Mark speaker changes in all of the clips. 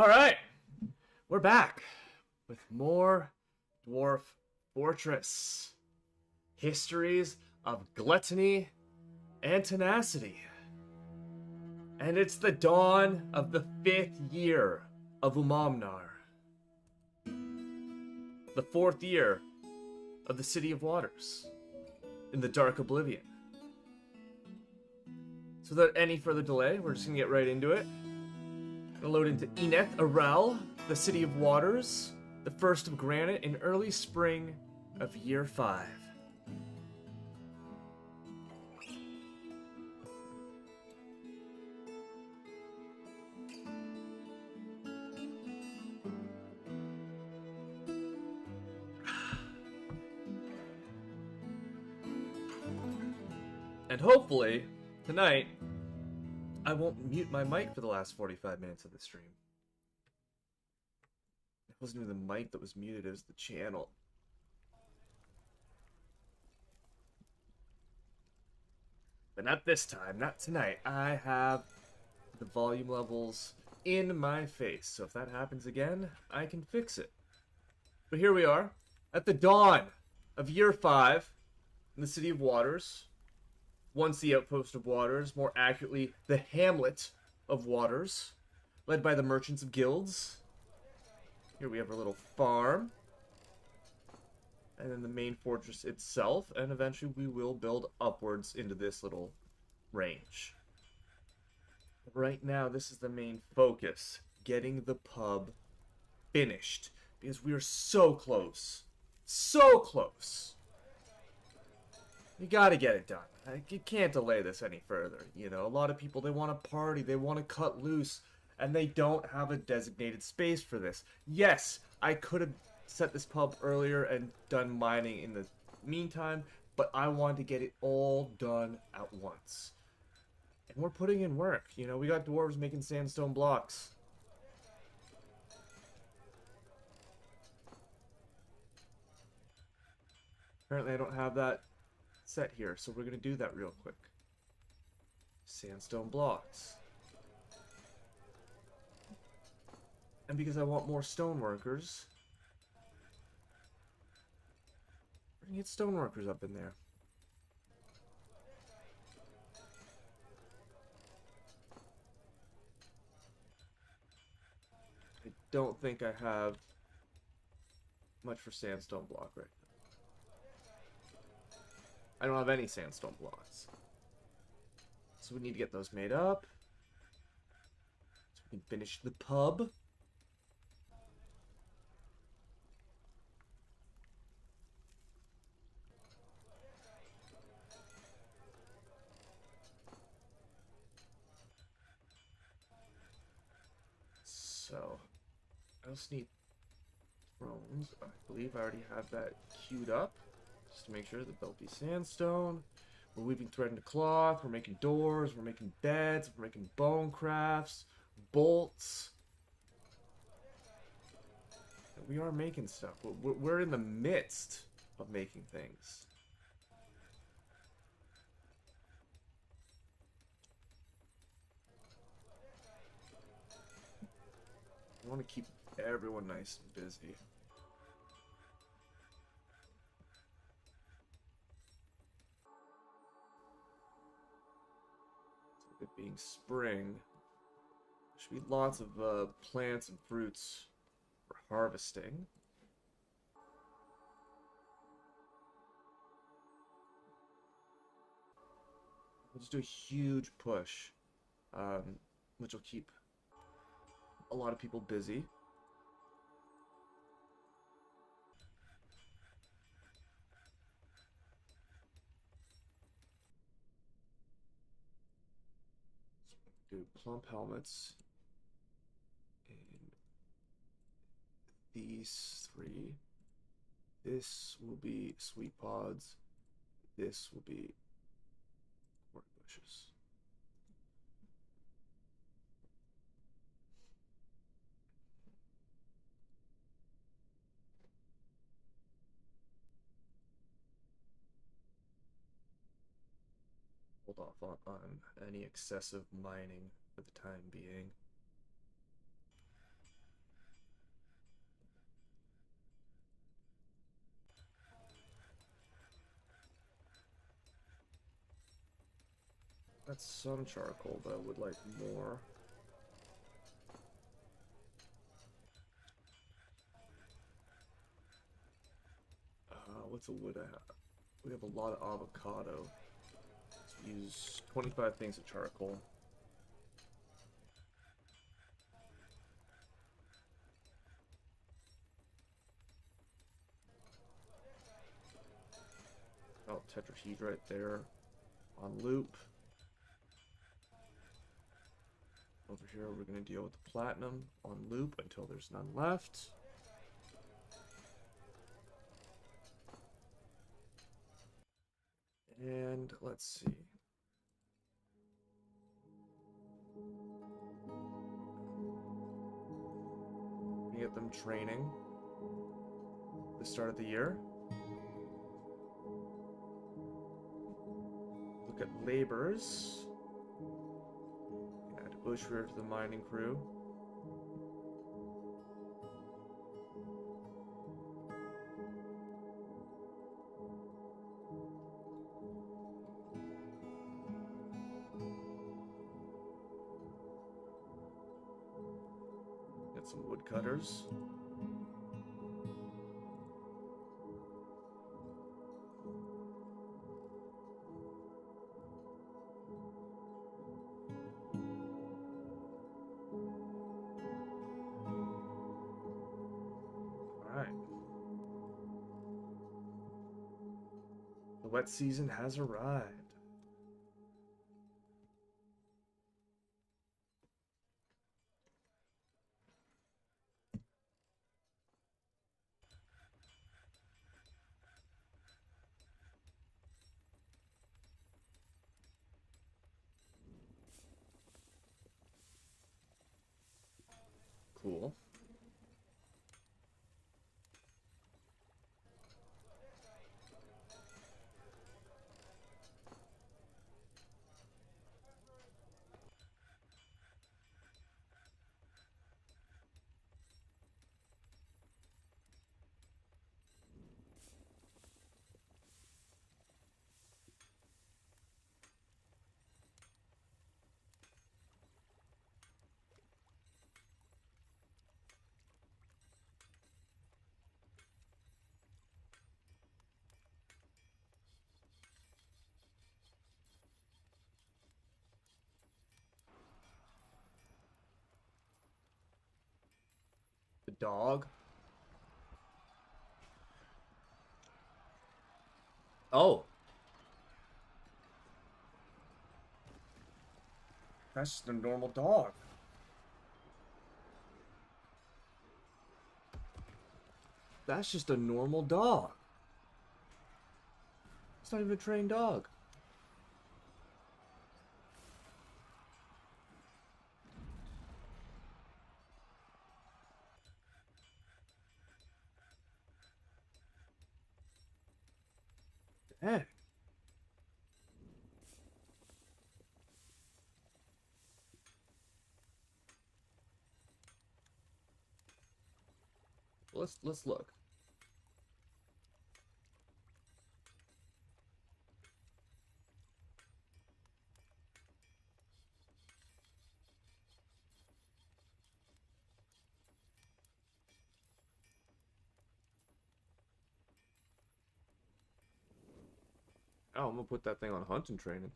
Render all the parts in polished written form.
Speaker 1: All right, we're back with more Dwarf Fortress. Histories of gluttony and tenacity. And it's the dawn of the 5th year of Umamnar. The 4th year of the City of Waters in the Dark Oblivion. So without any further delay, we're just going to get right into it. Gonna load into Eneth Arel, the City of Waters, the first of Granite in early spring of year 5. And hopefully, tonight, I won't mute my mic for the last 45 minutes of the stream. It wasn't even the mic that was muted, it was the channel. But not this time, not tonight. I have the volume levels in my face, so if that happens again, I can fix it. But here we are, at the dawn of year 5 in the City of Waters. Once the Outpost of Waters, more accurately, the Hamlet of Waters, led by the Merchants of Guilds. Here we have our little farm. And then the main fortress itself, and eventually we will build upwards into this little range. Right now, this is the main focus, getting the pub finished, because we are so close. So close. You gotta get it done. You can't delay this any further. You know, a lot of people, they want to party, they want to cut loose, and they don't have a designated space for this. Yes, I could have set this pub earlier and done mining in the meantime, but I wanted to get it all done at once. And we're putting in work. You know, we got dwarves making sandstone blocks. Apparently I don't have that set here, so we're going to do that real quick. Sandstone blocks. And because I want more stone workers, we're going to get stone workers up in there. I don't think I have much for sandstone block right now. I don't have any sandstone blocks. So we need to get those made up. So we can finish the pub. So, I also need thrones. I believe I already have that queued up. Just to make sure that there'll be sandstone. We're weaving thread into cloth. We're making doors. We're making beds. We're making bone crafts. Bolts. We are making stuff. We're in the midst of making things. I want to keep everyone nice and busy. It being spring, there should be lots of plants and fruits for harvesting. We'll just do a huge push, which will keep a lot of people busy. Do plump helmets in these 3. This will be sweet pods. This will be corn bushes. Hold off on any excessive mining for the time being. That's some charcoal, but I would like more. What's a wood I have? We have a lot of avocado. Let's use 25 things of charcoal. Oh, tetrahedrite there. On loop. Over here, we're going to deal with the platinum on loop until there's none left. And let's see. We get them training the start of the year. Look at laborers. Add busher to the mining crew. Get some woodcutters. Alright. The wet season has arrived. Cool. The dog. Oh. That's just a normal dog. That's just a normal dog. It's not even a trained dog. Dang. Let's look. Oh, I'm gonna put that thing on hunting training.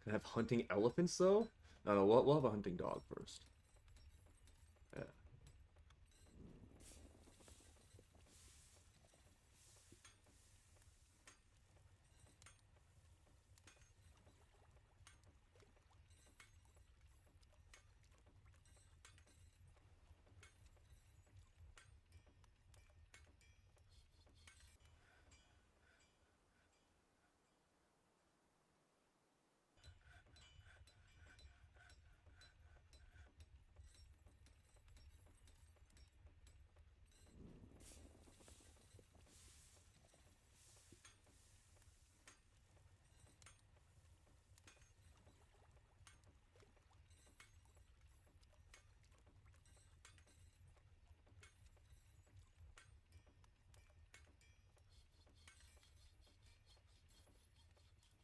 Speaker 1: Can I have hunting elephants though? No, we'll have a hunting dog first. Yeah.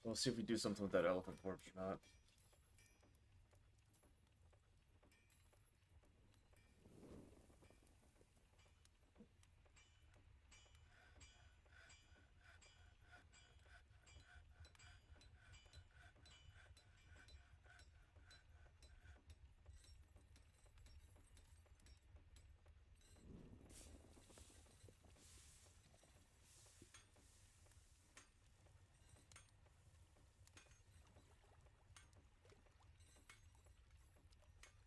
Speaker 1: We'll see if we do something with that elephant corpse or not.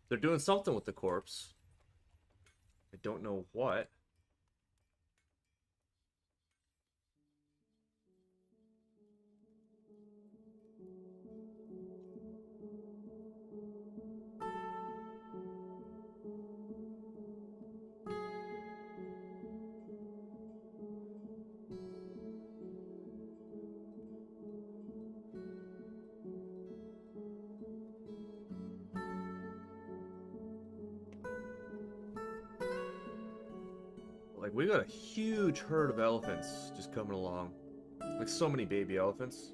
Speaker 1: They're doing something with the corpse. I don't know what. Like, we got a huge herd of elephants just coming along. Like, so many baby elephants.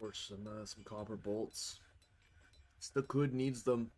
Speaker 1: Or some copper bolts. Still could needs them.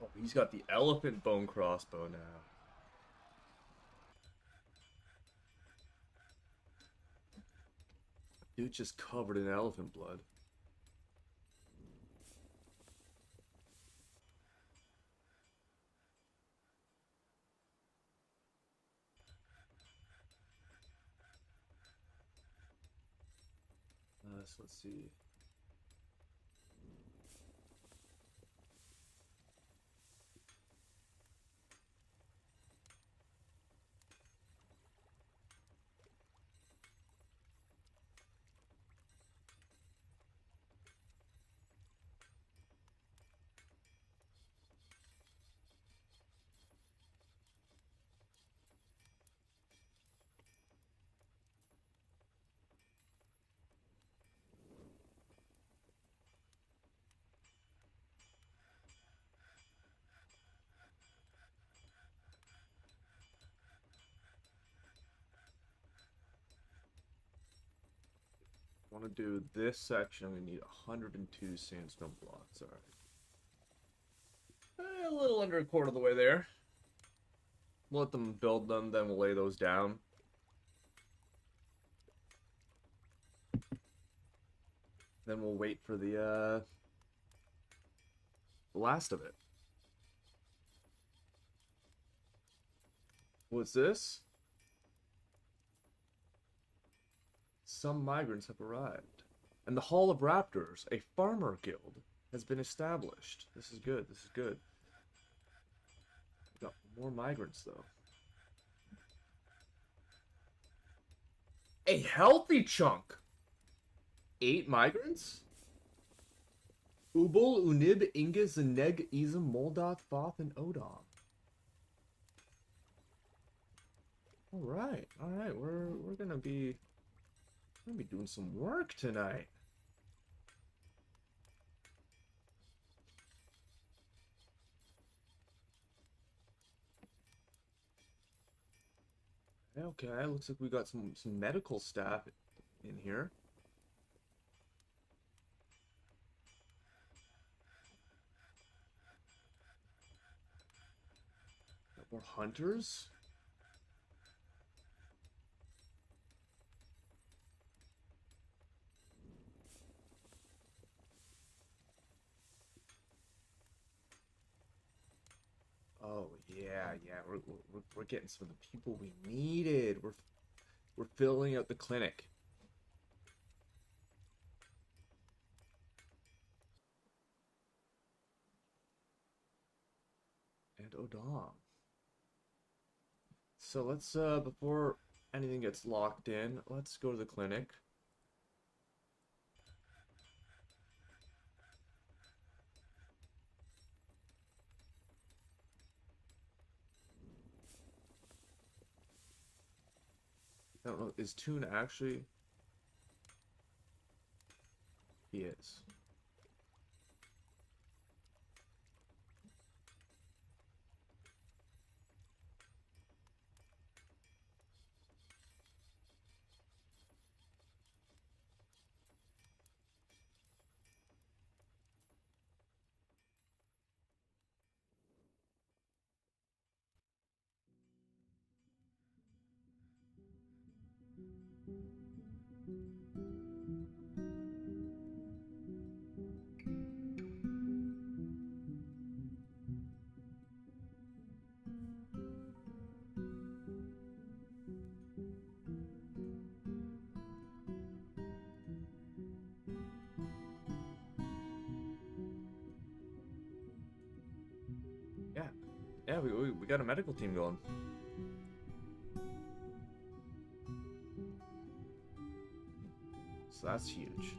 Speaker 1: Oh, he's got the elephant bone crossbow now. Dude's just covered in elephant blood. So let's see. Want to do this section, we need 102 sandstone blocks. All right. A little under a quarter of the way there. We'll let them build them, then we'll lay those down. Then we'll wait for the last of it. What's this? Some migrants have arrived. And the Hall of Raptors, a farmer guild, has been established. This is good, this is good. We've got more migrants, though. A healthy chunk! 8 migrants? Ubul, Unib, Inga, Zeneg, Izum, Moldoth, Thoth, and Odom. Alright, we're gonna be doing some work tonight. Okay, looks like we got some medical staff in here. Got more hunters. Oh yeah, yeah. We're getting some of the people we needed. We're filling out the clinic. And Odom. So let's before anything gets locked in, let's go to the clinic. I don't know, is Toon actually? He is. Yeah, yeah. We got a medical team going. So that's huge.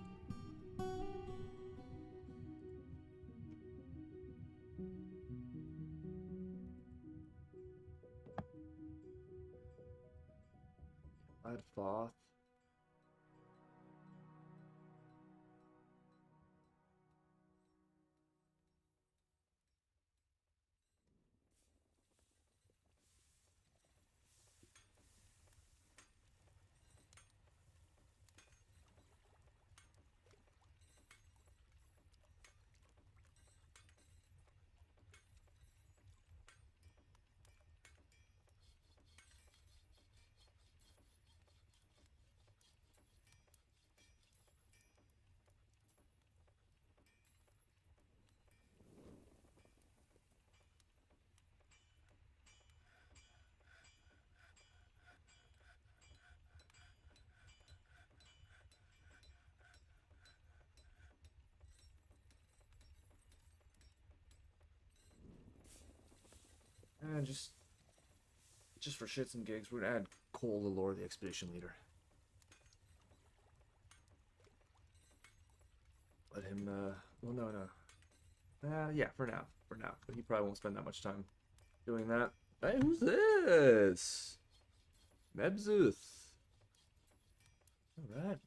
Speaker 1: Lad Foth. And just for shits and gigs, we're gonna add Cole the Lore, the expedition leader. Let him. Well, no, no. Yeah, for now, for now. But he probably won't spend that much time doing that. Hey, who's this? Mebzuth. All right.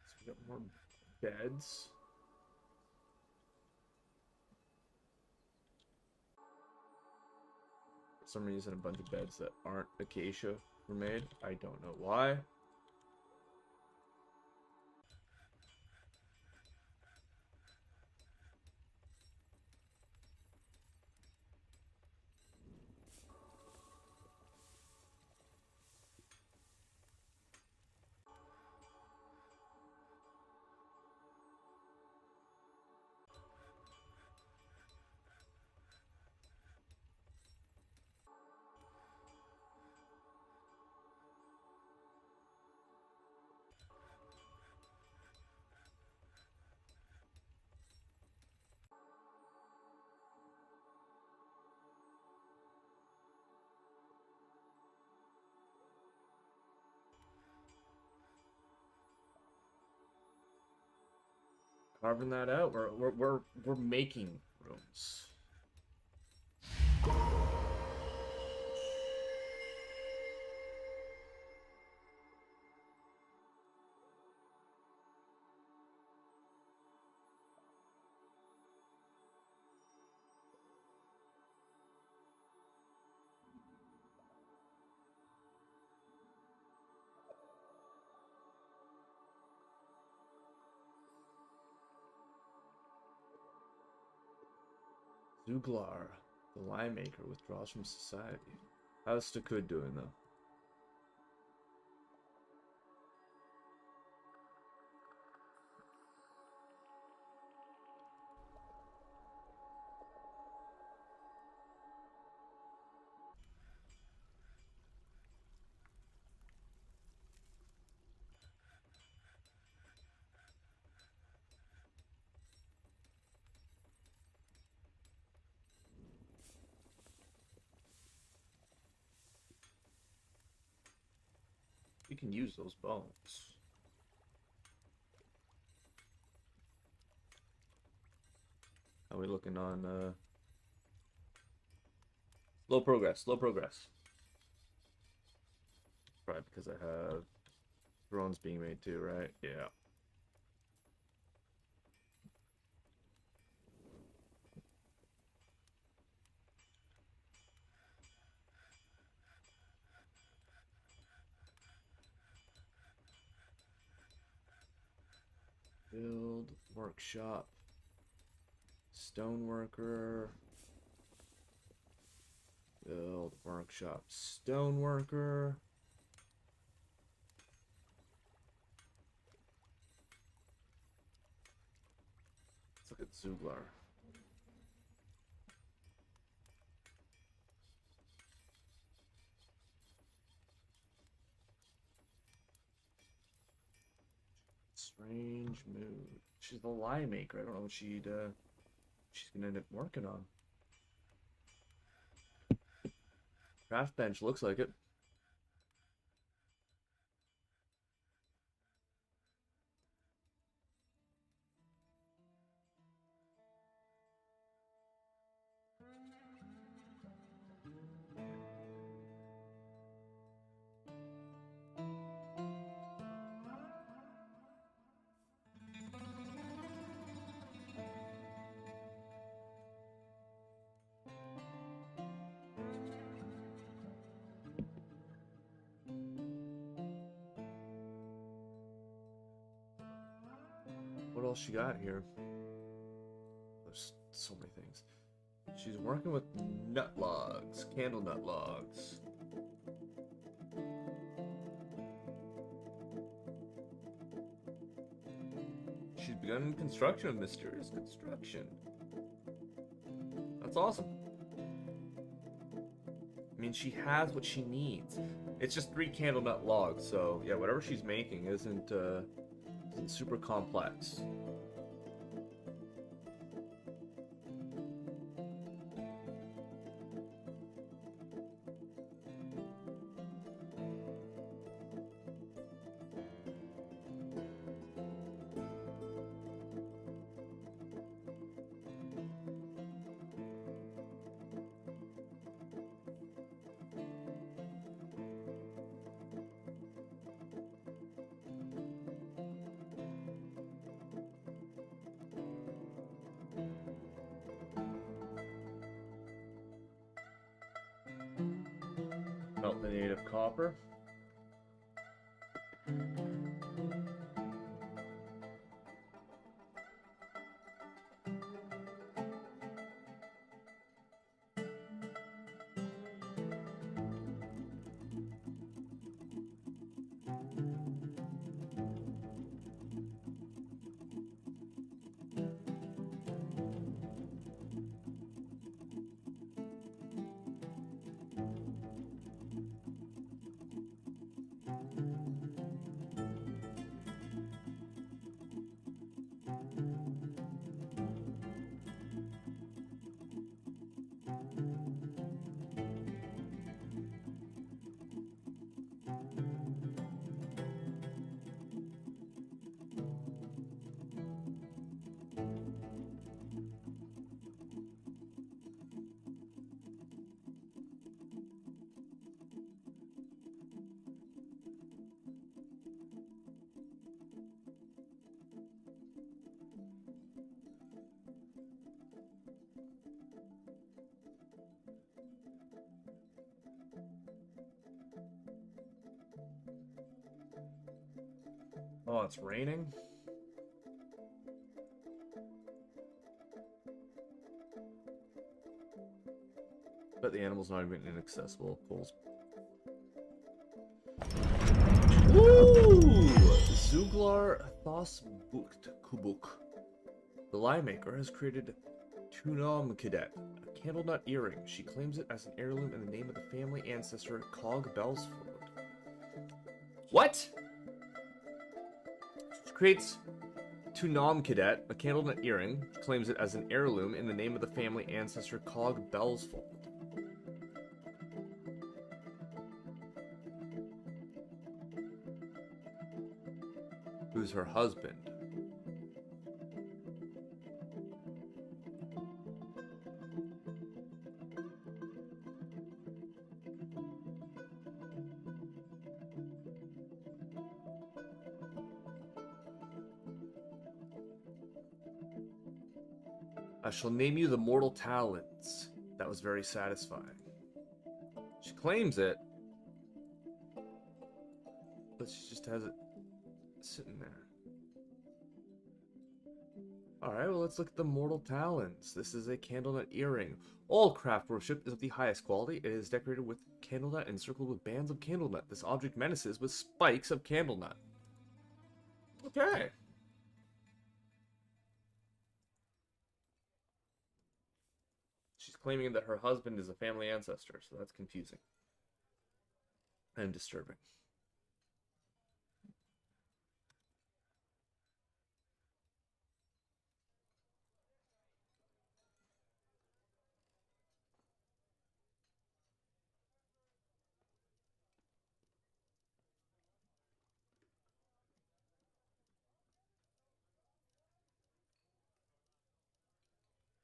Speaker 1: So we got more beds. For some reason, a bunch of beds that aren't acacia were made. I don't know why. Carving that out. We're making rooms. Zuglar, the lime maker, withdraws from society. How's Stakud doing though? We can use those bones. How are we looking on, Slow progress, slow progress. Probably because I have drones being made too, right? Yeah. Build, workshop, stoneworker. Build, workshop, stoneworker. Let's look at Zuglar. Strange mood. She's the lie maker. I don't know what she's gonna end up working on. Craft bench looks like it. What else she got here? There's so many things. She's working with nut logs, candle nut logs. She's begun construction of mysterious construction. That's awesome. I mean, she has what she needs. It's just 3 candle nut logs, so yeah, whatever she's making isn't super complex. Melt the native copper. Oh, it's raining? But the animal's not even inaccessible. Cool. Woo! Zuglar Thosbukt Kubuk. The lie maker has created Tunam Cadet, a candlenut earring. She claims it as an heirloom in the name of the family ancestor Cog Belsford. What? She creates Tunam Cadet, a candlenut earring. She claims it as an heirloom in the name of the family ancestor Cog Belsford. Who's her husband? I shall name you the Mortal Talons. That was very satisfying. She claims it, but she just has it sitting there. Alright, well, let's look at the Mortal Talons. This is a candlenut earring. All craft worship is of the highest quality. It is decorated with candlenut and encircled with bands of candlenut. This object menaces with spikes of candlenut. Okay. She's claiming that her husband is a family ancestor, so that's confusing and disturbing.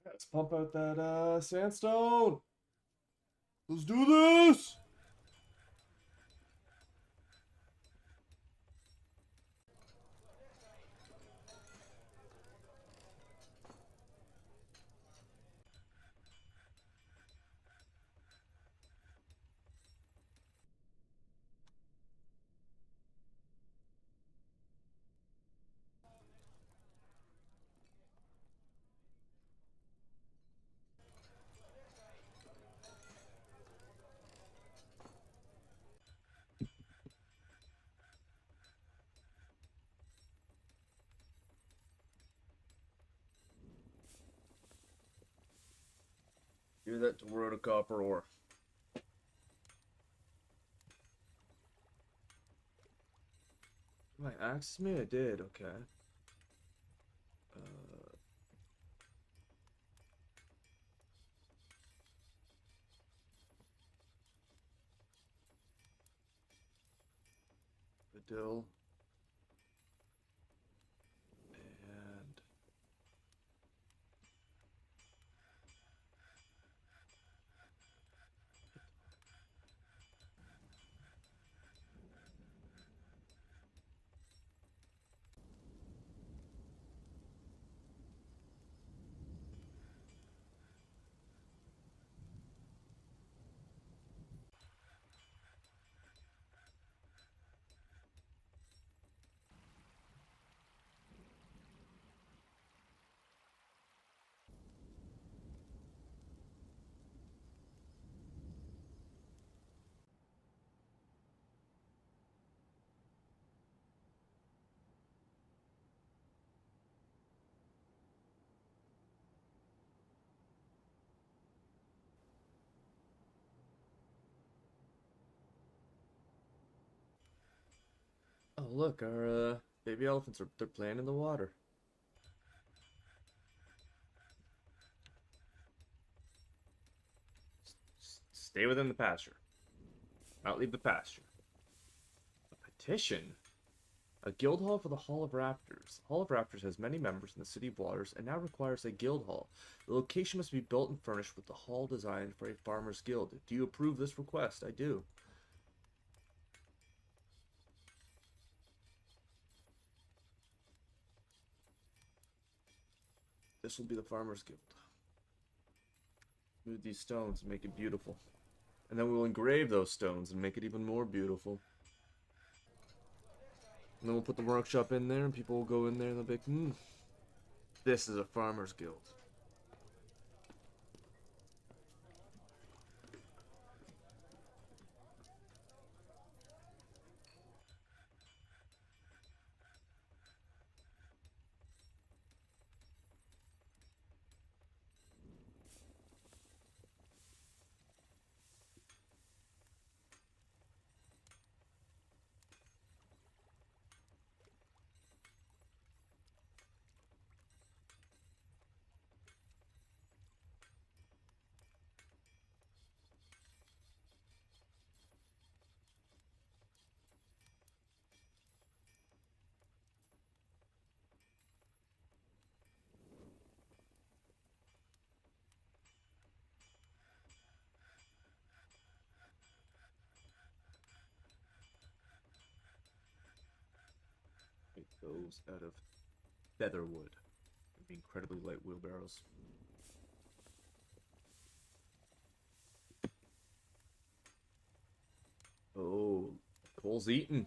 Speaker 1: Let's pump out that sandstone. Let's do this. Do that to road a copper ore. My axe me? I did, okay. Dill. And oh look, our baby elephants they're playing in the water. Stay within the pasture. Not leave the pasture. A petition? A guild hall for the Hall of Raptors. The Hall of Raptors has many members in the City of Waters and now requires a guild hall. The location must be built and furnished with the hall designed for a farmer's guild. Do you approve this request? I do. This will be the farmer's guild. Move these stones and make it beautiful. And then we'll engrave those stones and make it even more beautiful. And then we'll put the workshop in there and people will go in there and they'll be like, this is a farmer's guild. those out of featherwood. They'd be incredibly light wheelbarrows. Oh, Cole's eaten.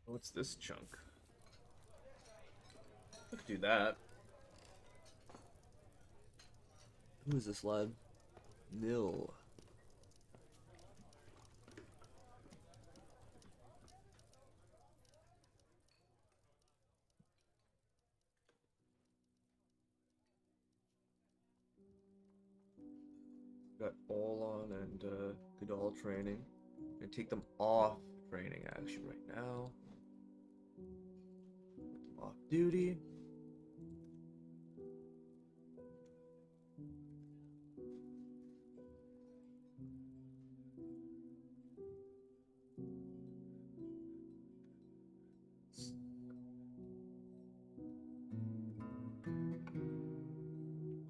Speaker 1: What's this chunk? I could do that. Who is this lad? Mill. Got all on and good all training. And take them off training actually right now. Off duty.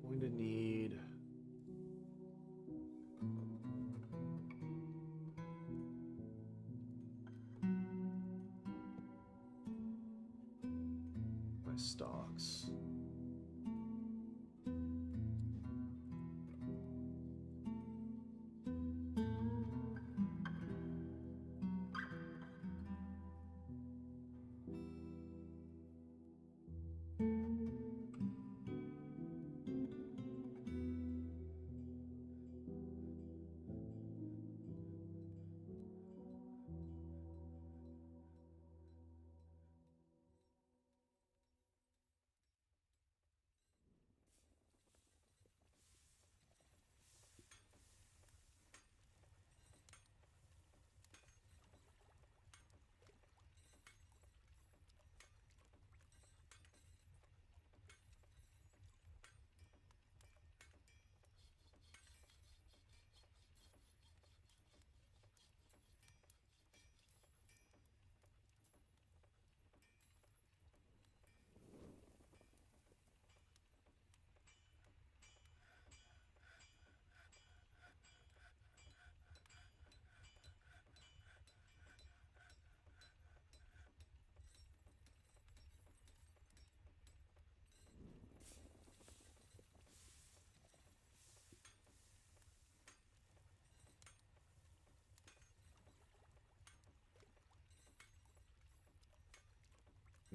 Speaker 1: Going to need my stocks.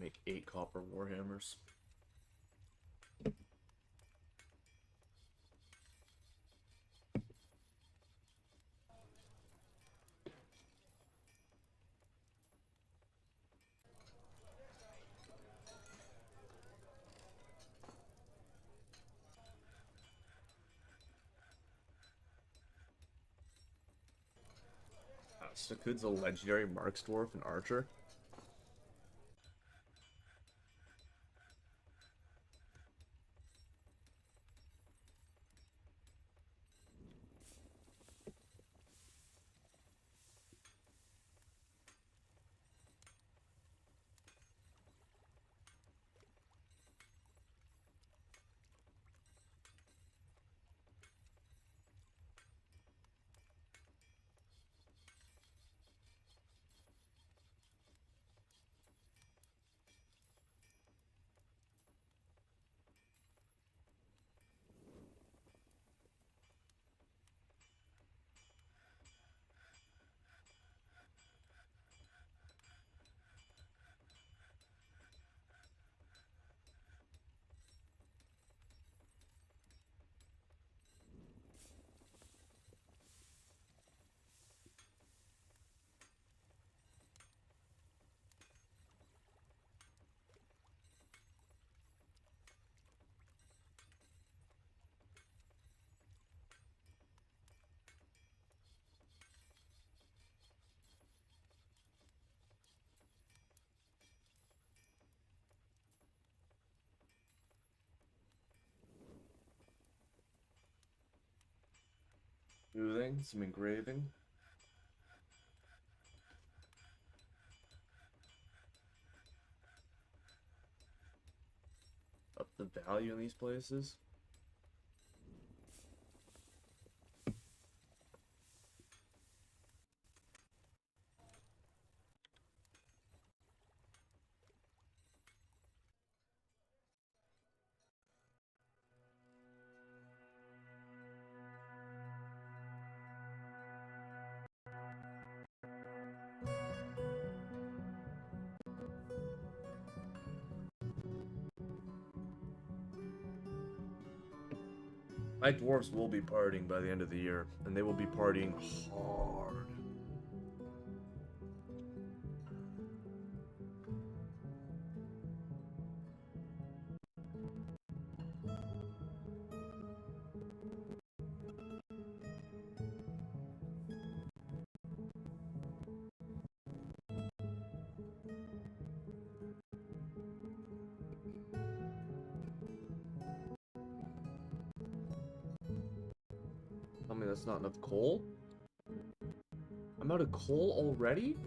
Speaker 1: Make 8 copper warhammers. Stakud's a legendary Marks Dwarf and Archer. Smoothing, some engraving. of value in these places. My dwarves will be partying by the end of the year, and they will be partying hard. Tell me that's not enough coal? I'm out of coal already?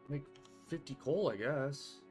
Speaker 1: Like 50 coal, I guess.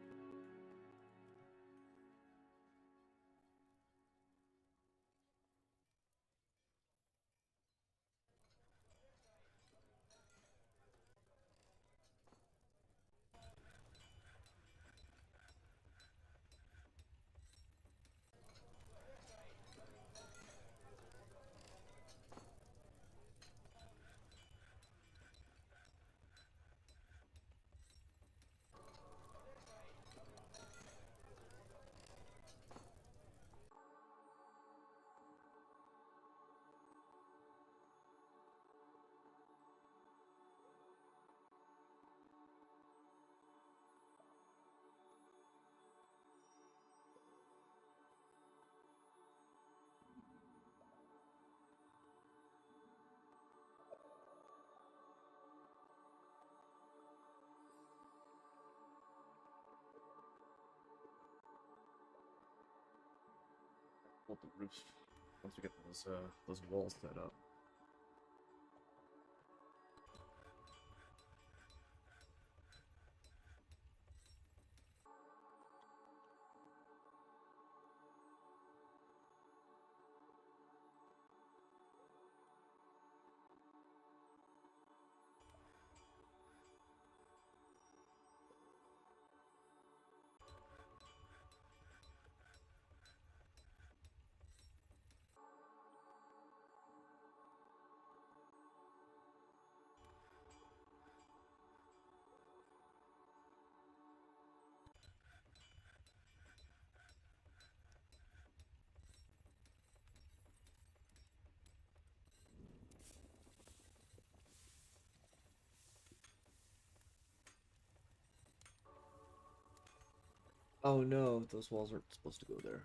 Speaker 1: Build the roofs once we get those walls set up. Oh no, those walls aren't supposed to go there.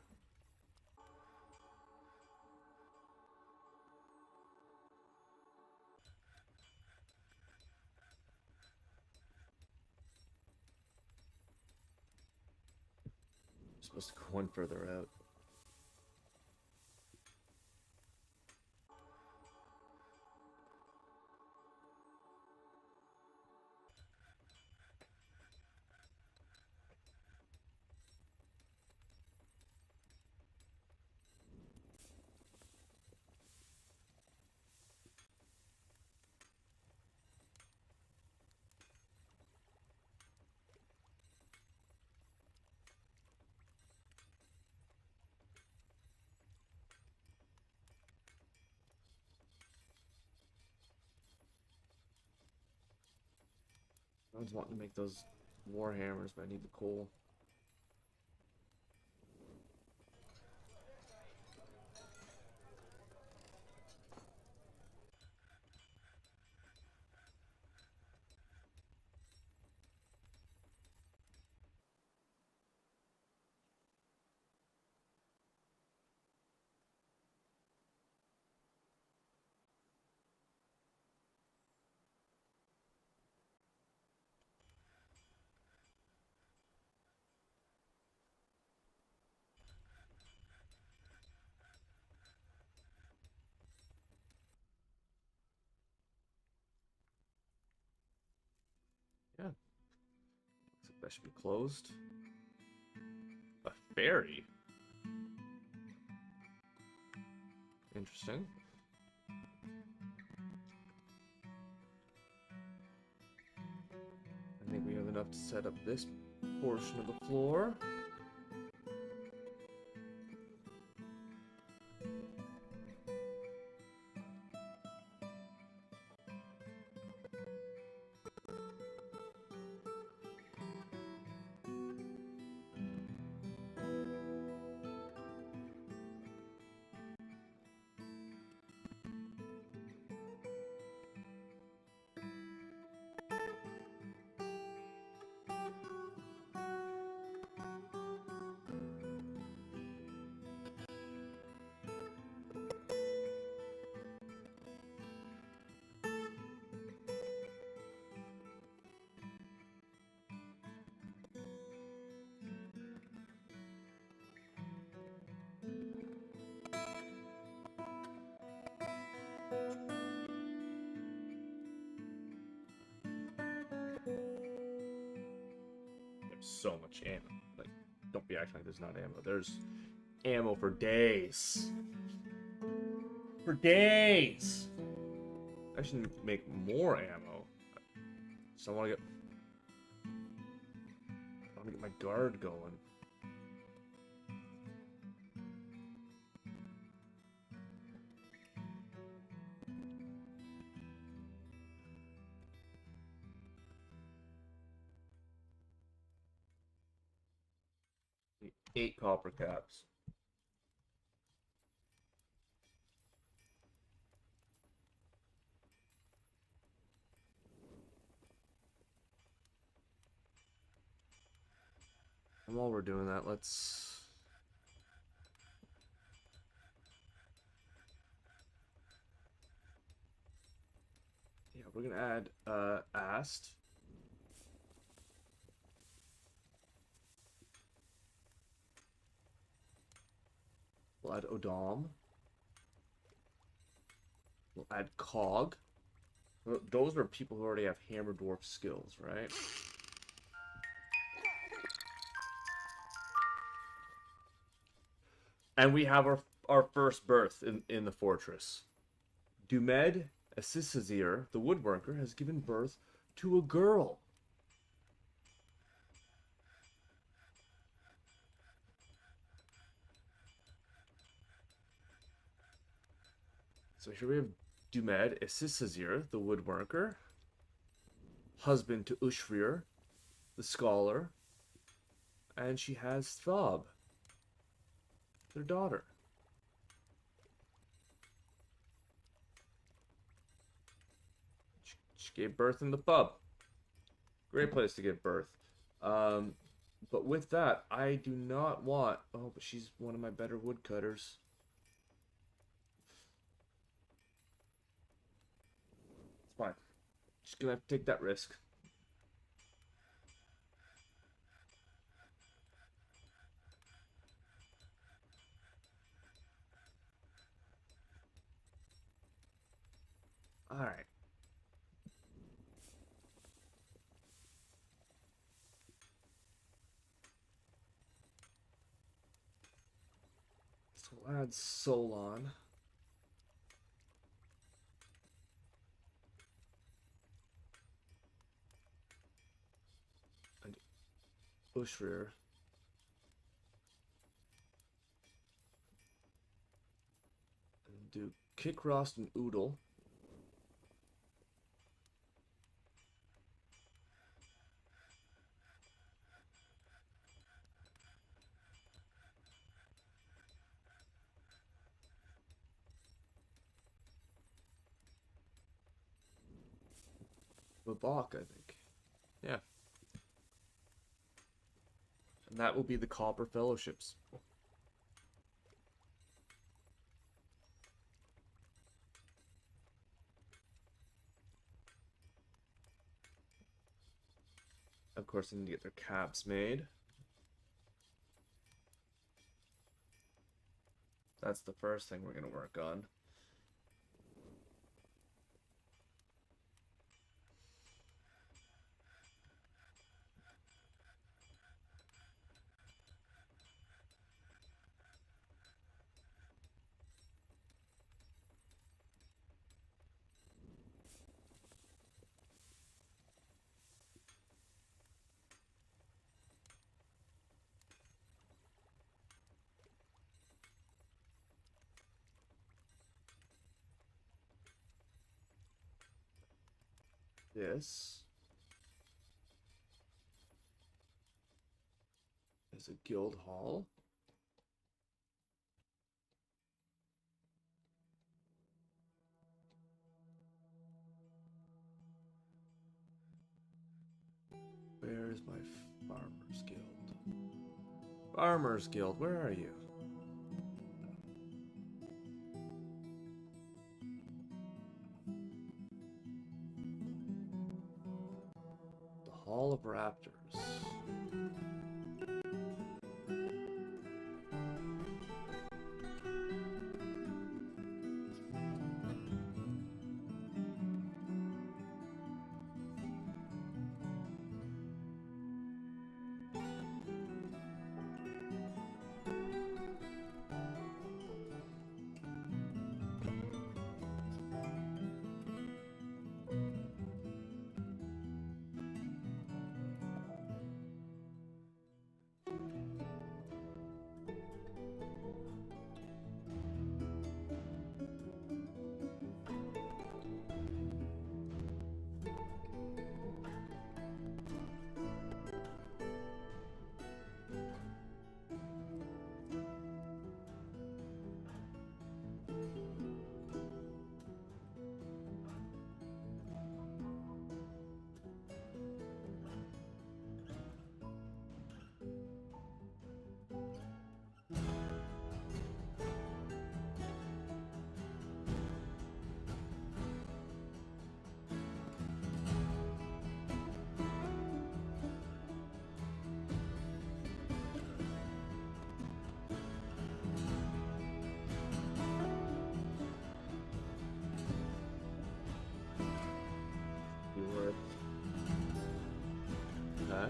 Speaker 1: They're supposed to go one further out. I was wanting to make those war hammers, but I need the coal. That should be closed. A ferry? Interesting. I think we have enough to set up this portion of the floor. There's so much ammo. Like, don't be acting like there's not ammo. There's ammo for days. For days! I should make more ammo. So I want to get my guard going. Need 8 copper caps. And while we're doing that, let's... Yeah, we're gonna add Ast. We'll add Odom. We'll add Cog. Those are people who already have Hammer Dwarf skills, right? And we have our first birth in the fortress. Dumed Assisazir, the woodworker, has given birth to a girl. So here we have Dumed Assisazir, the woodworker, husband to Ushrir, the scholar, and she has Thab, their daughter. She gave birth in the pub. Great place to give birth. But with that, I do not want... Oh, but she's one of my better woodcutters. It's fine. Just gonna have to take that risk. Alright. So we'll add Solon. And Ushrir. And do Kickrost and Oodle. Babak, I think. Yeah. And that will be the Copper Fellowships. Of course, they need to get their caps made. That's the first thing we're going to work on. This is a guild hall. Where's my Farmers Guild? Farmers Guild, where are you? The Hall of Raptors. Huh?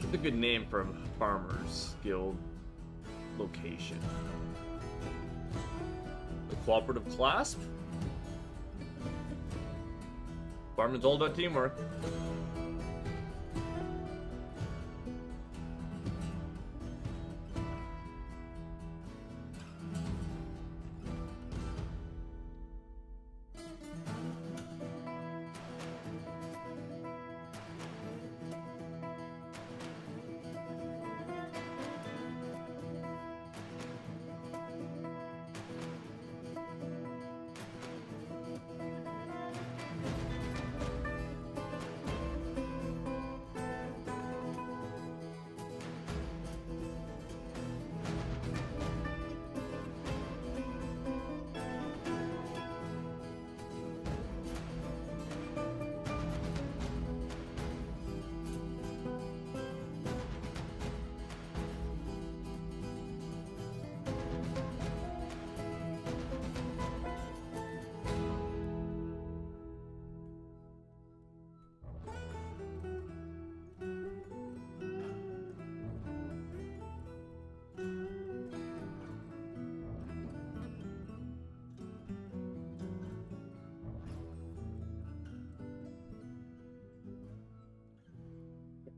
Speaker 1: It's a good name for a Farmers Guild location. The Cooperative Clasp? Farming's all about teamwork.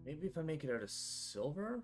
Speaker 1: Maybe if I make it out of silver?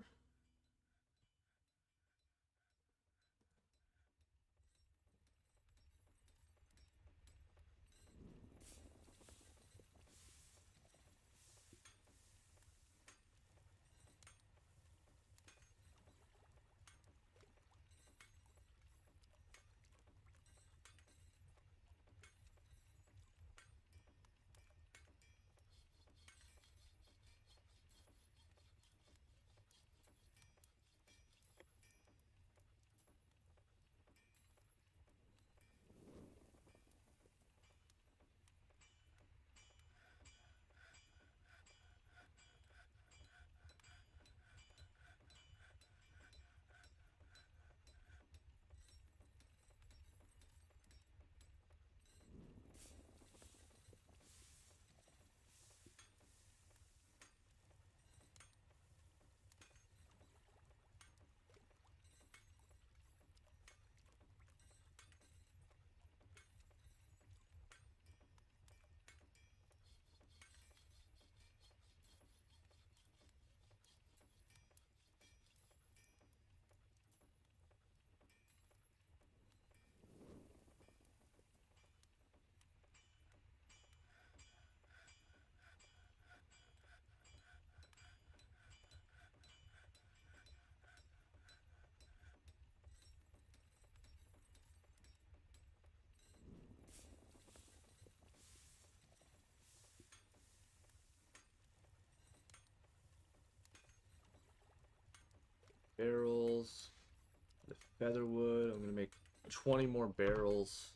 Speaker 1: barrels. The feather wood. I'm gonna make 20 more barrels.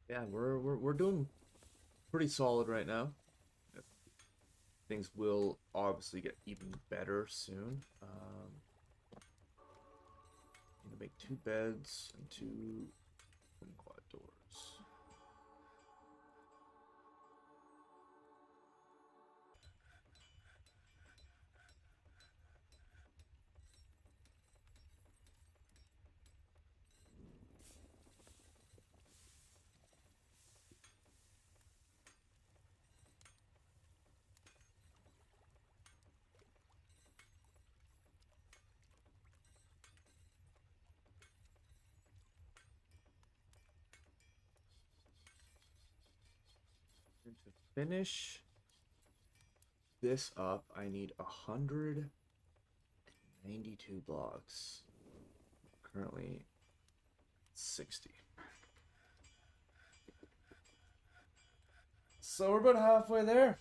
Speaker 1: Yeah, we're doing pretty solid right now. Things will obviously get even better soon. I'm gonna make 2 beds and 2 quad doors. And to finish this up, I need 192 blocks. Currently 60. So we're about halfway there.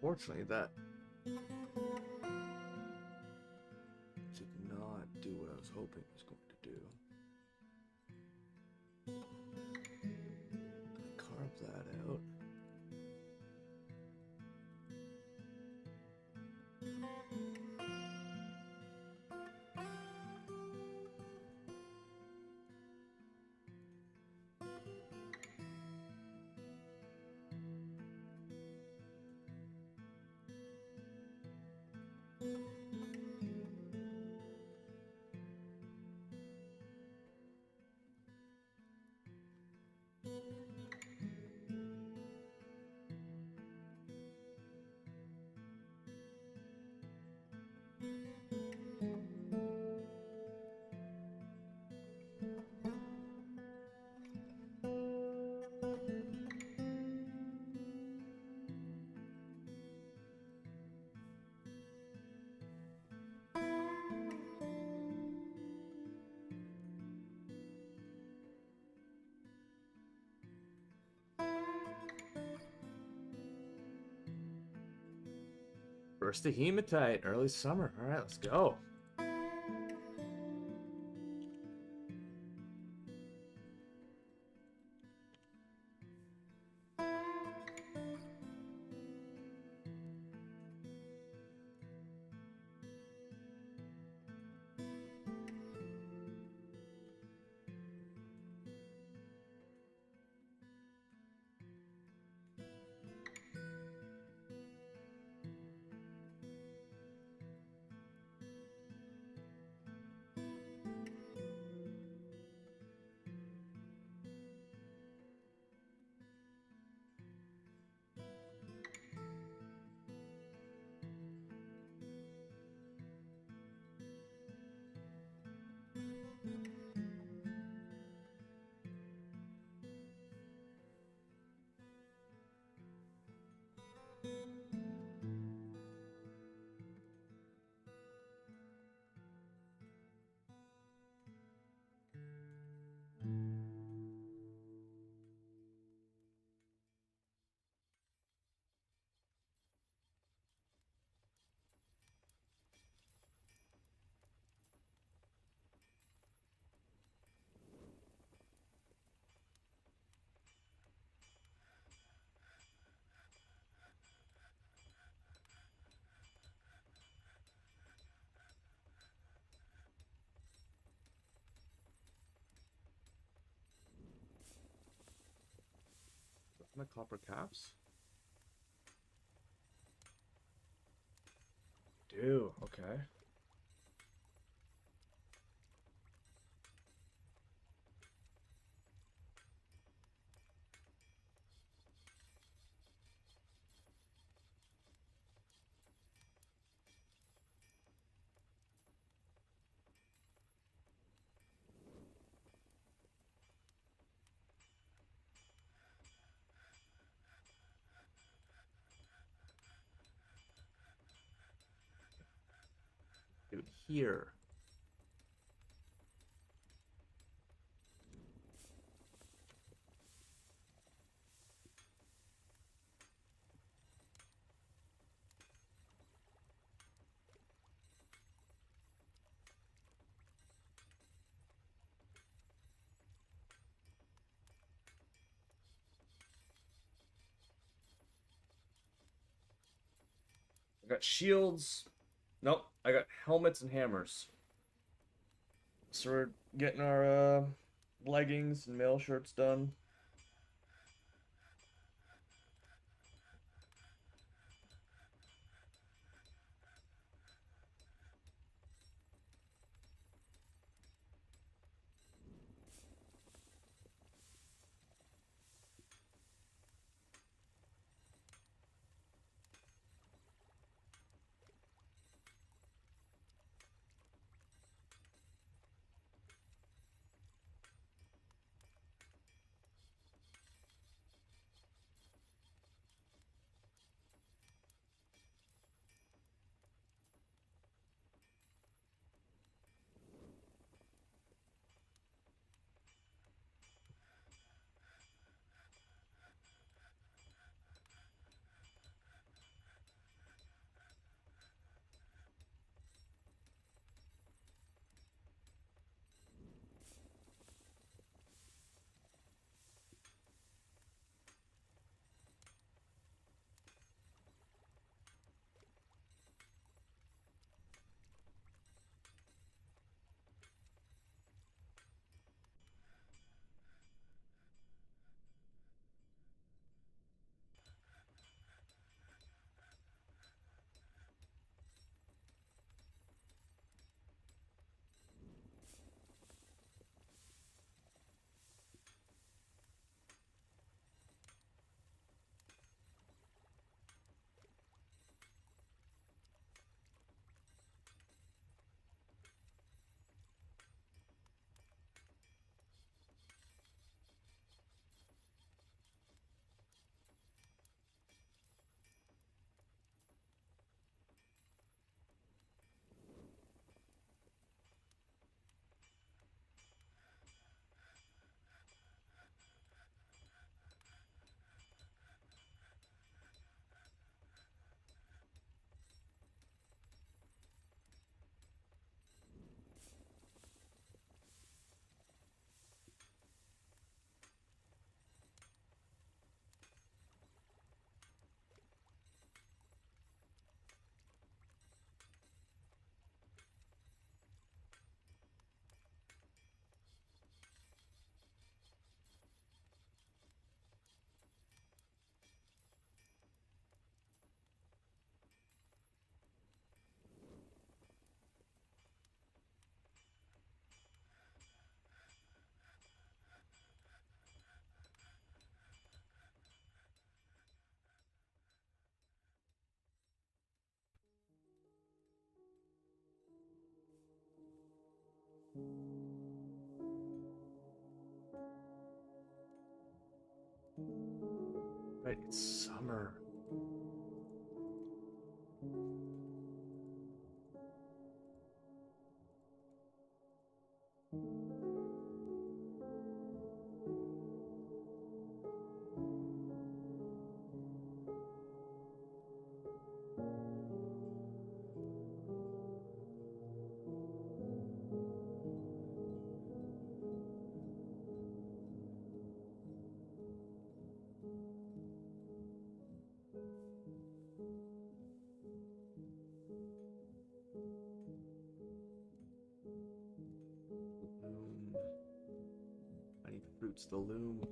Speaker 1: Fortunately, that did not do what I was hoping it was going to do. Carve that out. First a hematite, early summer. All right, let's go. My copper caps? Do, okay. Dude, here. I got shields. Nope, I got helmets and hammers. So we're getting our leggings and mail shirts done. Right, it's summer. Loom. I need fruits to loom.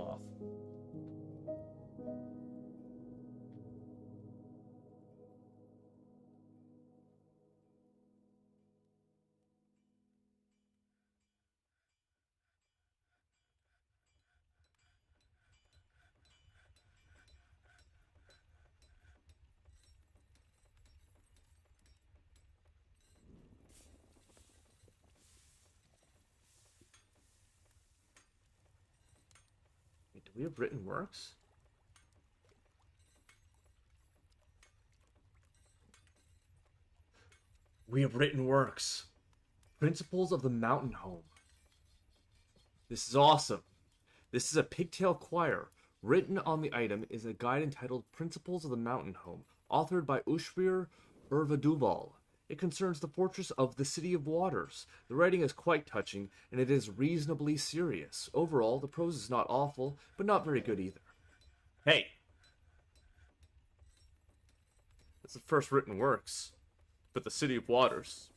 Speaker 1: off. Wait, do we have written works? We have written works. Principles of the Mountain Home. This is awesome. This is a pigtail choir. Written on the item is a guide entitled Principles of the Mountain Home, authored by Ushwir Urvaduval. It concerns the fortress of the City of Waters. The writing is quite touching, and it is reasonably serious. Overall, the prose is not awful, but not very good either. Hey! That's the first written works. But the City of Waters.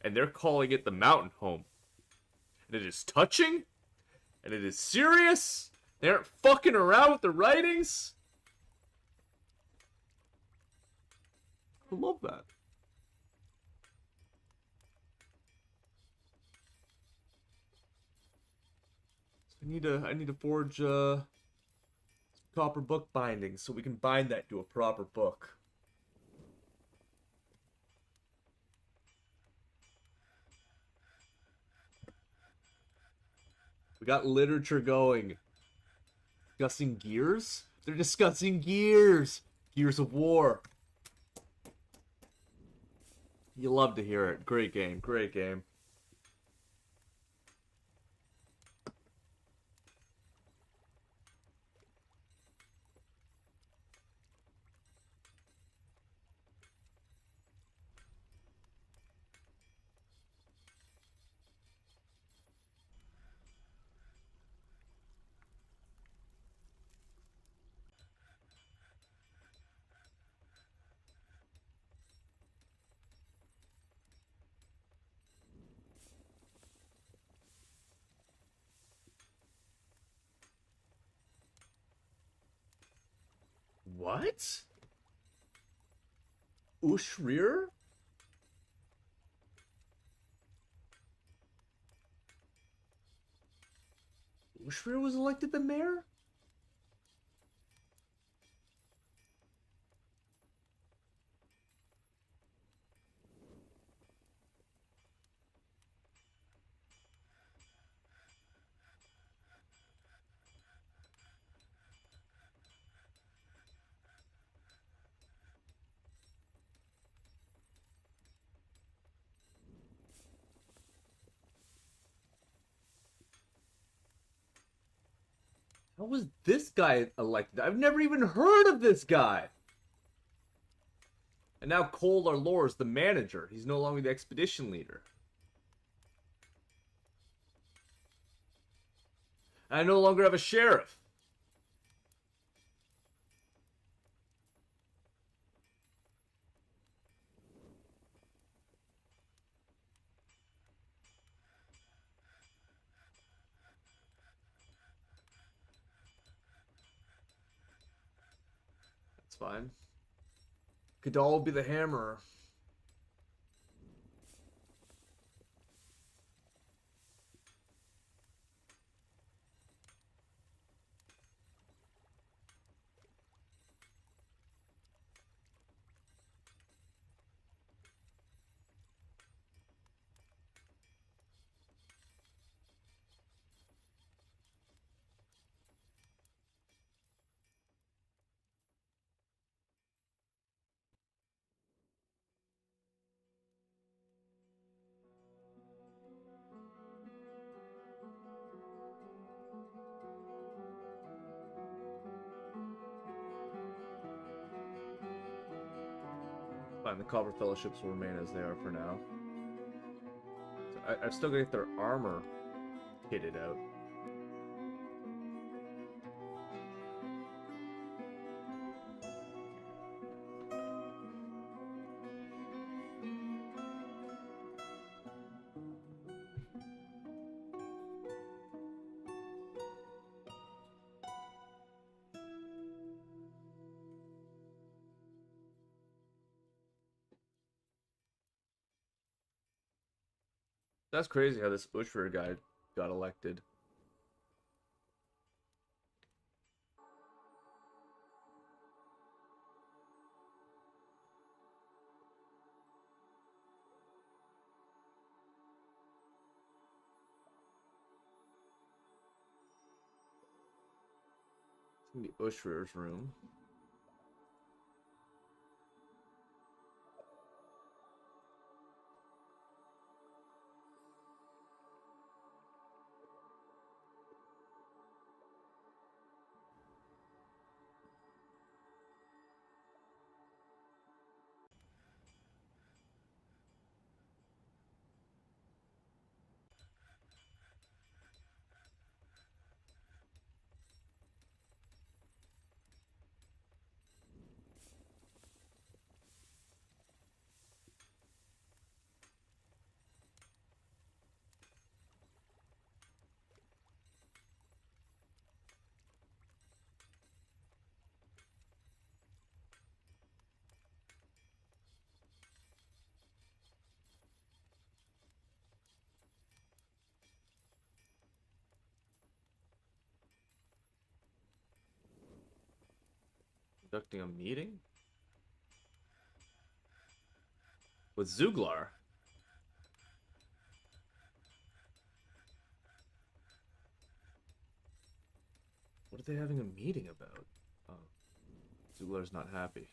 Speaker 1: And they're calling it the Mountain Home. And it is touching? And it is serious? They aren't fucking around with the writings? I love that. So I need to forge copper book bindings so we can bind that to a proper book. We got literature going. Discussing gears? They're discussing gears! Gears of War. You love to hear it. Great game, great game. What? Ushrir? Ushrir was elected the mayor? How was this guy elected? I've never even heard of this guy. And now Cole Arlor is the manager. He's no longer the expedition leader. I no longer have a sheriff. That's fine. Cadal will be the hammerer. Fine, the Copper Fellowships will remain as they are for now. So I've still got to get their armor kitted out. That's crazy how this Ushra guy got elected. It's gonna be Ushra's room. Conducting a meeting with Zuglar. What are they having a meeting about? Oh, Zuglar's not happy.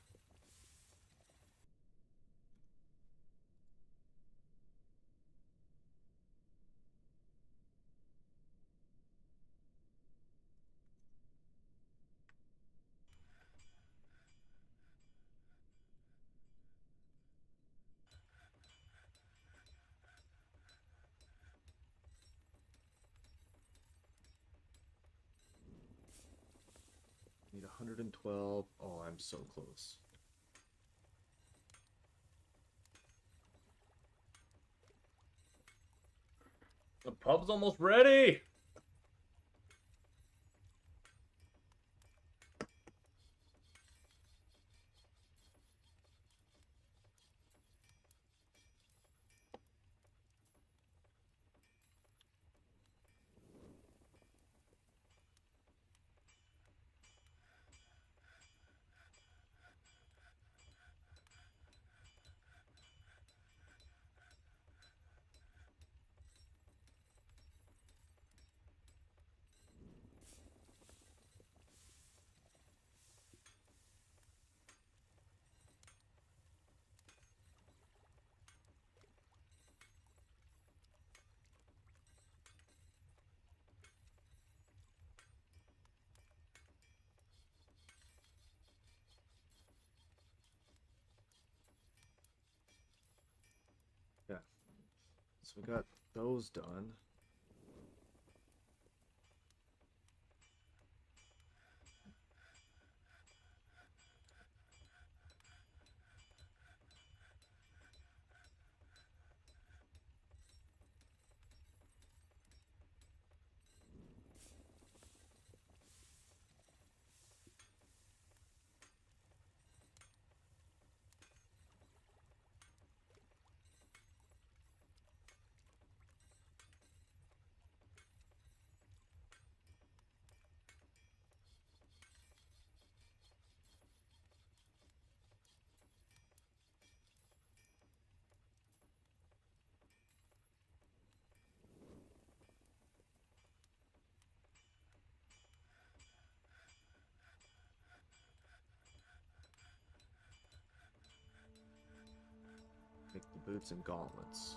Speaker 1: Need 112. Oh, I'm so close. The pub's almost ready! Yeah. So we got those done. Make the boots and gauntlets.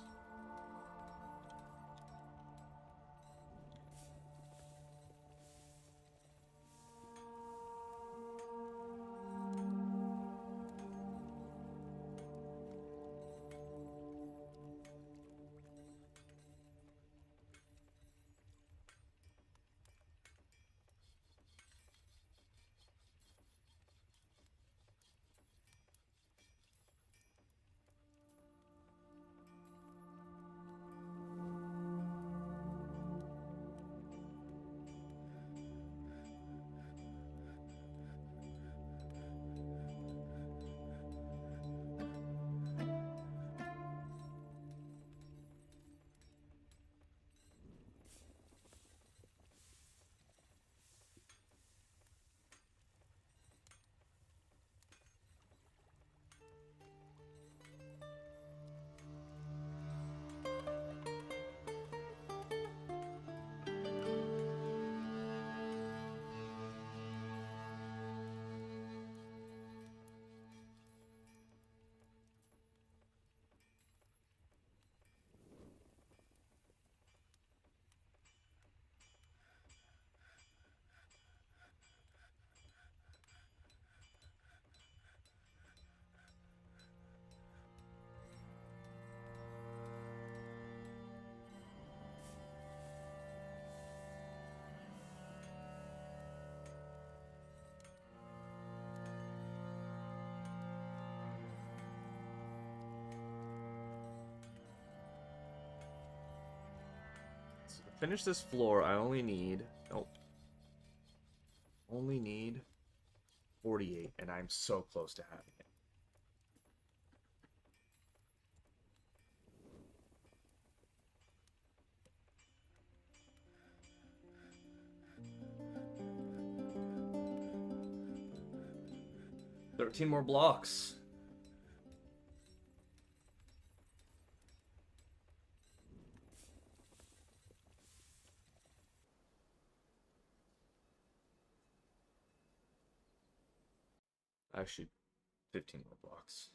Speaker 1: finish this floor, I only need... Nope. Only need 48, and I'm so close to having it. $13 more blocks. Actually, 15 more blocks.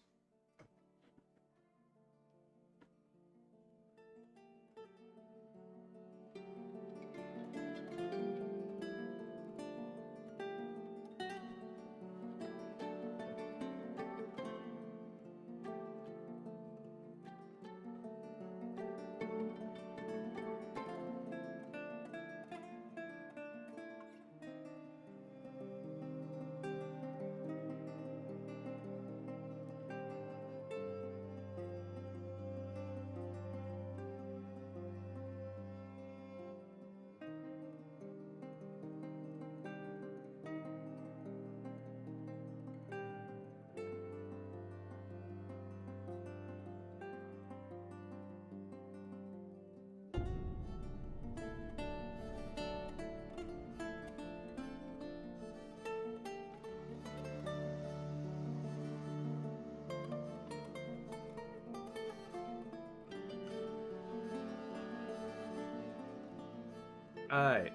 Speaker 1: Alright.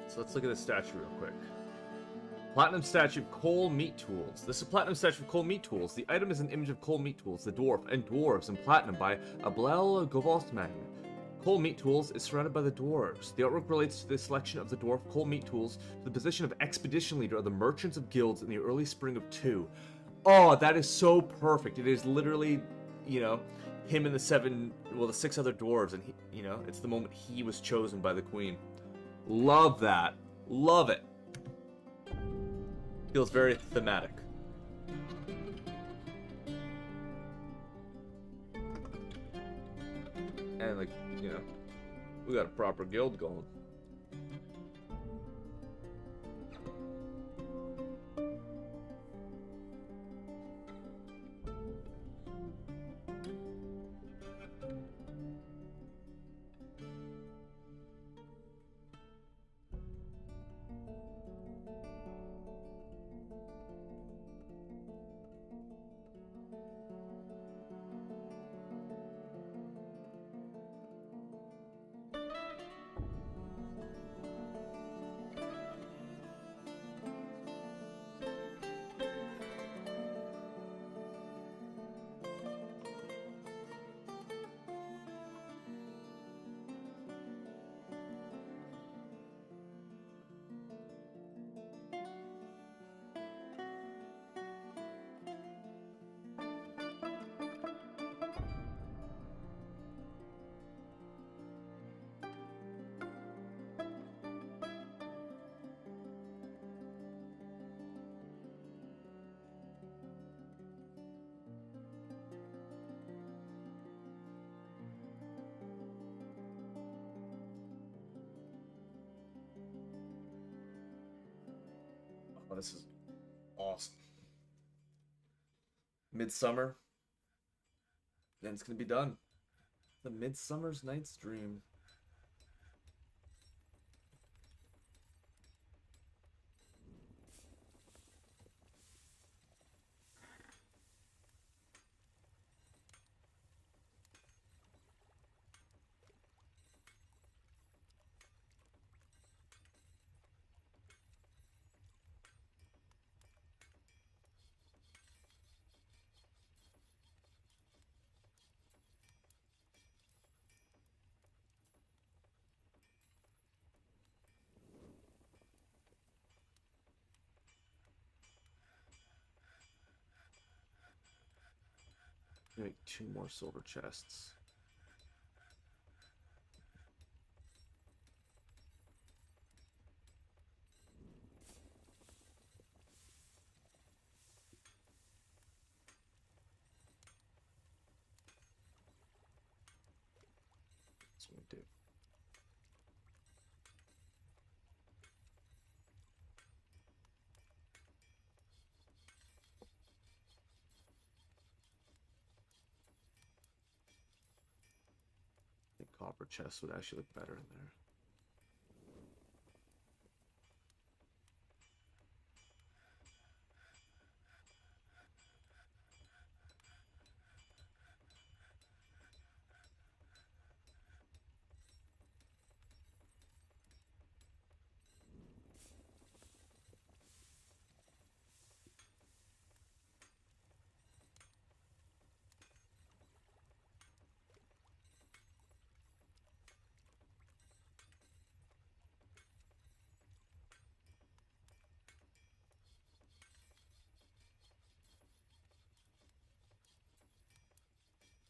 Speaker 1: So let's look at this statue real quick. Platinum statue of coal meat tools. This is a platinum statue of coal meat tools. The item is an image of coal meat tools, the dwarf, and dwarves in platinum by Ablel Govostman. Coal meat tools is surrounded by the dwarves. The artwork relates to the selection of the dwarf coal meat tools to the position of expedition leader of the merchants of guilds in the early spring of 2. Oh, that is so perfect. It is literally, you know, him and the 6 other dwarves, and he, you know, it's the moment he was chosen by the queen. Love that. Love it. Feels very thematic. And, like, you know, we got a proper guild going. Oh, this is awesome. Midsummer. Then it's gonna be done. The Midsummer's Night's Dream. Make 2 more silver chests. That's what we do. I think copper chest would actually look better in there.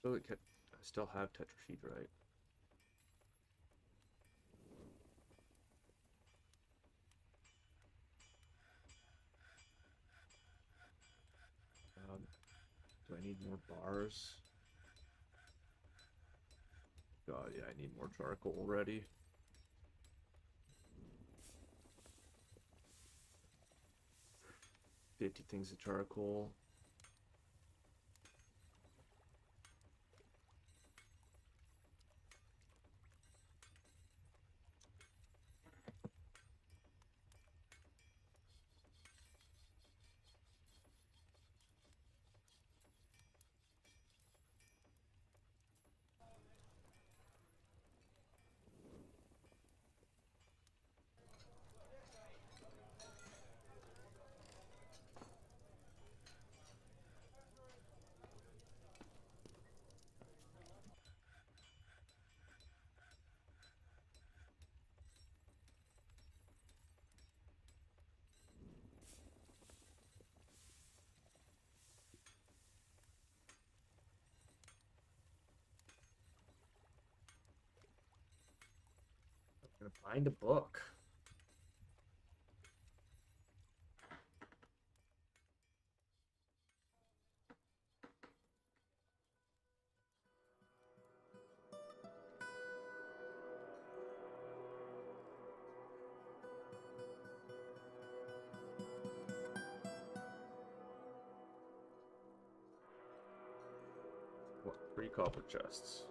Speaker 1: Oh, I still have tetrahedrite. Do I need more bars? God, yeah, I need more charcoal already. $50 things of charcoal. I'm gonna find a book. What, 3 copper chests?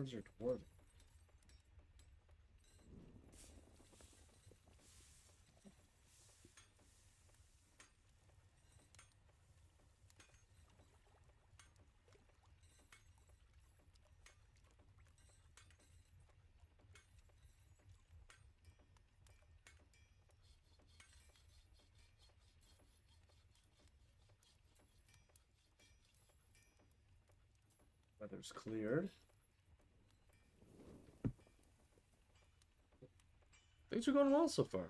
Speaker 1: Dwarves are dwarven. Weather's cleared. Things are going well so far.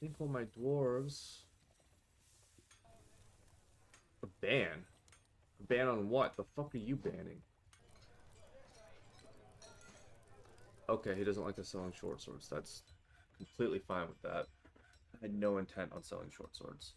Speaker 1: think all my dwarves. A ban? A ban on what? The fuck are you banning? Okay, he doesn't like us selling short swords. That's completely fine with that. I had no intent on selling short swords.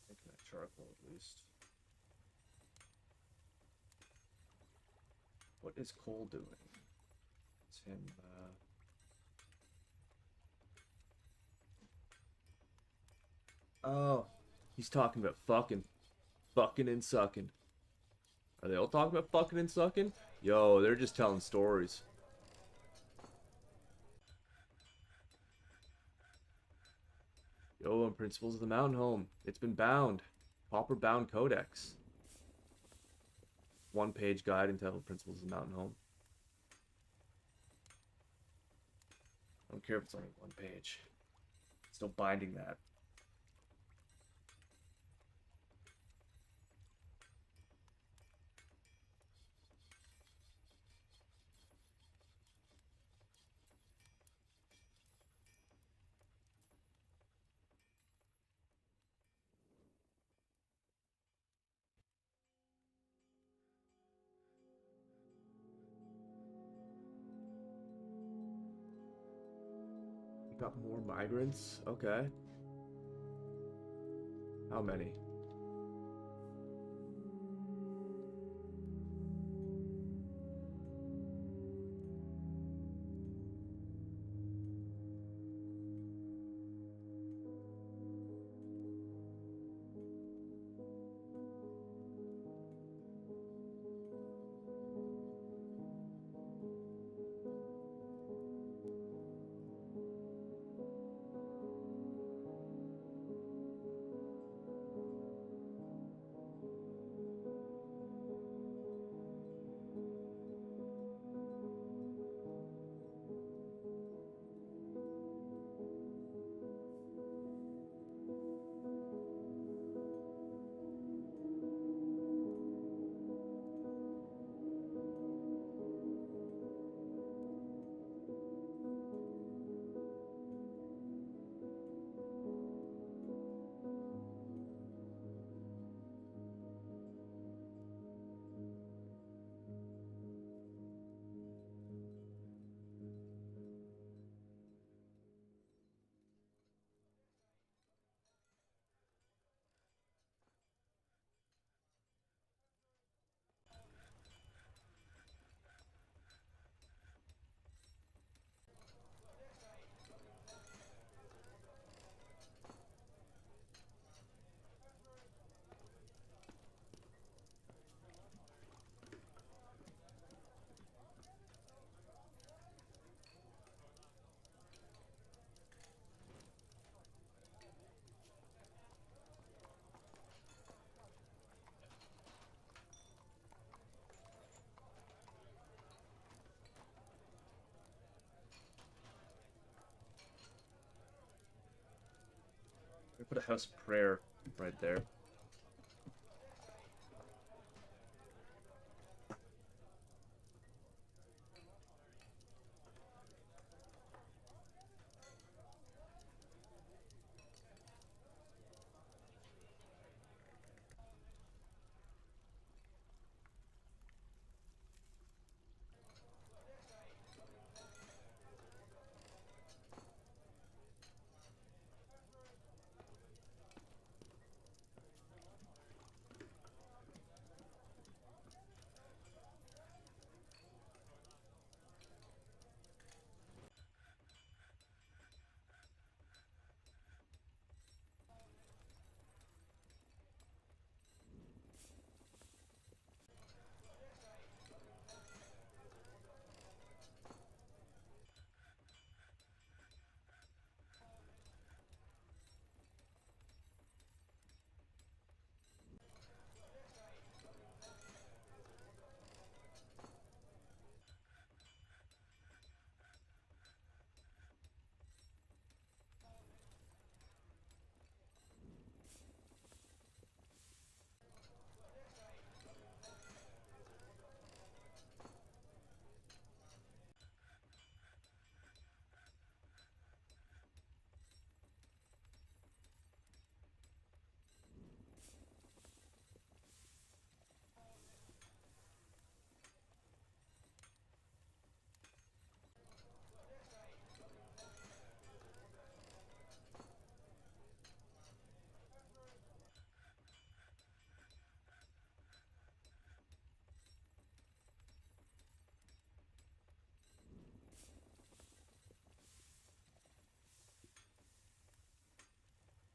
Speaker 1: Making that charcoal at least. What is Cole doing? It's him, Oh, he's talking about fucking. Fucking and sucking. Are they all talking about fucking and sucking? Yo, they're just telling stories. Yo, and Principles of the Mountain Home. It's been bound. Pauper Bound Codex. One-page guide entitled Principles of the Mountain Home. I don't care if it's only one page. Still binding that. You got more migrants? Okay. How many? I put a house of prayer right there.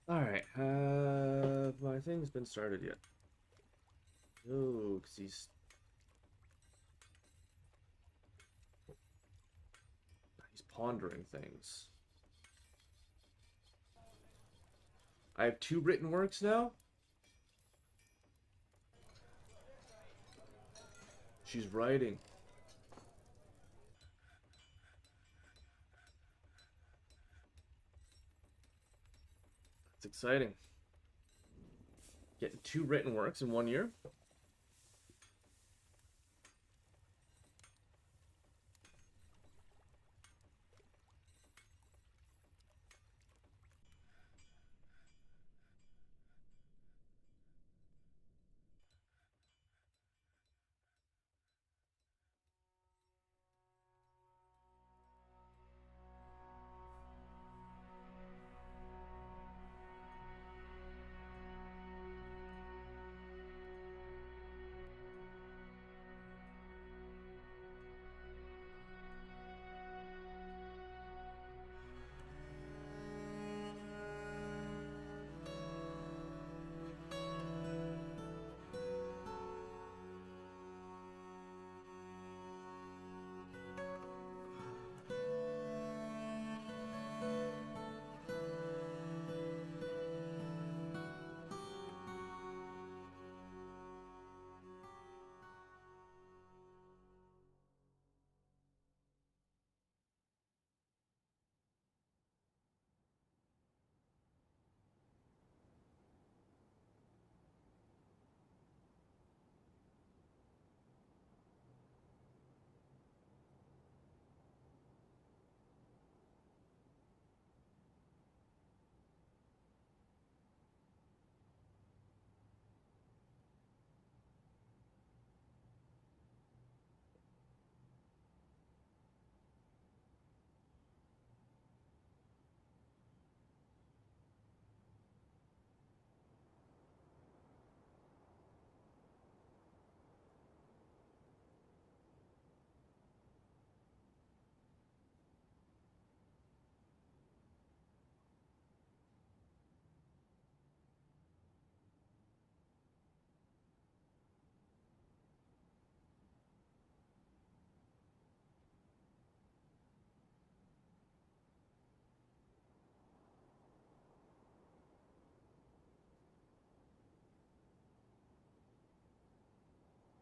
Speaker 1: Alright, have my things been started yet? No, because he's pondering things. I have 2 written works now? She's writing. It's exciting. Getting 2 written works in 1 year.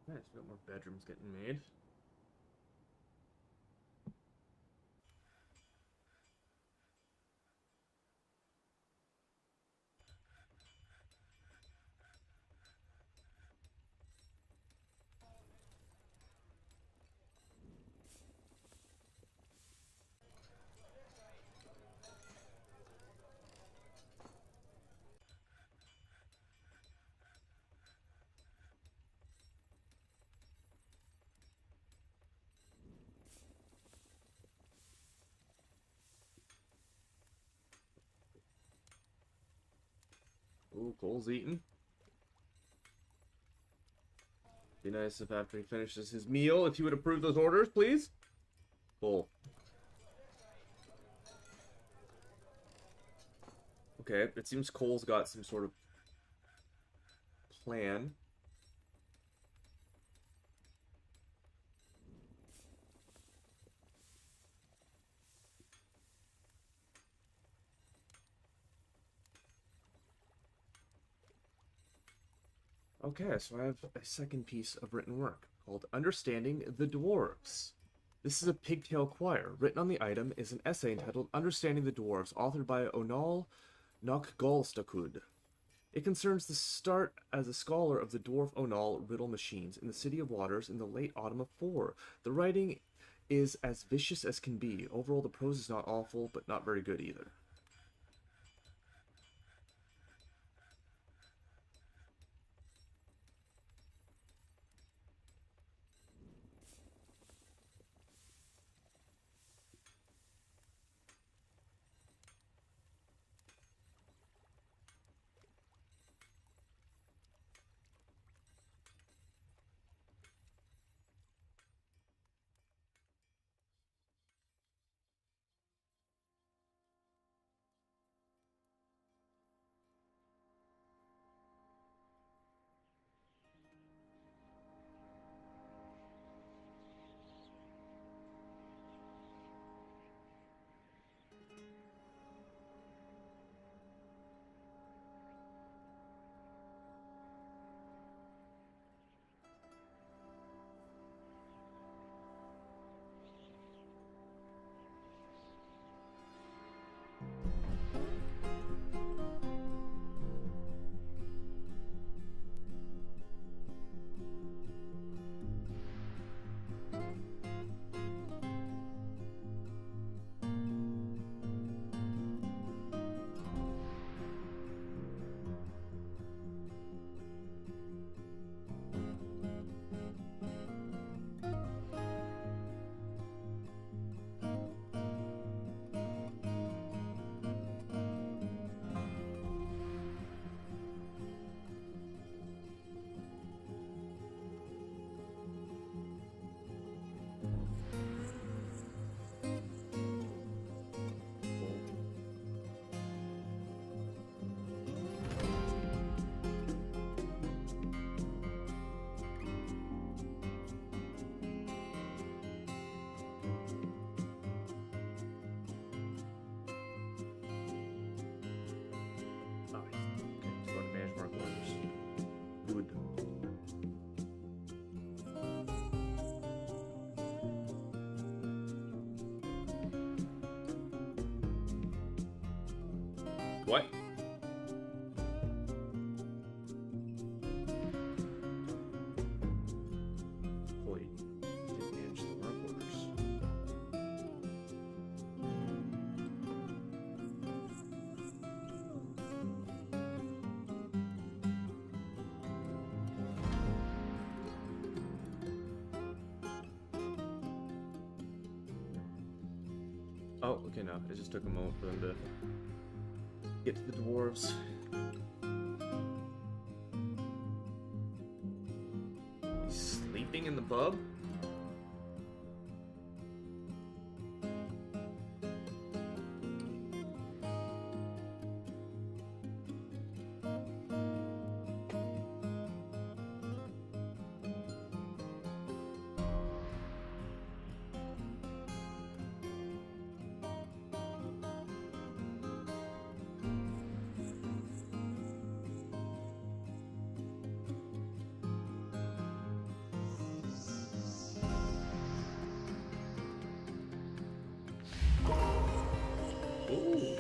Speaker 1: Nice, we got more bedrooms getting made. Ooh, Cole's eating. Be nice if after he finishes his meal, if you would approve those orders, please. Cool. Okay, it seems Cole's got some sort of plan. Okay, so I have a second piece of written work called Understanding the Dwarves. This is a pigtail choir. Written on the item is an essay entitled Understanding the Dwarves, authored by Onal Knockgallstakud. It concerns the start as a scholar of the dwarf Onal riddle machines in the City of Waters in the late autumn of 4. The writing is as vicious as can be. Overall, the prose is not awful, but not very good either. What? Boy, didn't manage the work orders. Oh, okay, no. It just took a moment for them to get to the dwarves. He's sleeping in the pub? Ooh.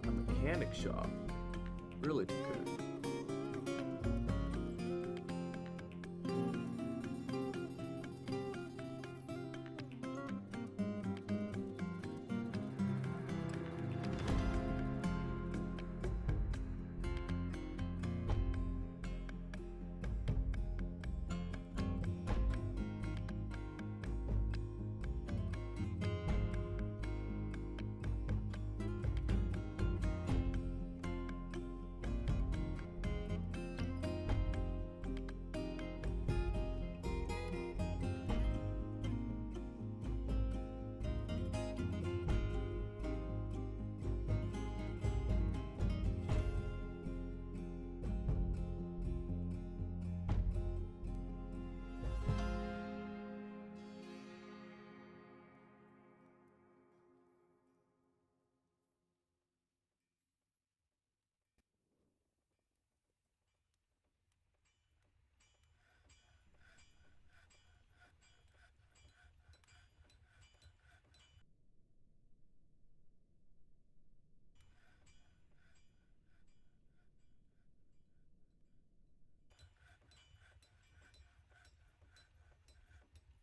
Speaker 1: A mechanic shop. Really good.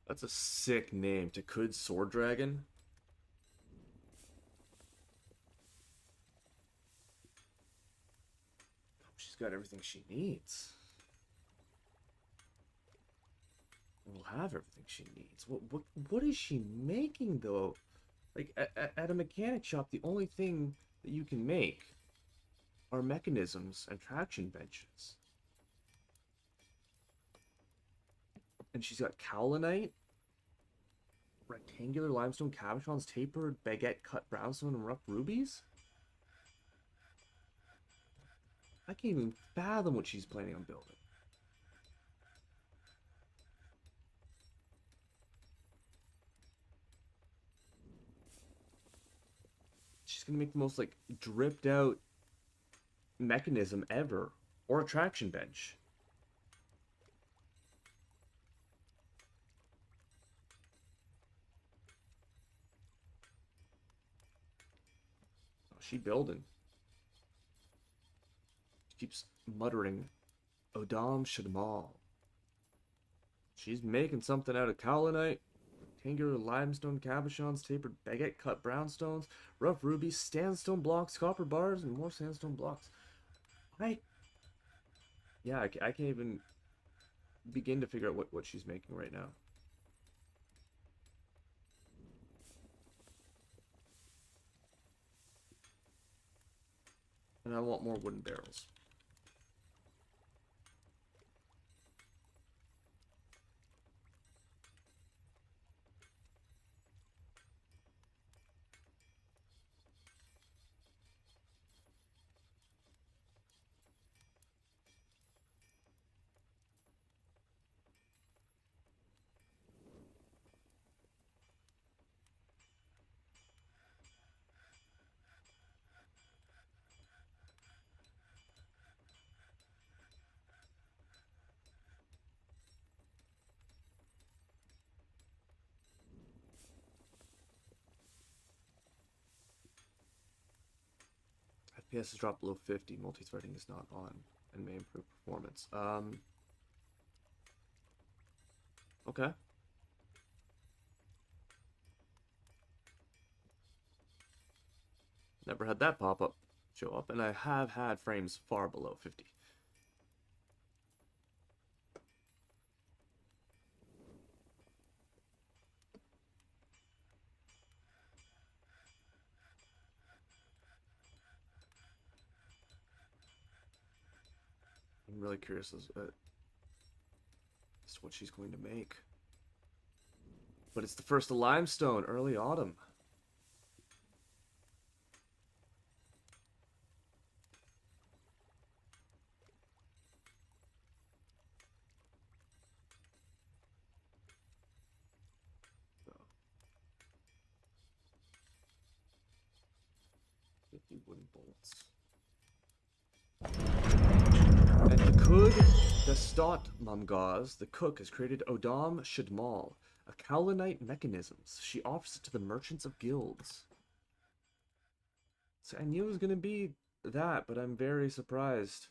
Speaker 1: That's a sick name. Takud Sword Dragon. She's got everything she needs. Will have everything she needs. What is she making though? Like at a mechanic shop, the only thing that you can make are mechanisms and traction benches. And she's got Cowlinite, rectangular limestone cabochons, tapered baguette cut brownstone, and rough rubies. I can't even fathom what she's planning on building. She's gonna make the most like dripped out mechanism ever, or a traction bench. Oh, she building. She keeps muttering, Odam Shadmal. She's making something out of Cowlinite, rectangular limestone cabochons, tapered baguette cut brownstones, rough rubies, sandstone blocks, copper bars, and more sandstone blocks. Yeah, I can't even begin to figure out what she's making right now. And I want more wooden barrels. FPS is dropped below 50. Multi-threading is not on and may improve performance. Okay. Never had that pop-up show up, and I have had frames far below 50. I'm really curious as to what she's going to make. But it's the first of limestone, early autumn. So, 50 wooden bolts. And the Kud Destot Mumgaz, the cook, has created Odam Shadmal, a Cowlinite mechanisms. She offers it to the merchants of guilds. So I knew it was going to be that, but I'm very surprised.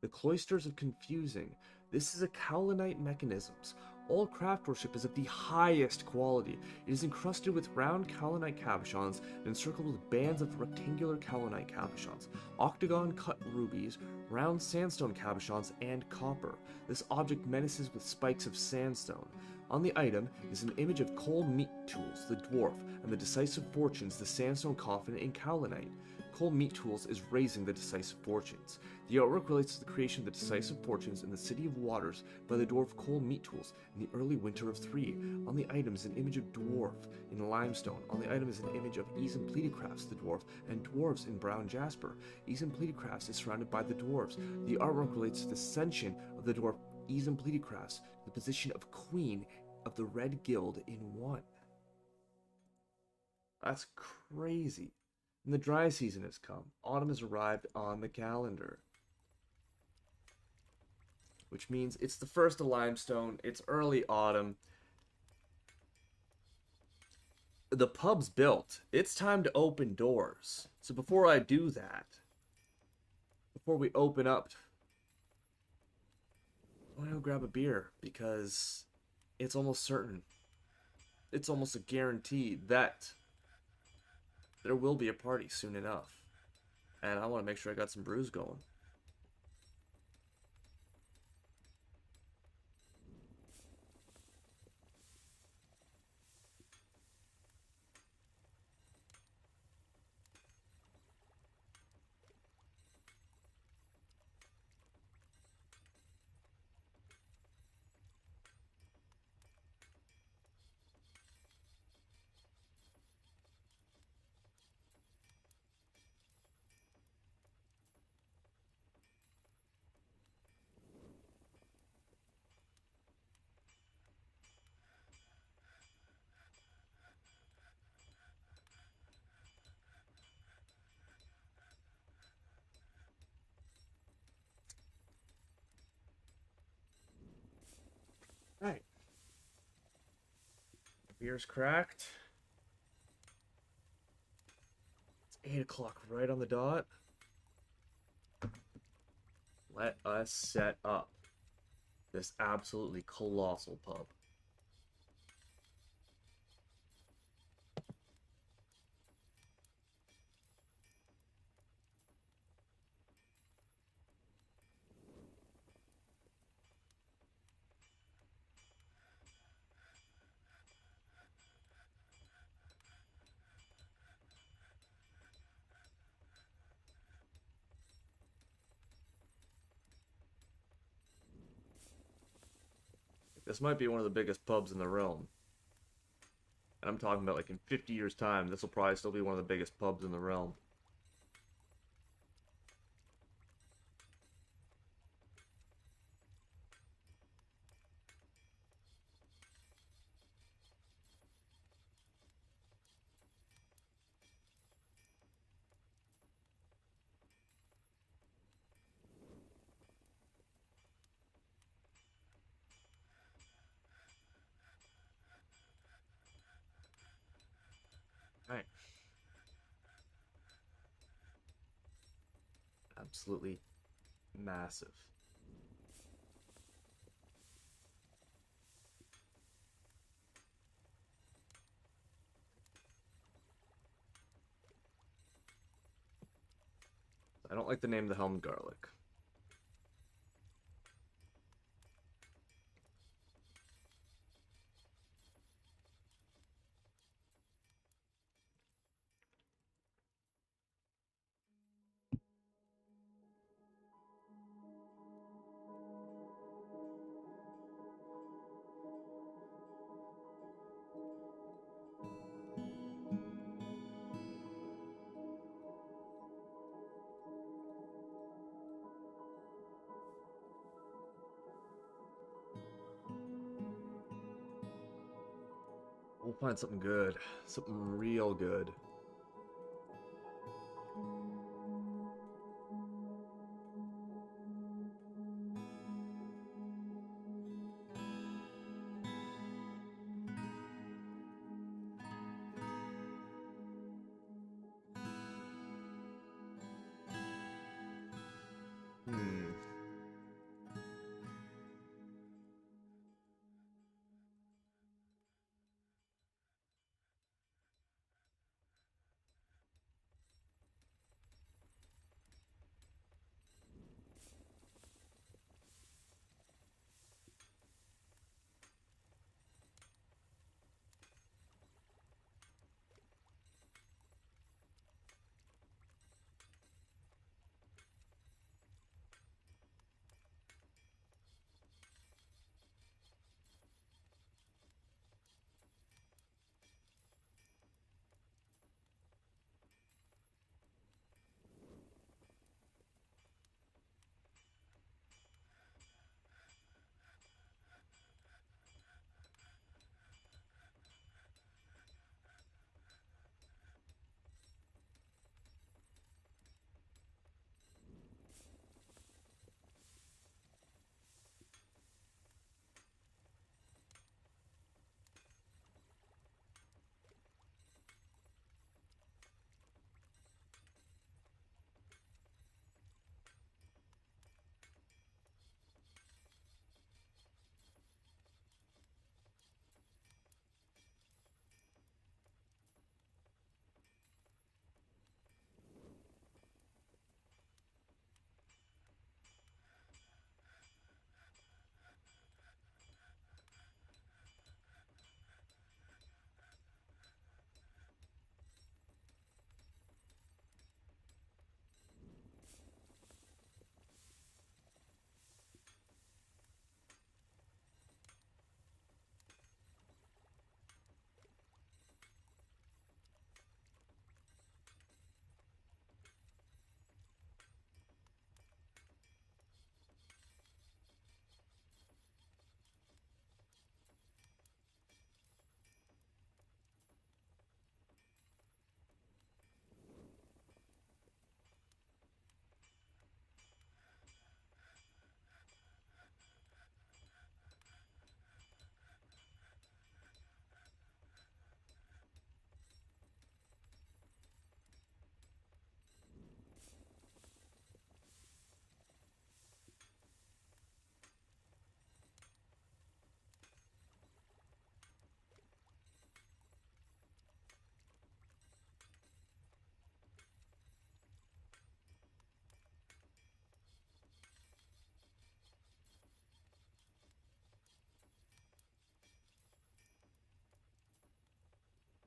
Speaker 1: The Cloisters of Confusing. This is a Cowlinite mechanisms. All craft worship is of the highest quality. It is encrusted with round Cowlinite cabochons and encircled with bands of rectangular Cowlinite cabochons, octagon-cut rubies, round sandstone cabochons, and copper. This object menaces with spikes of sandstone. On the item is an image of Coal Meat Tools, the Dwarf, and the Decisive Fortunes, the sandstone coffin in Cowlinite. Coal Meat Tools is raising the Decisive Fortunes. The artwork relates to the creation of the Decisive Fortunes in the City of Waters by the dwarf Coal Meat Tools in the early winter of 3. On the item is an image of Dwarf in limestone. On the item is an image of Eason Pleatycrafts, the dwarf, and dwarves in brown jasper. Eason Pleatycrafts is surrounded by the dwarves. The artwork relates to the ascension of the dwarf Eason Pleatycrafts to the position of Queen of the Red Guild in 1. That's crazy. And the dry season has come. Autumn has arrived on the calendar. Which means it's the first of limestone. It's early autumn. The pub's built. It's time to open doors. So before I do that, before we open up, I want to go grab a beer because it's almost certain. It's almost a guarantee that there will be a party soon enough. And I want to make sure I got some brews going. Right. Beer's cracked. It's 8 o'clock right on the dot. Let us set up this absolutely colossal pub. This might be one of the biggest pubs in the realm. And I'm talking about like in 50 years' time, this will probably still be one of the biggest pubs in the realm. Right. absolutely massive. I don't like the name of the helmed garlic. We'll find something good. Something real good. Hmm.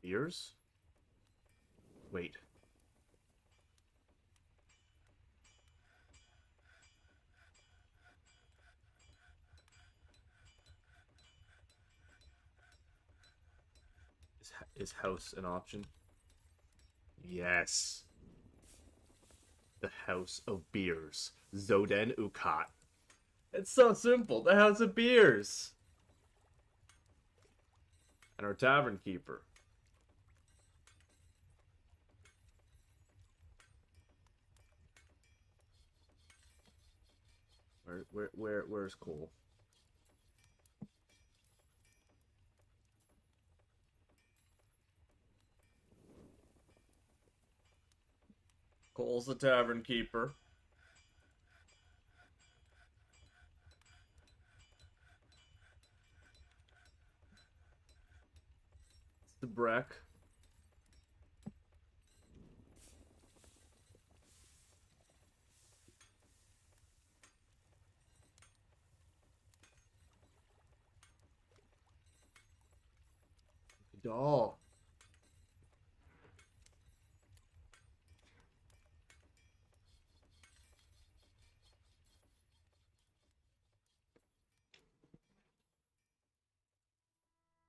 Speaker 1: Beers? Wait. Is house an option? Yes. The House of Beers. Zoden Ukat. It's so simple. The House of Beers. And our tavern keeper. Where's Cole? Cole's the tavern keeper. Sabrek. Doll.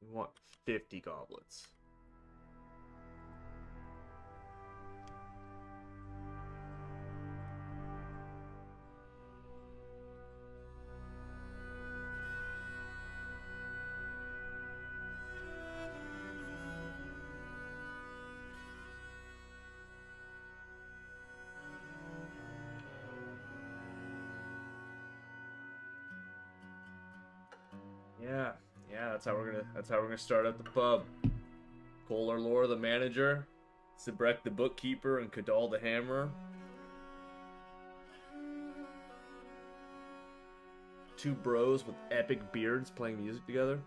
Speaker 1: We want 50 goblets. Yeah, that's how we're gonna start at the pub. Kolar Lore, the manager, Sabrek the bookkeeper, and Kadal the hammerer. Two bros with epic beards playing music together.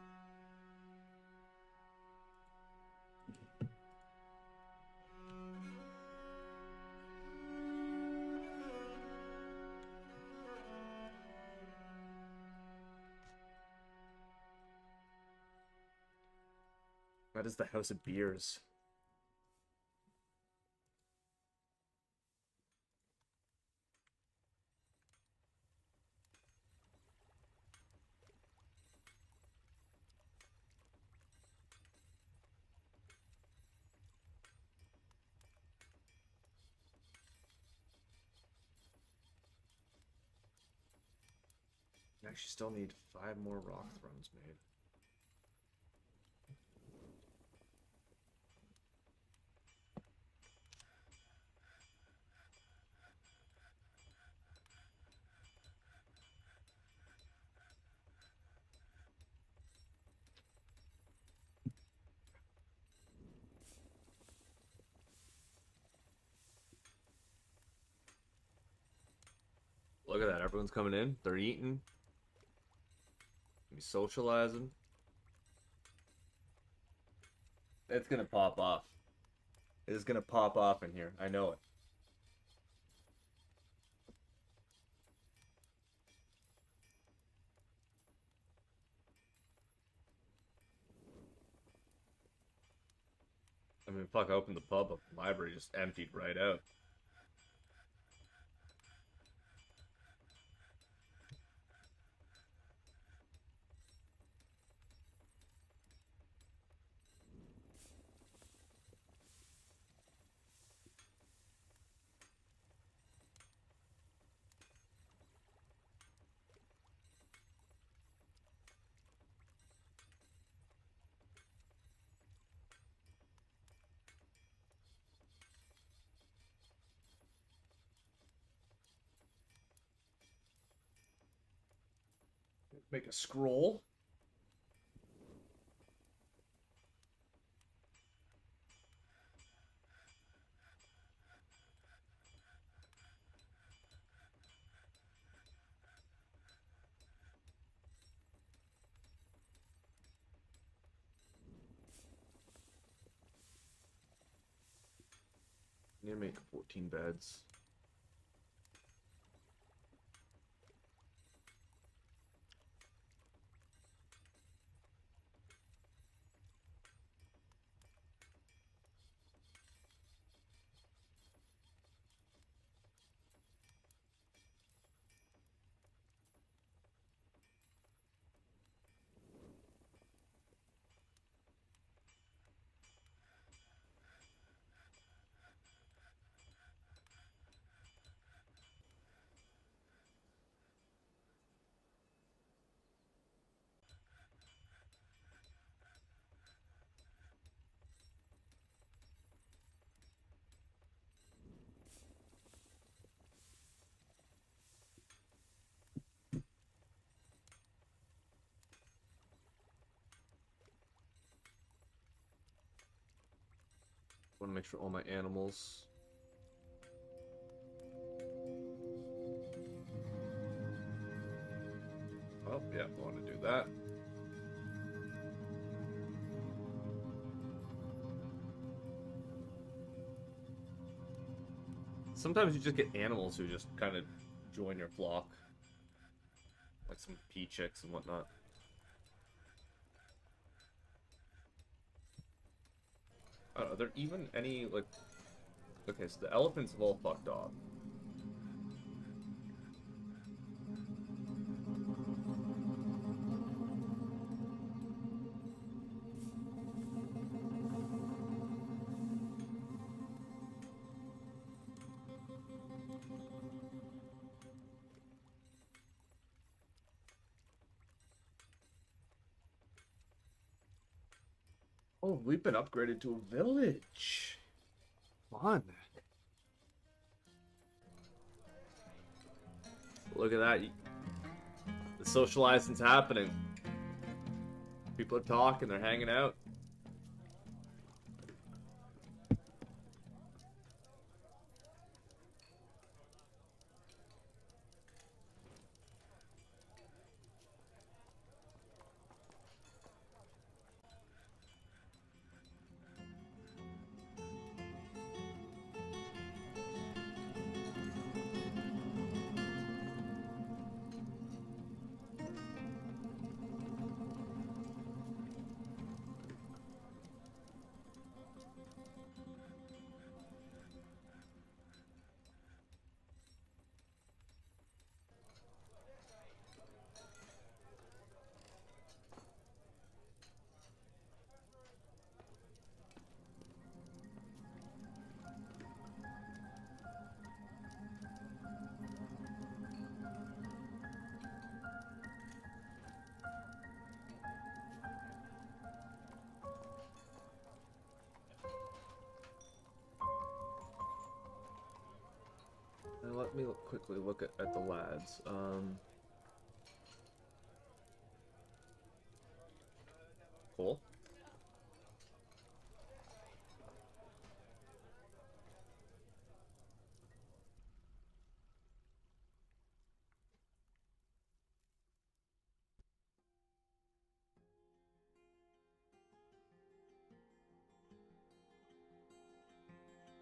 Speaker 1: That is the House of Beers. I actually still need 5 more rock thrones made. Look at that, everyone's coming in, they're eating, be socializing. It's gonna pop off. It's gonna pop off in here, I know it. I mean, fuck, I opened the pub up, the library just emptied right out. Make a scroll. Need to make 14 beds. Want to make sure all my animals. Oh, yeah, I want to do that. Sometimes you just get animals who just kind of join your flock. Like some pea chicks and whatnot. Are there even any, like... Okay, so the elephants have all fucked off. Oh, we've been upgraded to a village. Fun. Look at that. The socializing's happening. People are talking, they're hanging out. And let me quickly look at the lads. Cool.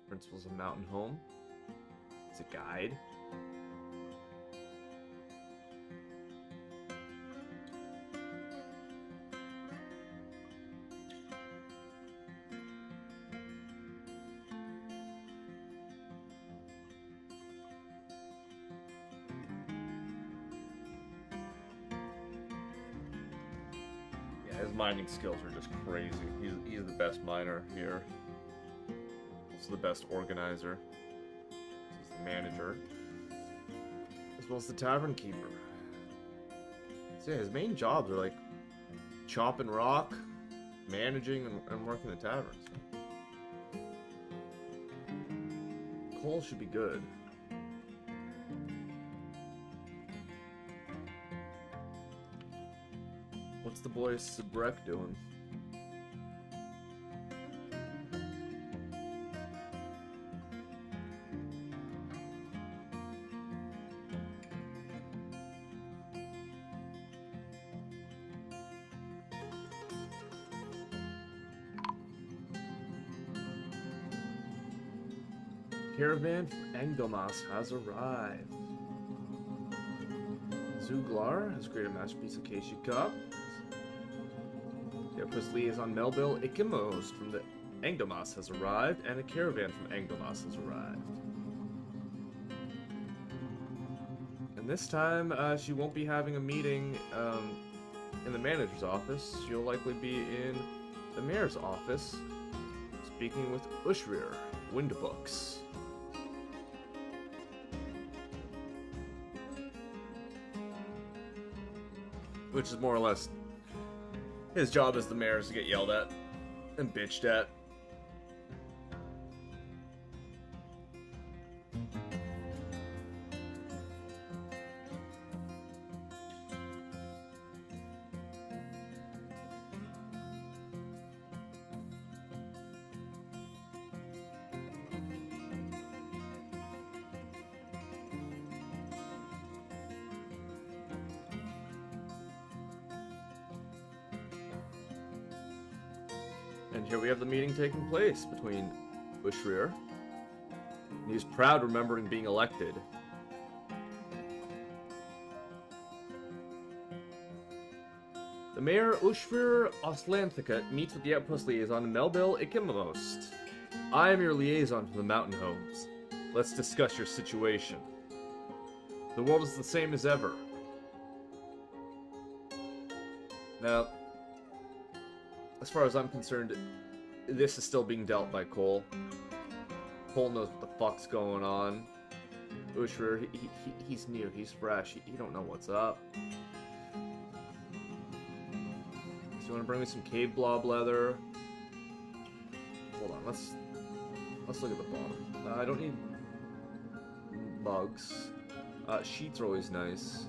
Speaker 1: Principles of Mountain Home. It's a guide. Yeah, his mining skills are just crazy. He's the best miner here. He's the best organizer. He's the manager. As well as the tavern keeper. So yeah, his main jobs are like chopping rock, managing, and working the taverns. Coal should be good. What's the boy Sabrek doing? Caravan from Engdomas has arrived. Zuglar has created a masterpiece of Acacia Cup. The Empress Liaison Melville Ikimos from the Engdomas has arrived, and a caravan from Engdomas has arrived. And this time, she won't be having a meeting in the manager's office. She'll likely be in the mayor's office, speaking with Ushrir, Windbooks. Which is more or less his job as the mayor is to get yelled at and bitched at. And here we have the meeting taking place between Ushrir He was proud remembering being elected. The mayor, Ushvir Oslanthika, meets with the outpost liaison, Melbil Ikimost. I am your liaison to the mountain homes. Let's discuss your situation. The world is the same as ever. Now, as far as I'm concerned, this is still being dealt by Cole. Cole knows what the fuck's going on. Ushvir, he's new, he's fresh, he don't know what's up. So you want to bring me some cave blob leather? Hold on, let's look at the bottom. I don't need bugs. Sheets are always nice.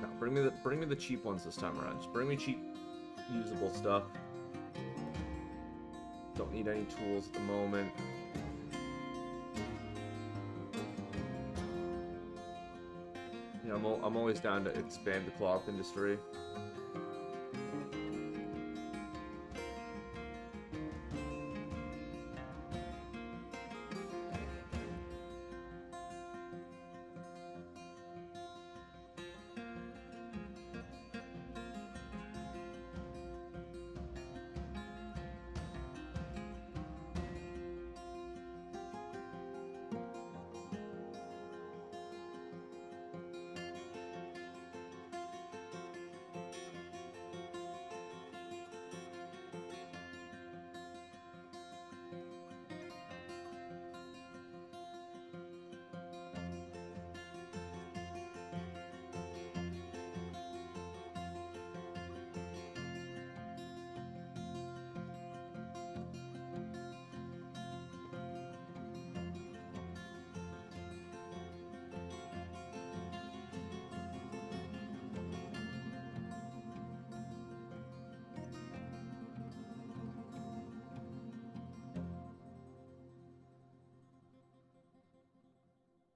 Speaker 1: No, bring me the cheap ones this time around. Just bring me cheap, usable stuff. Don't need any tools at the moment. You know, I'm always down to expand the cloth industry.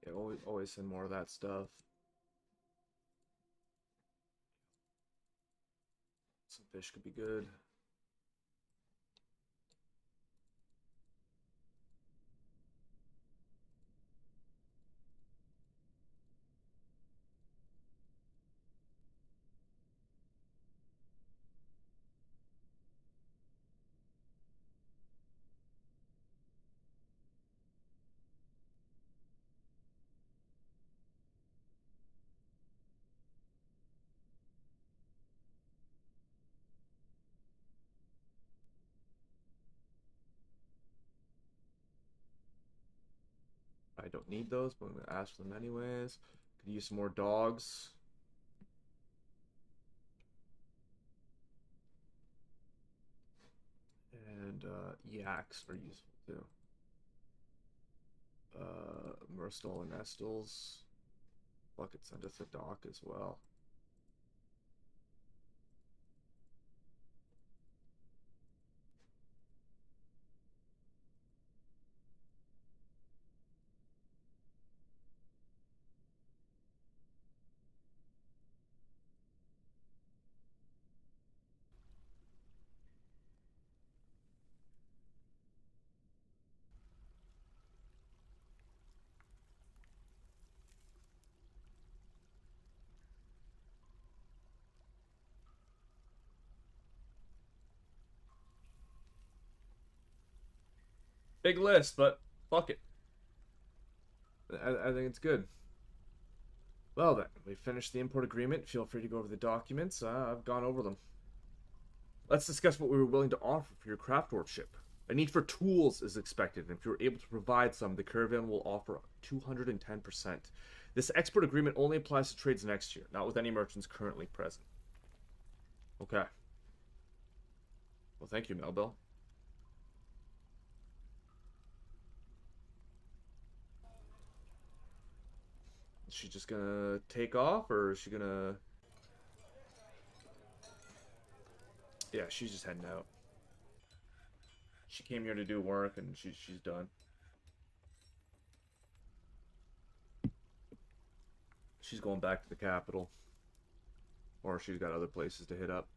Speaker 1: Yeah, always send more of that stuff. Some fish could be good. I don't need those, but I'm gonna ask for them anyways. Could use some more dogs. And yaks are useful too. Murstal and Estals. Buckets under the dock as well. Big list, but fuck it. I think it's good. Well then, we finished the import agreement. Feel free to go over the documents. I've gone over them. Let's discuss what we were willing to offer for your craft workshop. A need for tools is expected, and if you're able to provide some, the caravan will offer 210%. This export agreement only applies to trades next year, not with any merchants currently present. Okay. Well, thank you, Melville. Is she just gonna take off, or is she gonna... Yeah, she's just heading out. She came here to do work, and she's done. She's going back to the capital. Or she's got other places to hit up.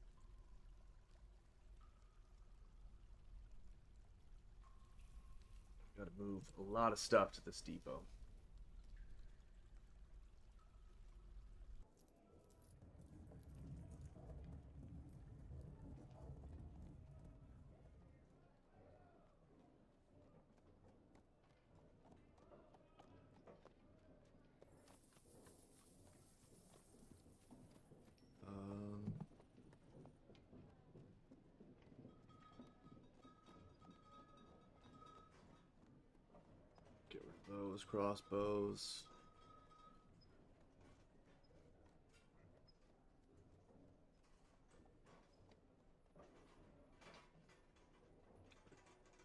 Speaker 1: Gotta move a lot of stuff to this depot. Get rid of those crossbows.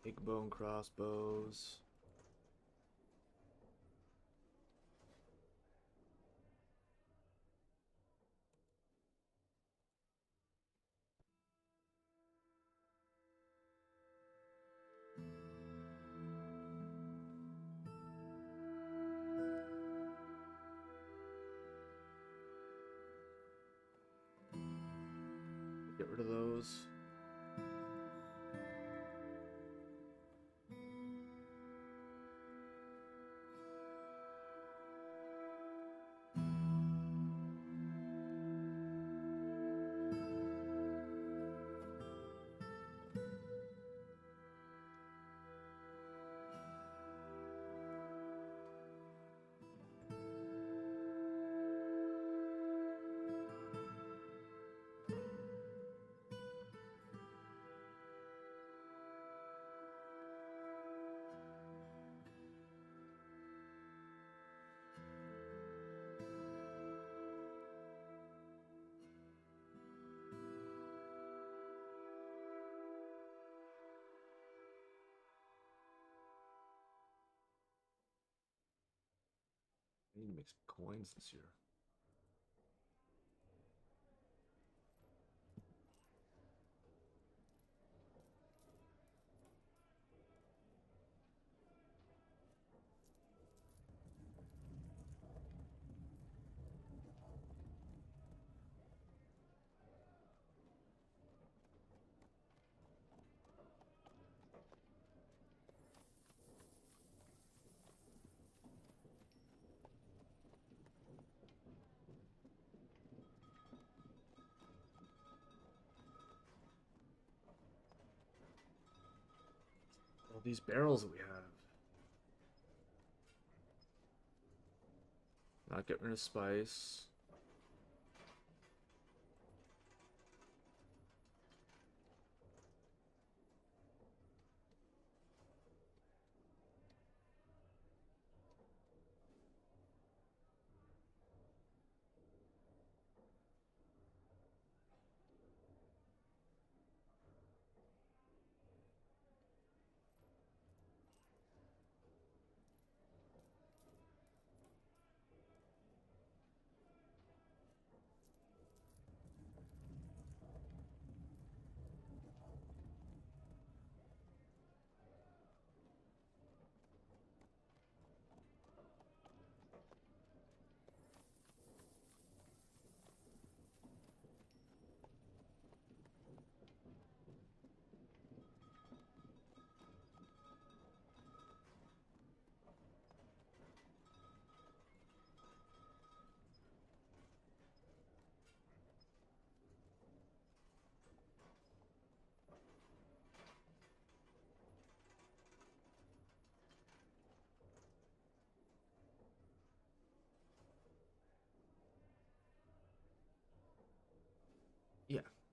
Speaker 1: Big bone crossbows. Get rid of those. I need to make some coins this year. All these barrels that we have. Not get rid of spice.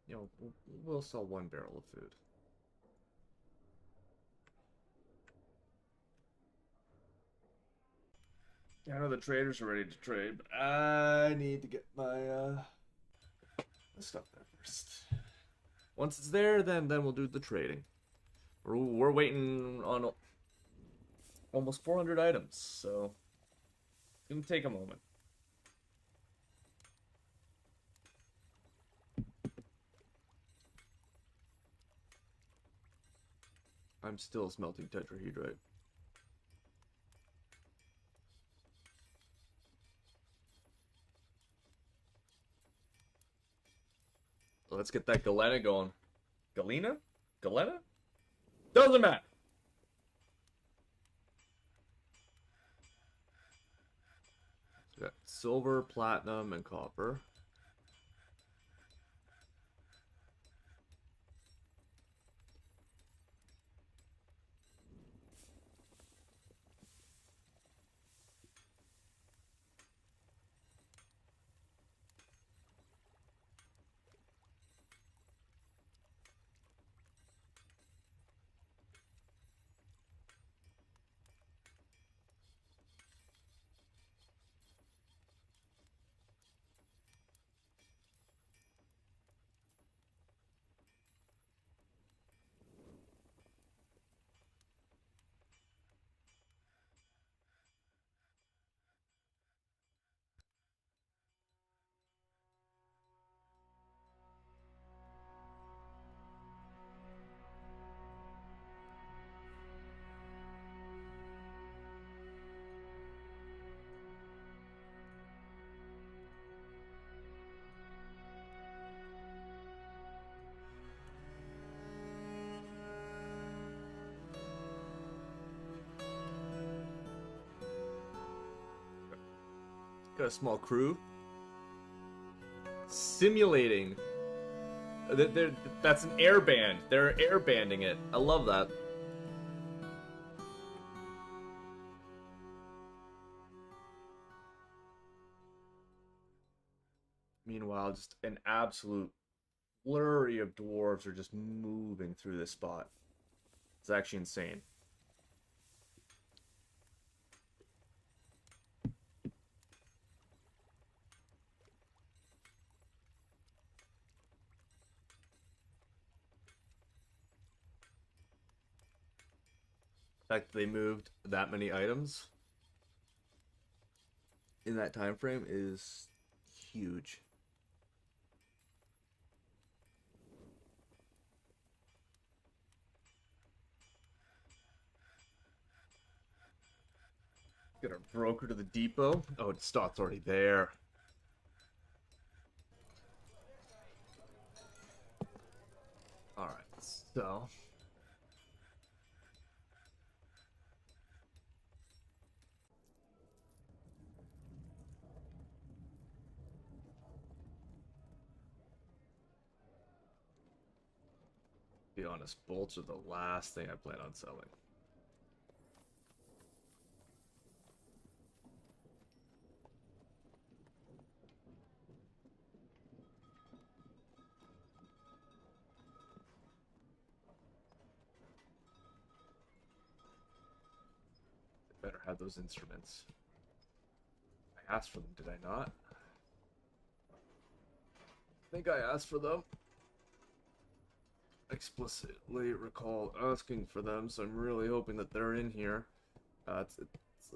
Speaker 1: Yeah, we'll sell one barrel of food. Yeah, I know the traders are ready to trade, but I need to get my stuff there first. Once it's there, then we'll do the trading. We're waiting on almost 400 items, so it's gonna take a moment. I'm still smelting tetrahedrite. Let's get that Galena going. Galena? Galena? Doesn't matter. So we got silver, platinum, and copper. Got a small crew. Simulating. That's an air band. They're air banding it. I love that. Meanwhile, just an absolute flurry of dwarves are just moving through this spot. It's actually insane. The fact that they moved that many items in that time frame is huge. Get our broker to the depot. Oh, the stock's already there. Alright, so be honest, bolts are the last thing I plan on selling. I better have those instruments. I asked for them, did I not? I think I asked for them. Explicitly recall asking for them, so I'm really hoping that they're in here.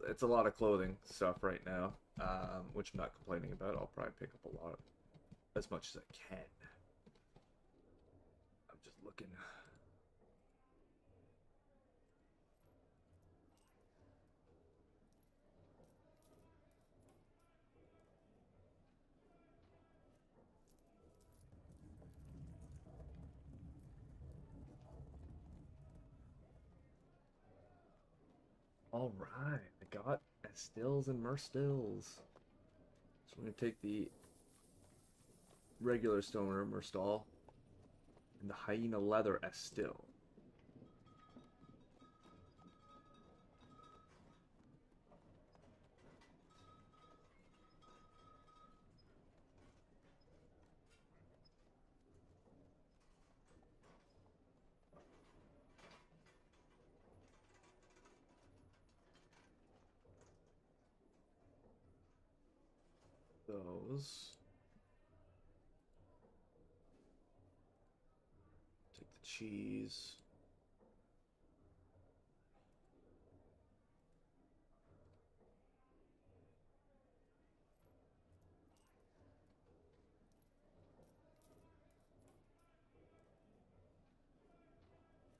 Speaker 1: It's a lot of clothing stuff right now, which I'm not complaining about. I'll probably pick up a lot, as much as I can. I'm just looking. All right, I got Estills and Merstills. So we're gonna take the regular stoner Merstall and the hyena leather Estill. Those. Take the cheese.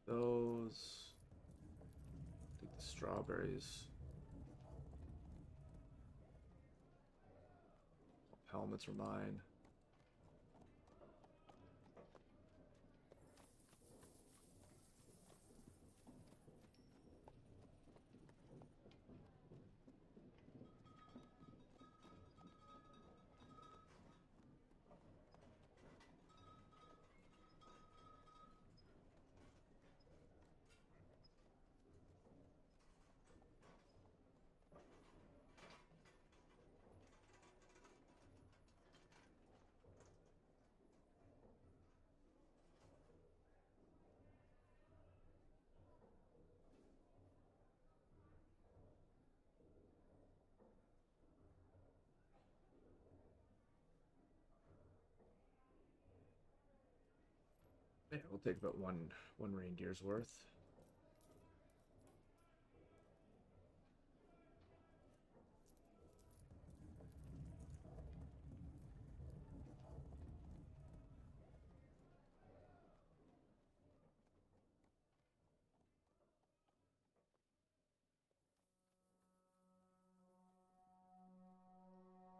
Speaker 1: Those. strawberries. Helmets are mine. Yeah, we'll take about one reindeer's worth.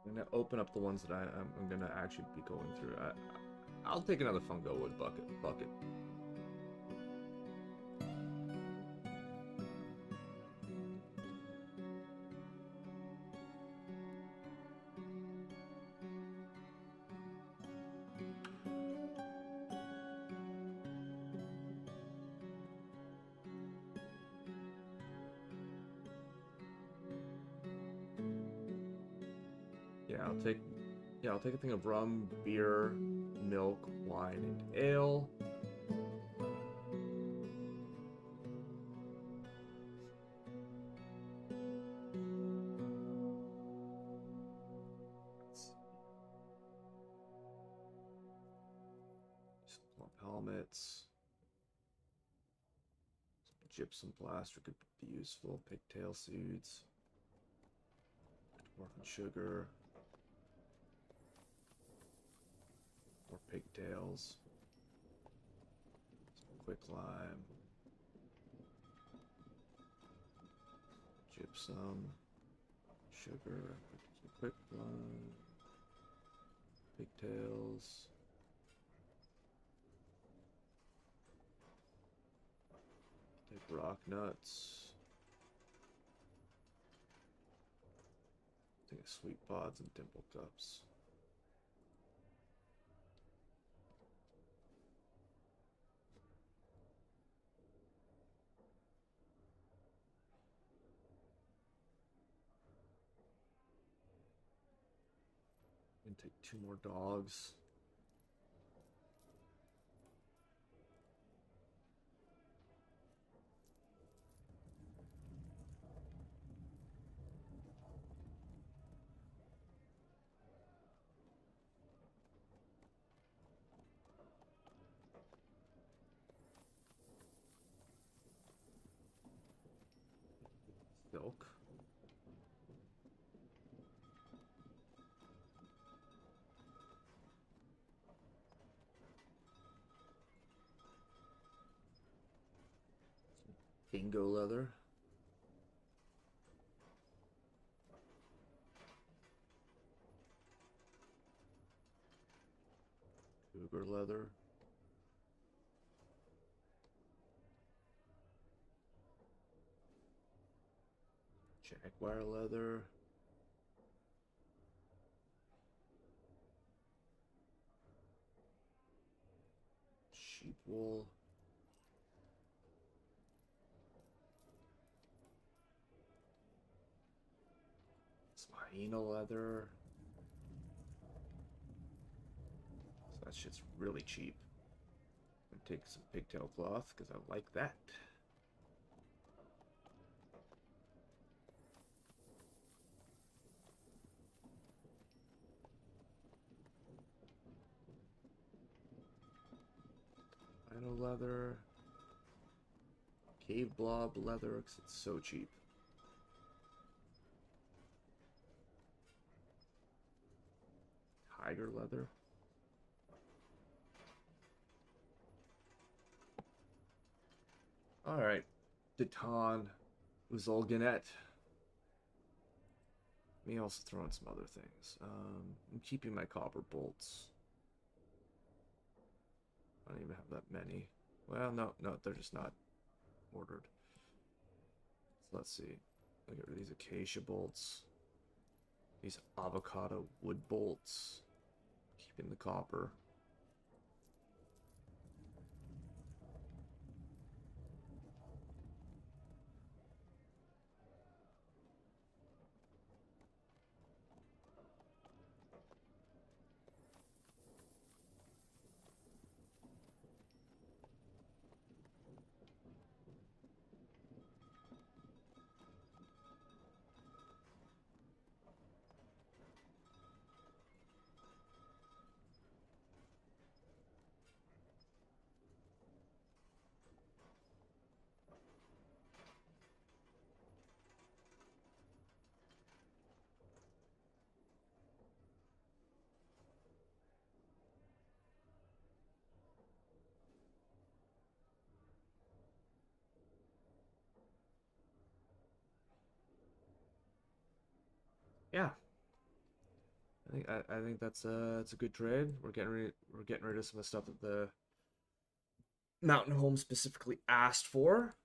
Speaker 1: I'm gonna open up the ones that I'm gonna actually be going through. I'll take another fungo wood bucket. Yeah, I'll take a thing of rum, beer, milk, wine, and ale. Some plump helmets. Some gypsum plaster could be useful. Pigtail suits. Dwarf and sugar. More pigtails. Some quicklime. Gypsum. Sugar. Some quicklime. Pigtails. Take rock nuts. Take sweet pods and dimple cups. And take 2 more dogs. Silk. Bingo leather. Cougar leather. Jaguar leather. Sheep wool. Some hyena leather. So that shit's really cheap. I'm gonna take some pigtail cloth because I like that. Rhino leather. Cave blob leather because it's so cheap. Tiger leather. Alright. Deton. Uzolganet. May also throw in some other things. I'm keeping my copper bolts. I don't even have that many. Well, no, they're just not ordered. So let's see. I'll get rid of these acacia bolts. These avocado wood bolts. Keeping the copper. Yeah, I think that's it's a good trade. We're getting rid of some of the stuff that the Mountain Home specifically asked for.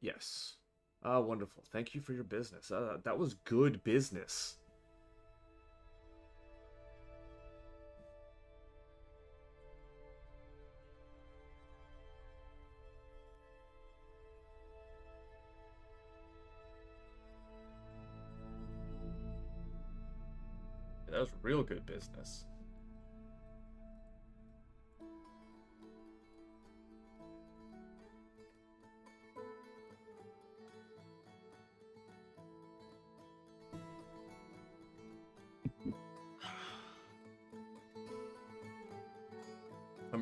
Speaker 1: Yes. Wonderful. Thank you for your business. That was good business. That was real good business.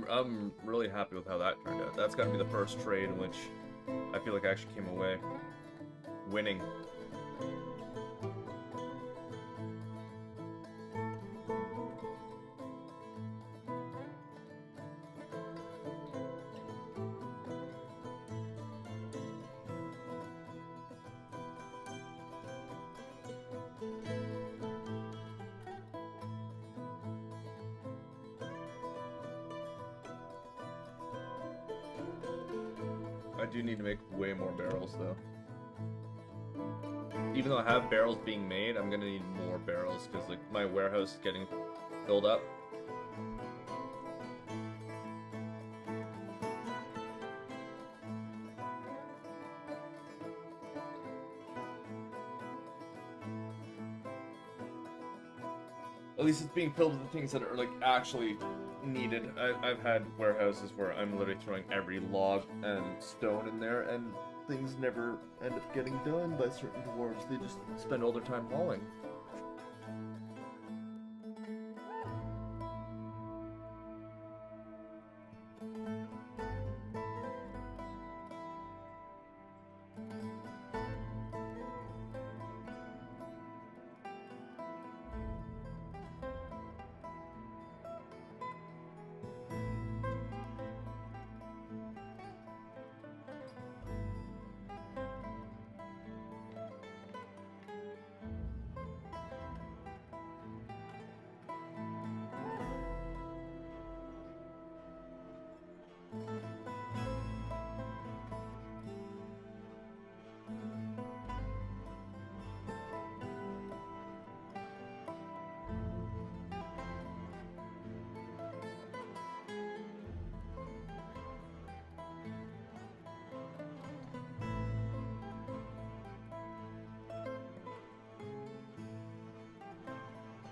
Speaker 1: I'm really happy with how that turned out. That's got to be the first trade in which I feel like I actually came away winning. I do need to make way more barrels, though. Even though I have barrels being made, I'm gonna need more barrels, because, like, my warehouse is getting filled up. At least it's being filled with the things that are, like, actually needed. I've had warehouses where I'm literally throwing every log and stone in there, and things never end up getting done by certain dwarves. They just spend all their time hauling.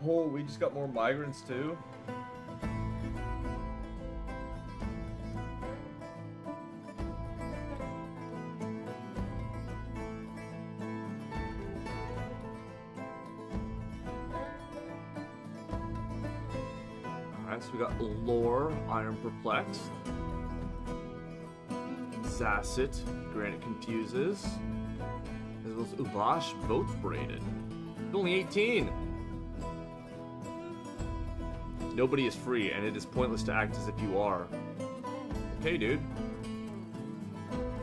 Speaker 1: Oh, we just got more migrants too? Alright, so we got Lore, Iron Perplexed, Zasset, Granite Confuses, as well as Ubash, Boats Braided. It's only 18! Nobody is free, and it is pointless to act as if you are. Okay, dude.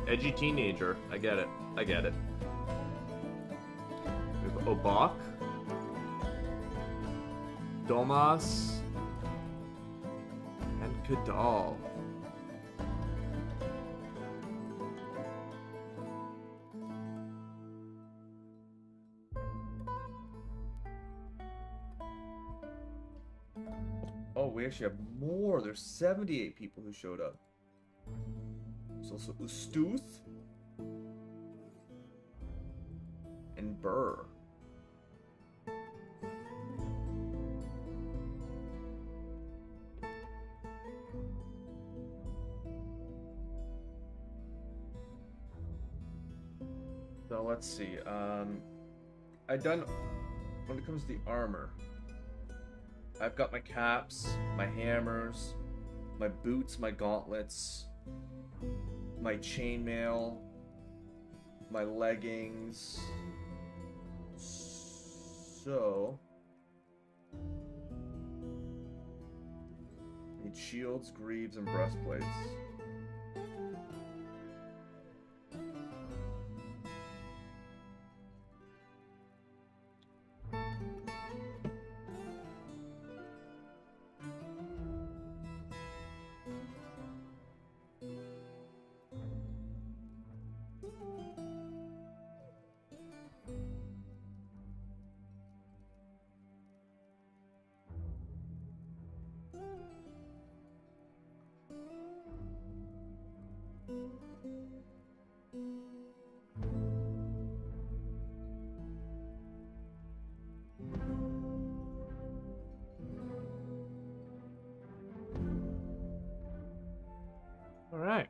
Speaker 1: Edgy teenager. I get it. I get it. We have Obak, Domas, and Kadal. Oh, we actually have more. There's 78 people who showed up. There's also Ustuth and Burr. So let's see. I've done, when it comes to the armor, I've got my caps, my hammers, my boots, my gauntlets, my chainmail, my leggings. So I need shields, greaves, and breastplates. All right.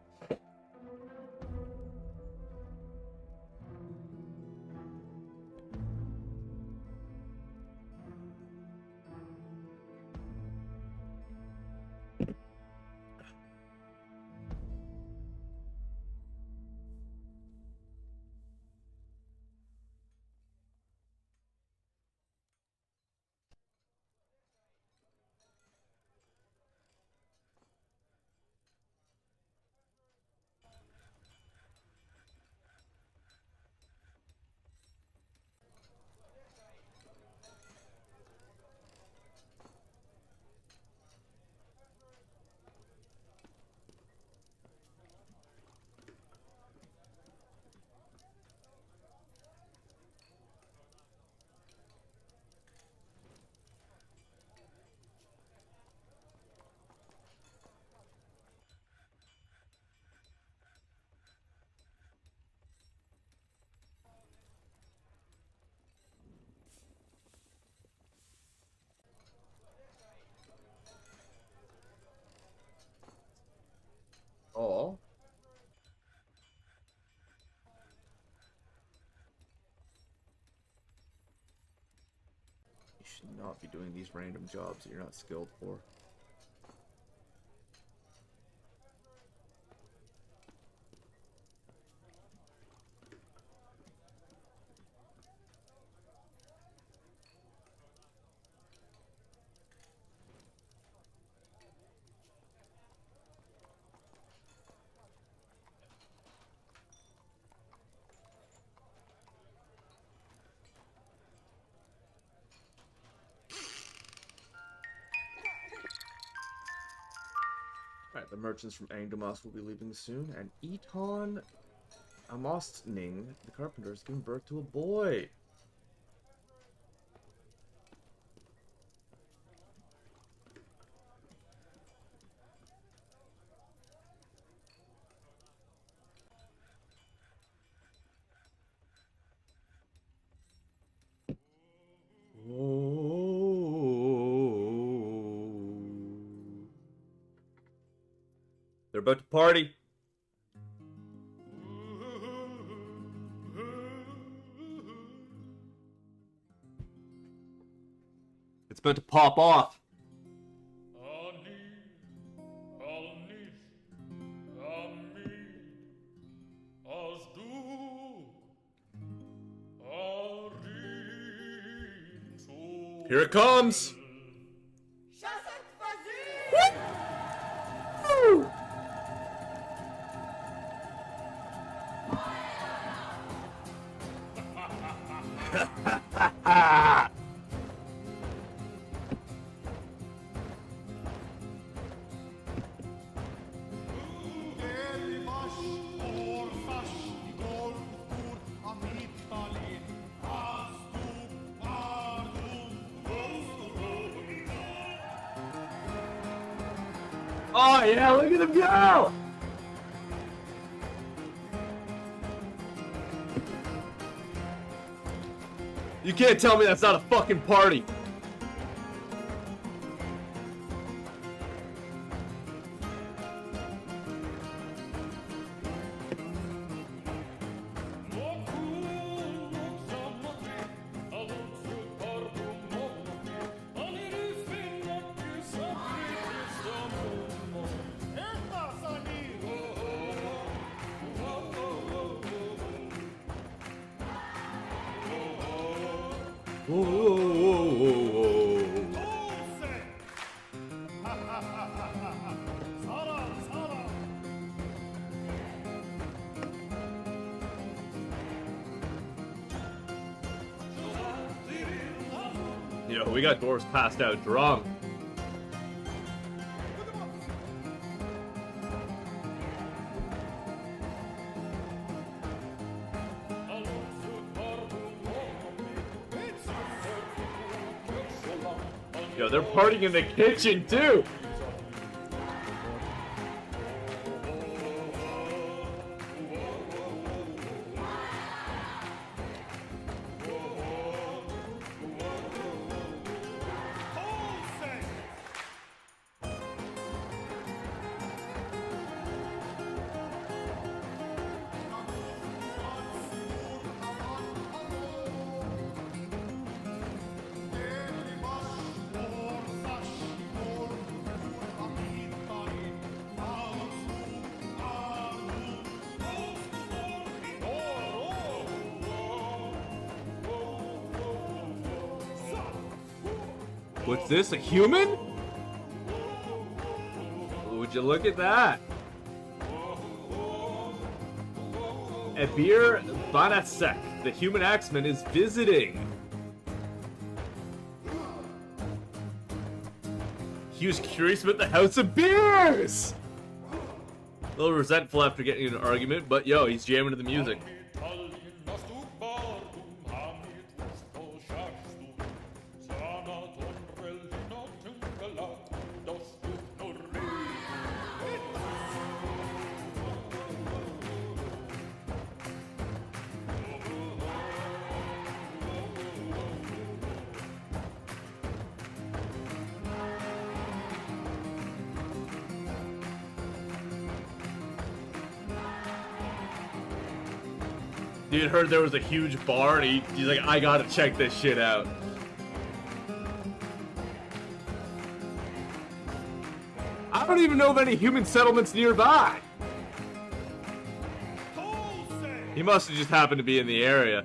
Speaker 1: Oh. You should not be doing these random jobs that you're not skilled for. Alright, the merchants from Angdamas will be leaving soon, and Eton Amostning, the carpenter, is giving birth to a boy. They're about to party. It's about to pop off. Here it comes. Woo! Oh yeah, look at him go! You can't tell me that's not a fucking party. Whoa, whoa, whoa, whoa. Yo, we got Dwarfs passed out drunk. Yo, they're partying in the kitchen too. What's this, a human? Would you look at that? Ebir Banasek, the human axeman, is visiting. He was curious about the House of Beers! A little resentful after getting in an argument, but yo, he's jamming to the music. Dude heard there was a huge bar and he's like, I gotta check this shit out. I don't even know of any human settlements nearby. He must have just happened to be in the area.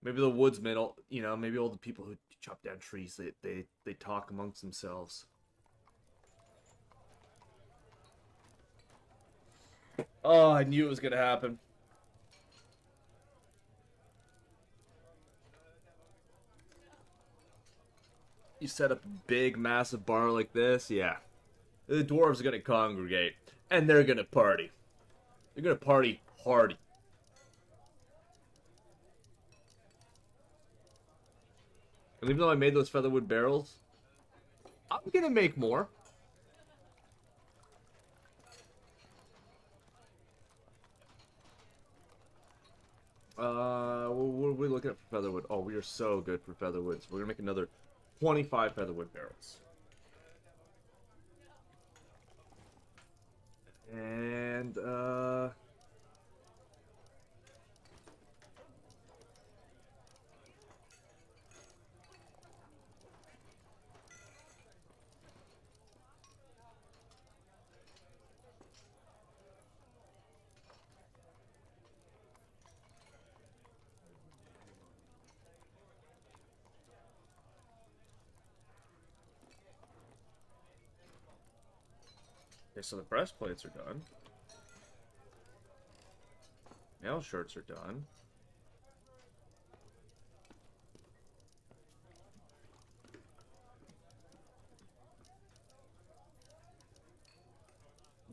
Speaker 1: Maybe the woodsmen, you know, maybe all the people who chop down trees, they talk amongst themselves. Oh, I knew it was gonna happen. You set up a big, massive bar like this, yeah. The dwarves are gonna congregate, and they're gonna party. They're gonna party hard. And even though I made those featherwood barrels, I'm gonna make more. What are we looking at for featherwood? Oh, we are so good for featherwood. So we're gonna make another 25 featherwood barrels. And, okay, so the breastplates are done. Mail shirts are done.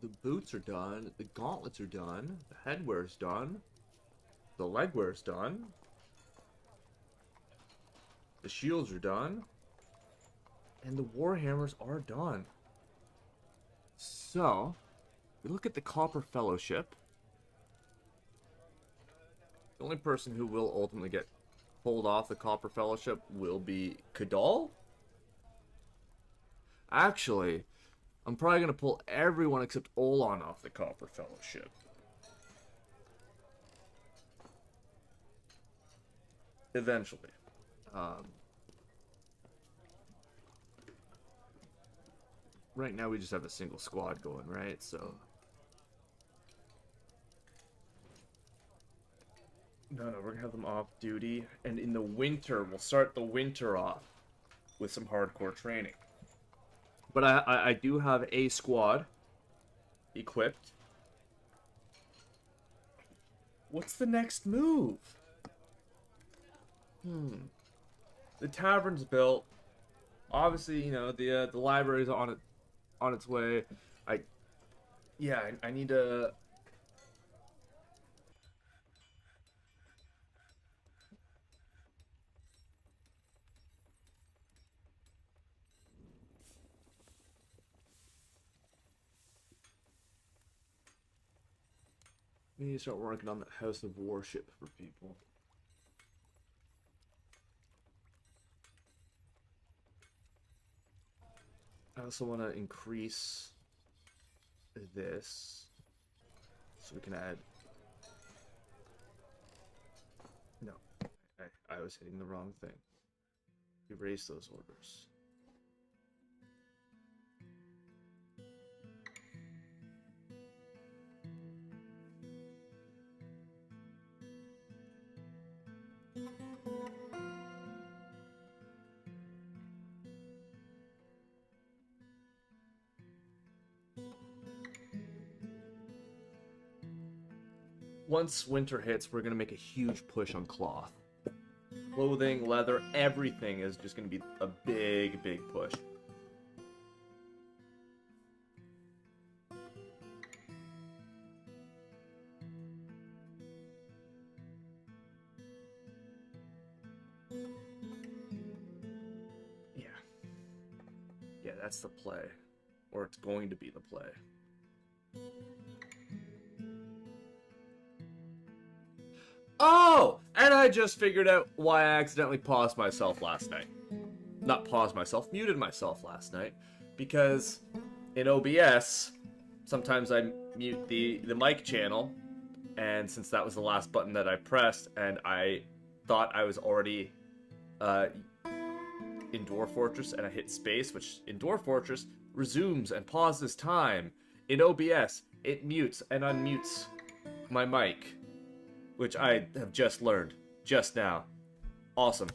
Speaker 1: The boots are done. The gauntlets are done. The headwear's done. The legwear's done. The shields are done. And the warhammers are done. So, we look at the Copper Fellowship. The only person who will ultimately get pulled off the Copper Fellowship will be Kadal. Actually, I'm probably going to pull everyone except Olan off the Copper Fellowship. Eventually. Right now we just have a single squad going, right? So... No, we're going to have them off duty. And in the winter, we'll start the winter off with some hardcore training. But I do have a squad equipped. What's the next move? The tavern's built. Obviously, you know, the library's on its way. I need to... We need to start working on the House of Worship for people. I also want to increase this so we can add... No, I was hitting the wrong thing. Erase those orders. Once winter hits, we're going to make a huge push on cloth. Clothing, leather, everything is just going to be a big, big push. Yeah. Yeah, that's the play. Or it's going to be the play. Oh! And I just figured out why I accidentally paused myself last night. Not paused myself, muted myself last night. Because in OBS, sometimes I mute the mic channel. And since that was the last button that I pressed, and I thought I was already in Dwarf Fortress, and I hit space, which in Dwarf Fortress resumes and pauses time. In OBS, it mutes and unmutes my mic. Which I have just learned, just now. Awesome.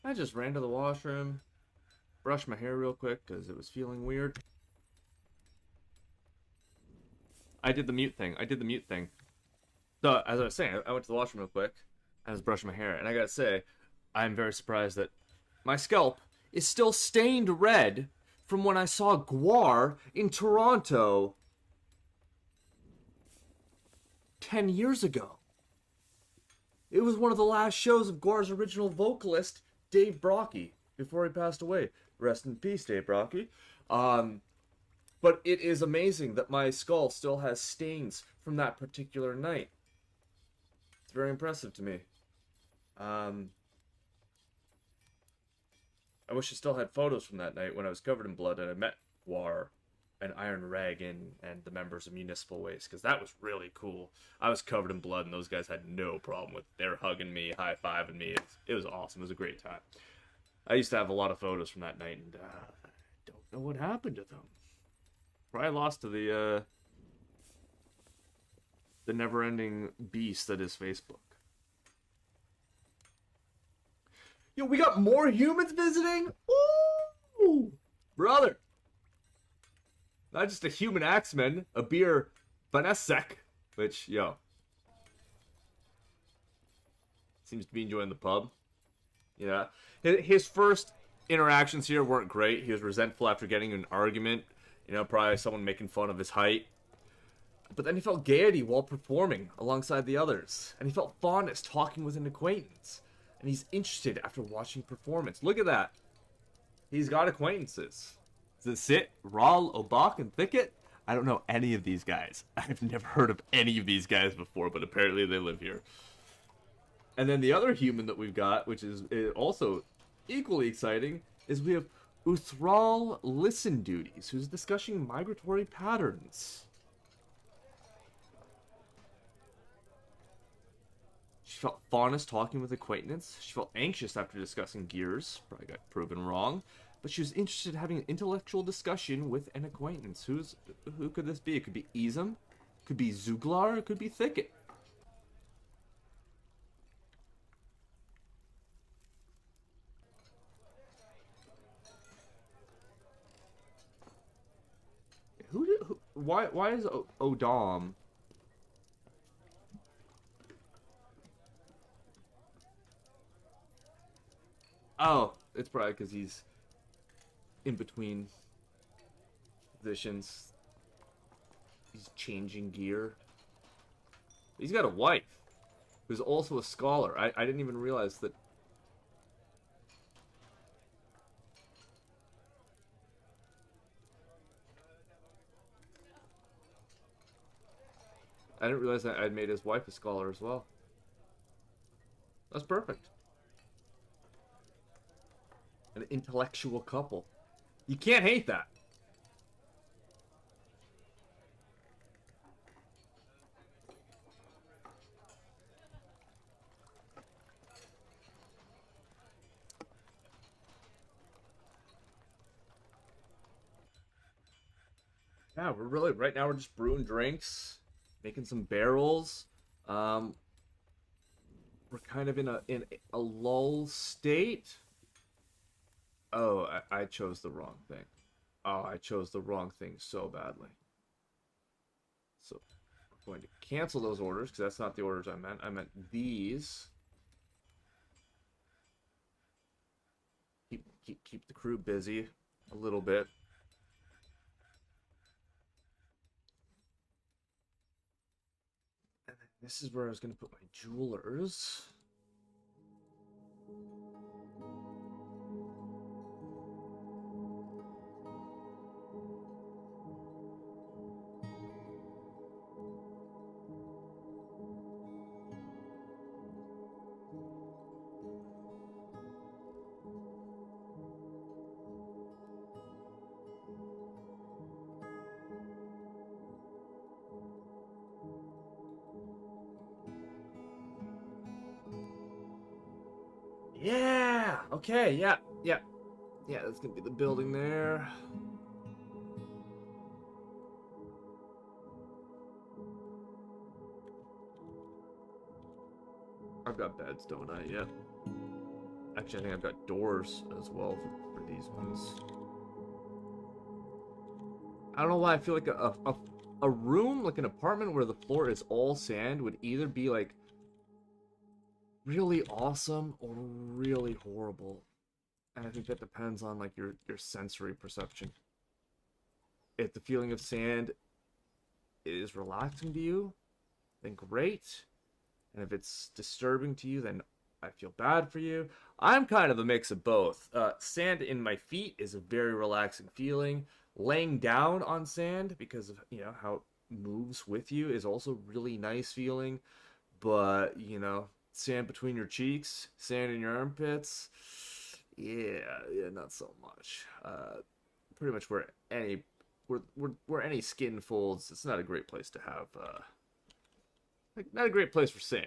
Speaker 1: I just ran to the washroom, brushed my hair real quick because it was feeling weird. I did the mute thing. So, as I was saying, I went to the washroom real quick. I was brushing my hair, and I gotta say, I'm very surprised that my scalp is still stained red from when I saw Gwar in Toronto 10 years ago. It was one of the last shows of Gwar's original vocalist, Dave Brocky, before he passed away. Rest in peace, Dave Brocky. But it is amazing that my skull still has stains from that particular night. It's very impressive to me. I wish I still had photos from that night when I was covered in blood and I met Gwar and Iron Dragon and the members of Municipal Waste, because that was really cool. I was covered in blood and those guys had no problem with it. They were hugging me, high-fiving me. It was awesome. It was a great time. I used to have a lot of photos from that night, and I don't know what happened to them. Probably lost to the never-ending beast that is Facebook. Yo, we got more humans visiting? Ooh! Brother! Not just a human axeman, a beer Banesek, which, yo, seems to be enjoying the pub. Yeah. His first interactions here weren't great. He was resentful after getting an argument. You know, probably someone making fun of his height. But then he felt gaiety while performing alongside the others. And he felt fondness talking with an acquaintance. And he's interested after watching performance. Look at that. He's got acquaintances. Does it sit Rawl, Obak, and Thicket? I don't know any of these guys. I've never heard of any of these guys before, but apparently they live here. And then the other human that we've got, which is also equally exciting, is we have Uthral Listen Duties, who's discussing migratory patterns. She felt fondness talking with acquaintance. She felt anxious after discussing gears. Probably got proven wrong. But she was interested in having an intellectual discussion with an acquaintance. Who could this be? It could be Izum. It could be Zuglar. It could be Thicket. Why is Odom? Oh, it's probably because he's in between positions. He's changing gear. He's got a wife who's also a scholar. I didn't even realize that. I didn't realize that I'd made his wife a scholar as well. That's perfect. An intellectual couple. You can't hate that. Yeah, we're really right now we're just brewing drinks, making some barrels. We're kind of in a lull state. Oh, I chose the wrong thing. Oh, I chose the wrong thing so badly. So we're going to cancel those orders because that's not the orders I meant. I meant these. Keep the crew busy a little bit. And then this is where I was going to put my jewelers. Yeah. Okay. Yeah. Yeah. Yeah. That's gonna be the building there. I've got beds, don't I? Yep. Actually, I think I've got doors as well for these ones. I don't know why I feel like a room, like an apartment where the floor is all sand would either be like really awesome or really horrible. And I think that depends on like your sensory perception. If the feeling of sand is relaxing to you, then great. And if it's disturbing to you, then I feel bad for you. I'm kind of a mix of both. Sand in my feet is a very relaxing feeling. Laying down on sand, because of how it moves with you, is also really nice feeling. But sand between your cheeks, sand in your armpits, yeah, not so much. Pretty much where any skin folds, it's not a great place to have. Not a great place for sand.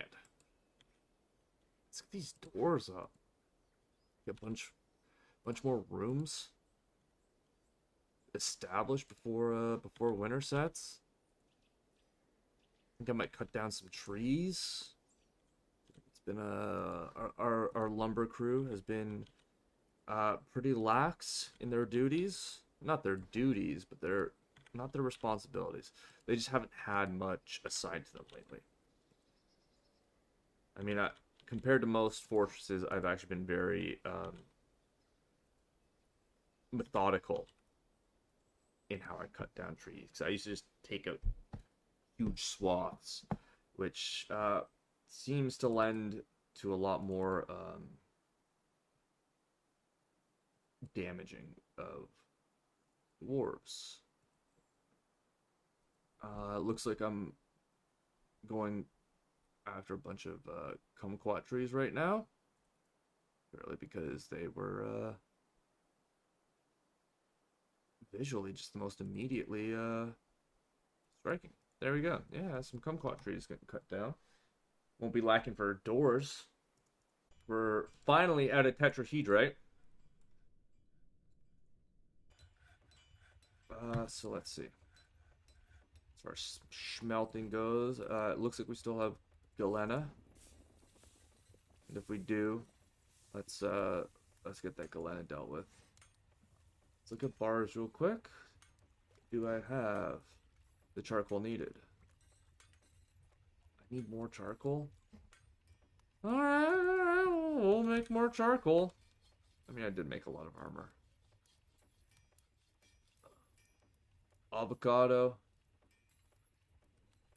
Speaker 1: Let's get these doors up. Get a bunch more rooms established before winter sets. I think I might cut down some trees. It's been our lumber crew has been pretty lax in their duties. Not their duties, but not their responsibilities. They just haven't had much assigned to them lately. I mean, compared to most fortresses, I've actually been very methodical in how I cut down trees. Because I used to just take out huge swaths, which seems to lend to a lot more damaging of dwarves. It looks like I'm going after a bunch of kumquat trees right now. Purely because they were visually just the most immediately striking. There we go. Yeah, some kumquat trees getting cut down. Won't be lacking for doors. We're finally out of tetrahedrite. So let's see. As far as smelting goes, it looks like we still have galena. And if we do, let's get that galena dealt with. Let's look at bars real quick. Do I have the charcoal needed? I need more charcoal. Alright, we'll make more charcoal. I mean, I did make a lot of armor. Avocado.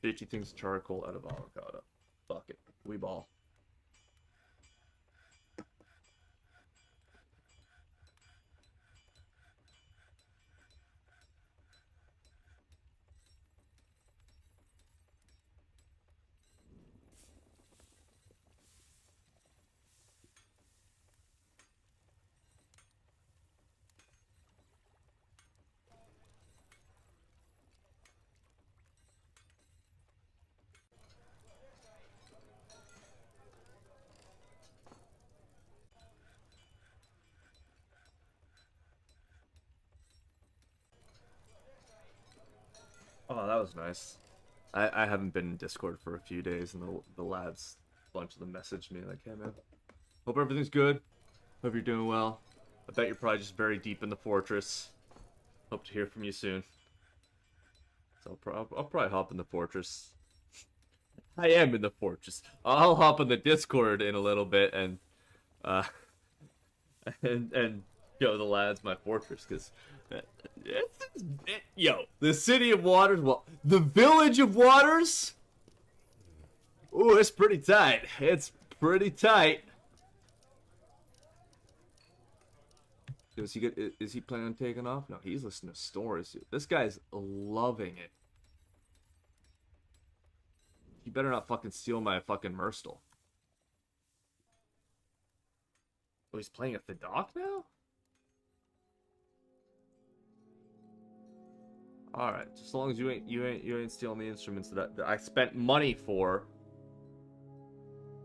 Speaker 1: 50 things charcoal out of avocado. Fuck it. We ball. Oh, that was nice. I haven't been in Discord for a few days, and the lads, a bunch of them messaged me like, "Hey man, hope everything's good. Hope you're doing well. I bet you're probably just very deep in the fortress. Hope to hear from you soon." So I'll probably hop in the fortress. I am in the fortress. I'll hop in the Discord in a little bit and uh and show the lads my fortress, because yo, the city of waters, well, the village of waters. Ooh, it's pretty tight. It's pretty tight. Is he good? Is he planning on taking off? No, he's listening to stories. This guy's loving it. You better not fucking steal my fucking Murstel. Oh, he's playing at the dock now? All right, just as long as you ain't stealing the instruments that I spent money for.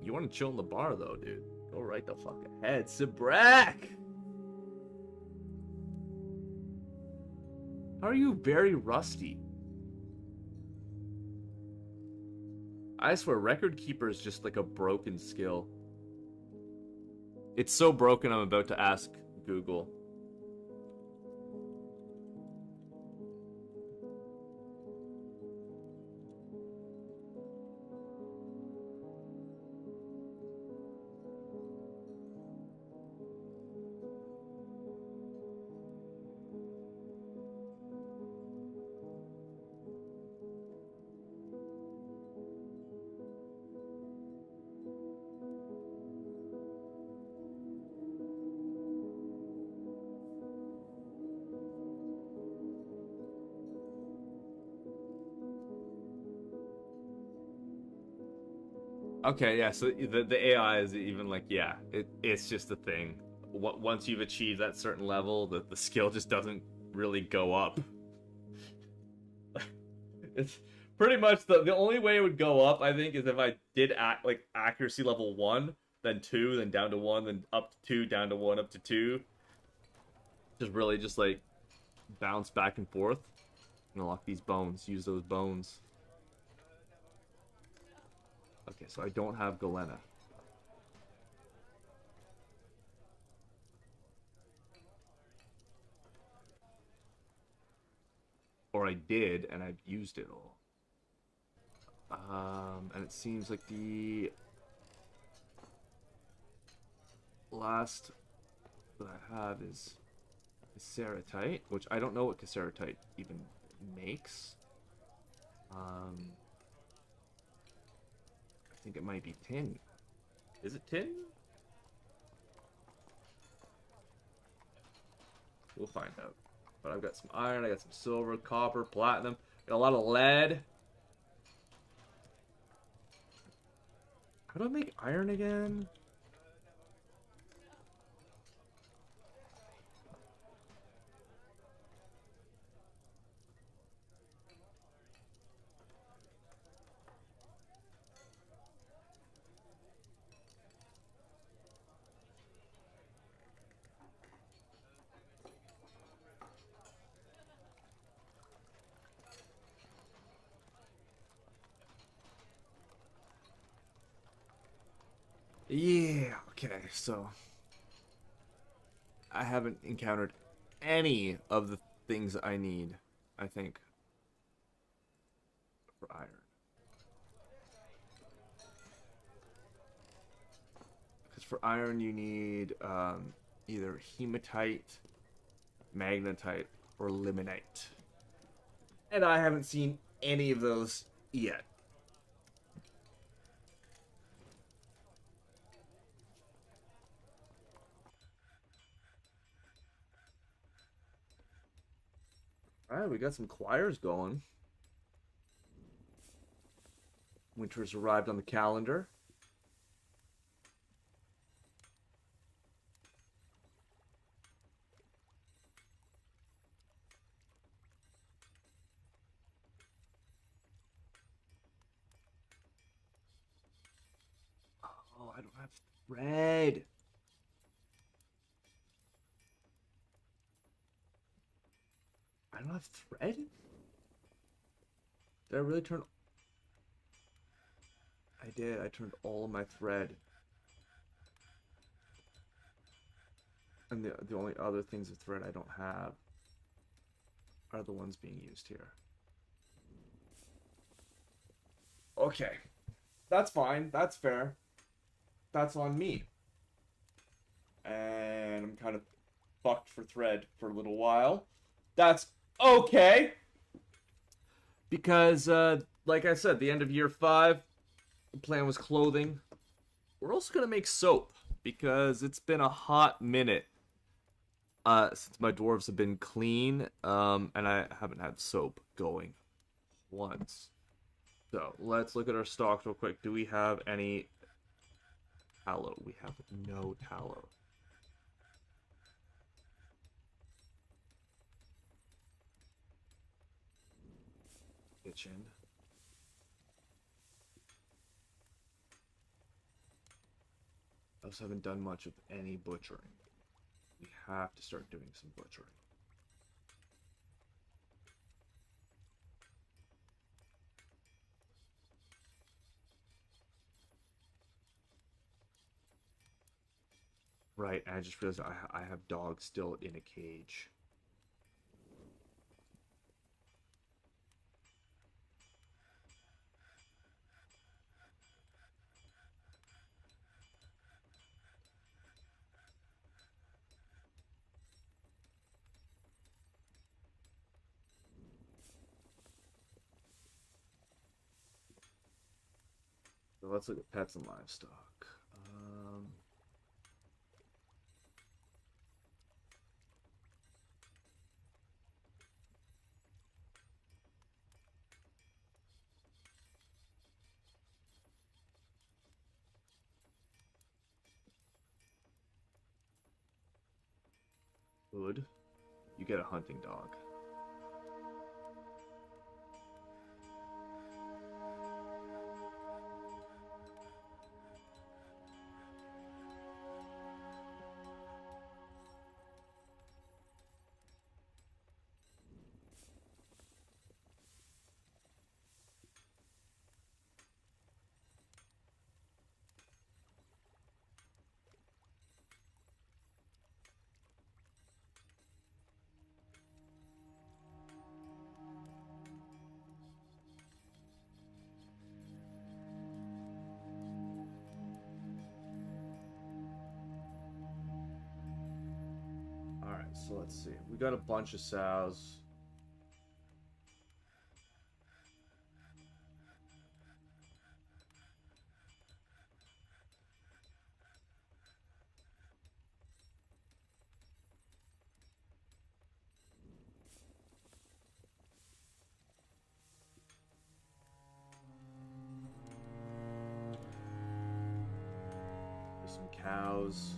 Speaker 1: You want to chill in the bar though, dude? Go right the fuck ahead, Sabrak. How are you very rusty? I swear, record keeper is just like a broken skill. It's so broken, I'm about to ask Google. Okay, yeah, so the AI is even like, yeah, it's just a thing. Once you've achieved that certain level, the skill just doesn't really go up. It's pretty much the only way it would go up, I think, is if I did like accuracy level 1, then 2, then down to 1, then up to 2, down to 1, up to 2. Just really just like bounce back and forth. Unlock these bones, use those bones. Okay, so I don't have Galena. Or I did, and I've used it all. And it seems like the last that I have is Caceratite, which I don't know what Caceratite even makes. I think it might be tin. Is it tin? We'll find out. But I've got some iron, I got some silver, copper, platinum, got a lot of lead. How do I make iron again? Yeah, okay, so I haven't encountered any of the things I need, I think, for iron. Because for iron you need either hematite, magnetite, or limonite. And I haven't seen any of those yet. Alright, we got some choirs going. Winter's arrived on the calendar. Oh, I don't have thread. I don't have thread? Did I really turn... I did. I turned all of my thread. And the only other things of thread I don't have are the ones being used here. Okay. That's fine. That's fair. That's on me. And I'm kind of fucked for thread for a little while. That's okay. Because, like I said, the end of year 5, the plan was clothing. We're also going to make soap. Because it's been a hot minute since my dwarves have been clean. And I haven't had soap going once. So, let's look at our stocks real quick. Do we have any tallow? We have no tallow. Kitchen. I also haven't done much of any butchering. We have to start doing some butchering. Right, and I just realized I have dogs still in a cage. So let's look at pets and livestock. Good. You get a hunting dog. Alright, so let's see. We got a bunch of sows. There's some cows.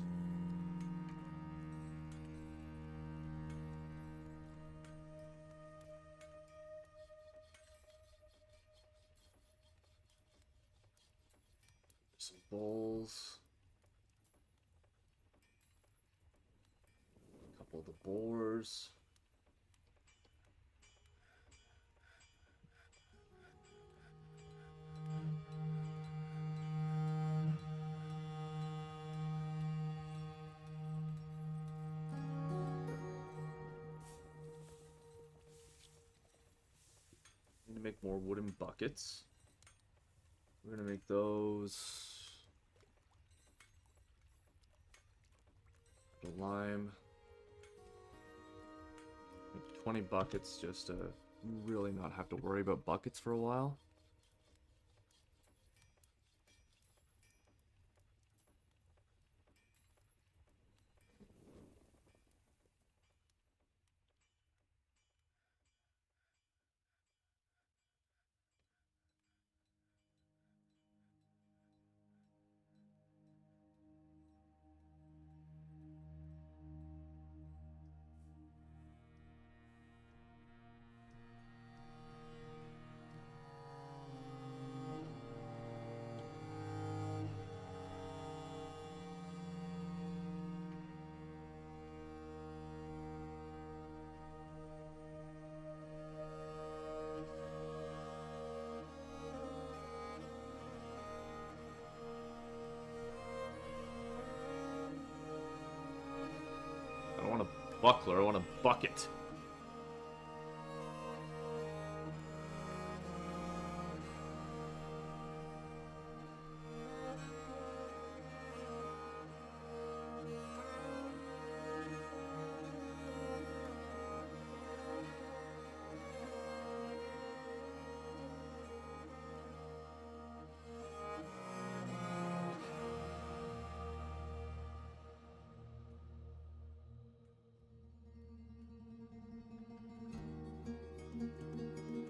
Speaker 1: Some bulls. A couple of the boars. Need to make more wooden buckets. We're gonna make those. The lime. 20 buckets just to really not have to worry about buckets for a while. I don't want a buckler, I want a bucket.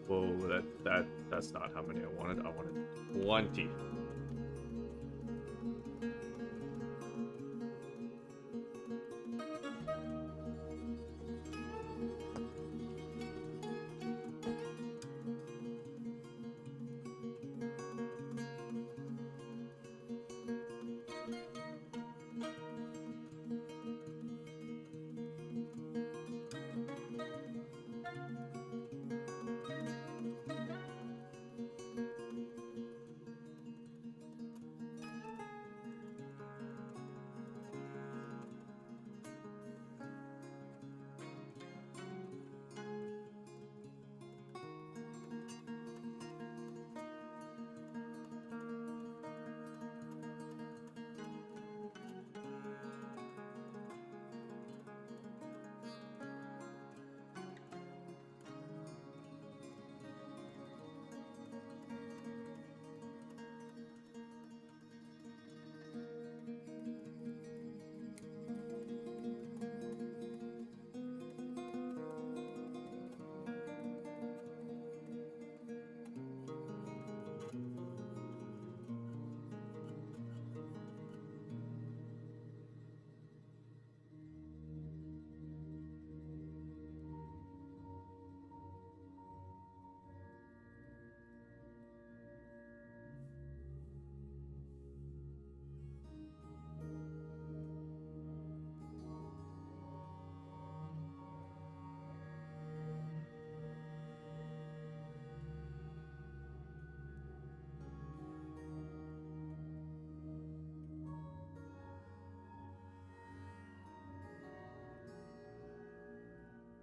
Speaker 1: Whoa, that's not how many I wanted. I wanted 20.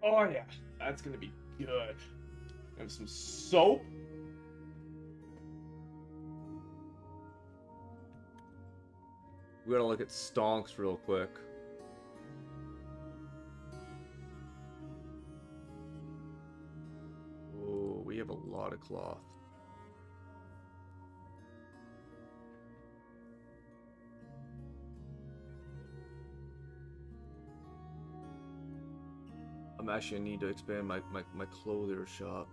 Speaker 1: Oh yeah, that's gonna be good. Have some soap. We're gonna look at stonks real quick. Oh, we have a lot of cloth. I'm actually gonna need to expand my clothier shop.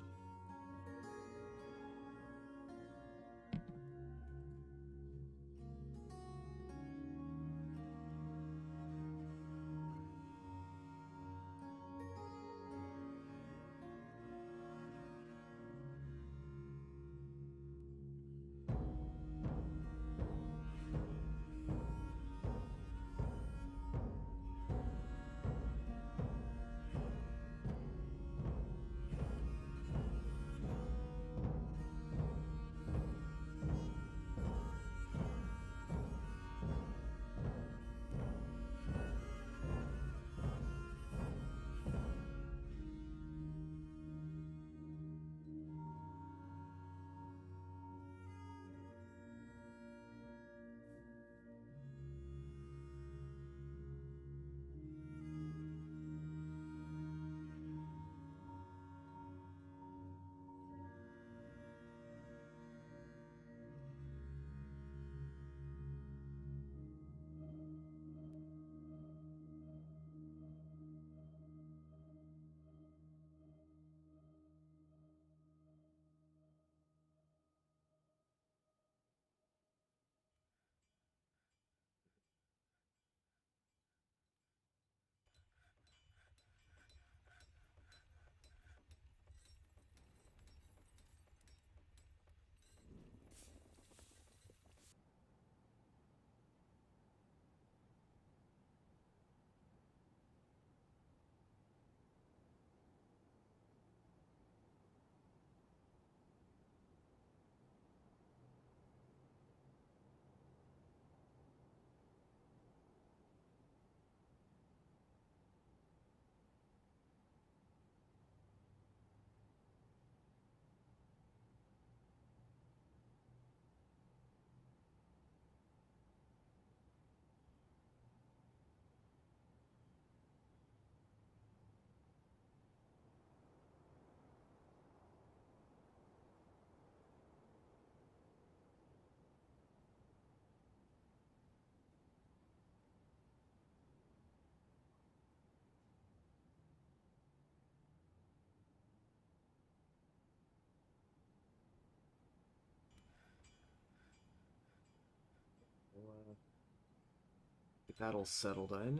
Speaker 1: Get that all settled in.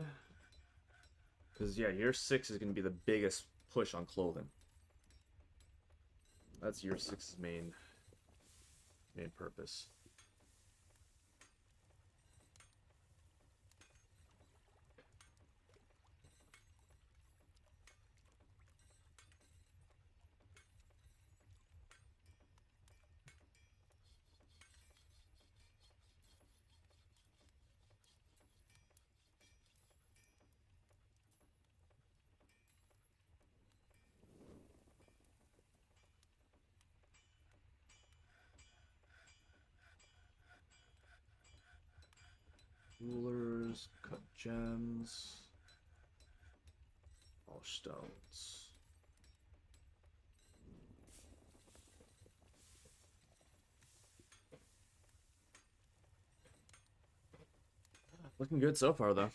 Speaker 1: Because, yeah, year 6 is going to be the biggest push on clothing. That's year 6's main purpose. Rulers, cut gems, polish stones. Looking good so far, though.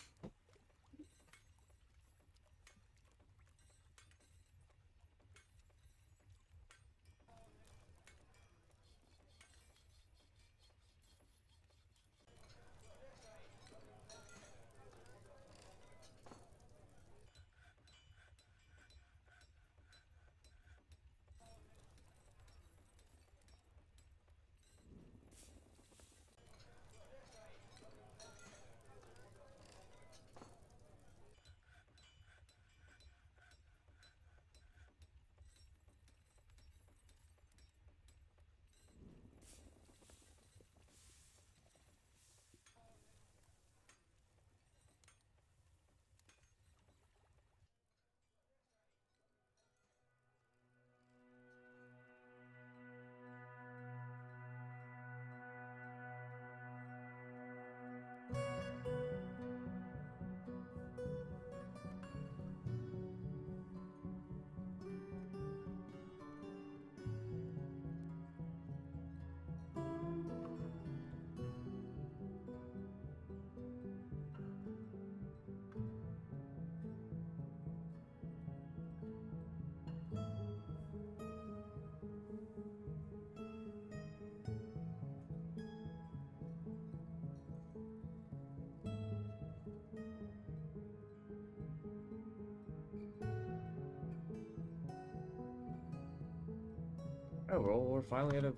Speaker 1: Alright, well, we're finally out of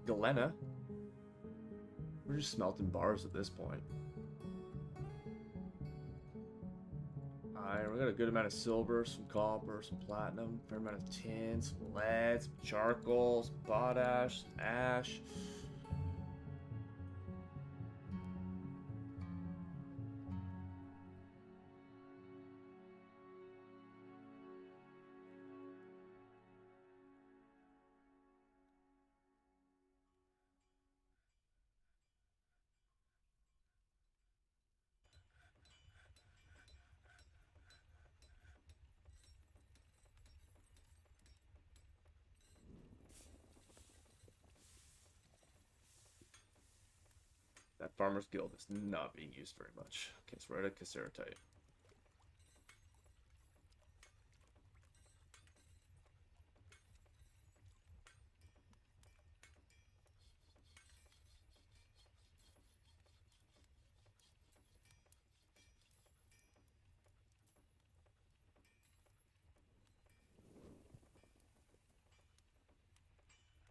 Speaker 1: Galena. We're just smelting bars at this point. Alright, we got a good amount of silver, some copper, some platinum, a fair amount of tin, some lead, some charcoal, some potash, some ash. That Farmer's Guild is not being used very much. Okay, so we're at a Caceratite.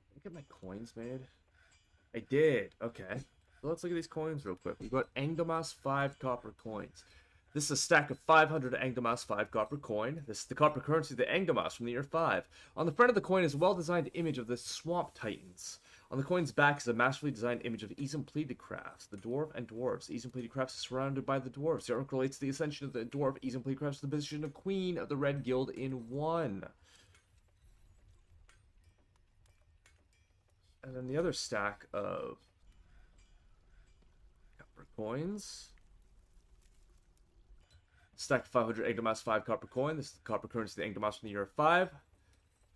Speaker 1: Did I get my coins made? I did. Okay. So let's look at these coins real quick. We've got Angdamas 5 copper coins. This is a stack of 500 Angdamas 5 copper coin. This is the copper currency of the Angdamas from the year 5. On the front of the coin is a well-designed image of the Swamp Titans. On the coin's back is a masterfully designed image of Eason-pleated crafts, the dwarf and dwarves. Eason-pleated crafts is surrounded by the dwarves. The arc relates to the ascension of the dwarf. Eason-pleated crafts to the position of queen of the Red Guild in 1. And then the other stack of copper coins. Stack of 500 Angdamas 5 copper coin. This is the copper currency of the Angdamas from the year 5.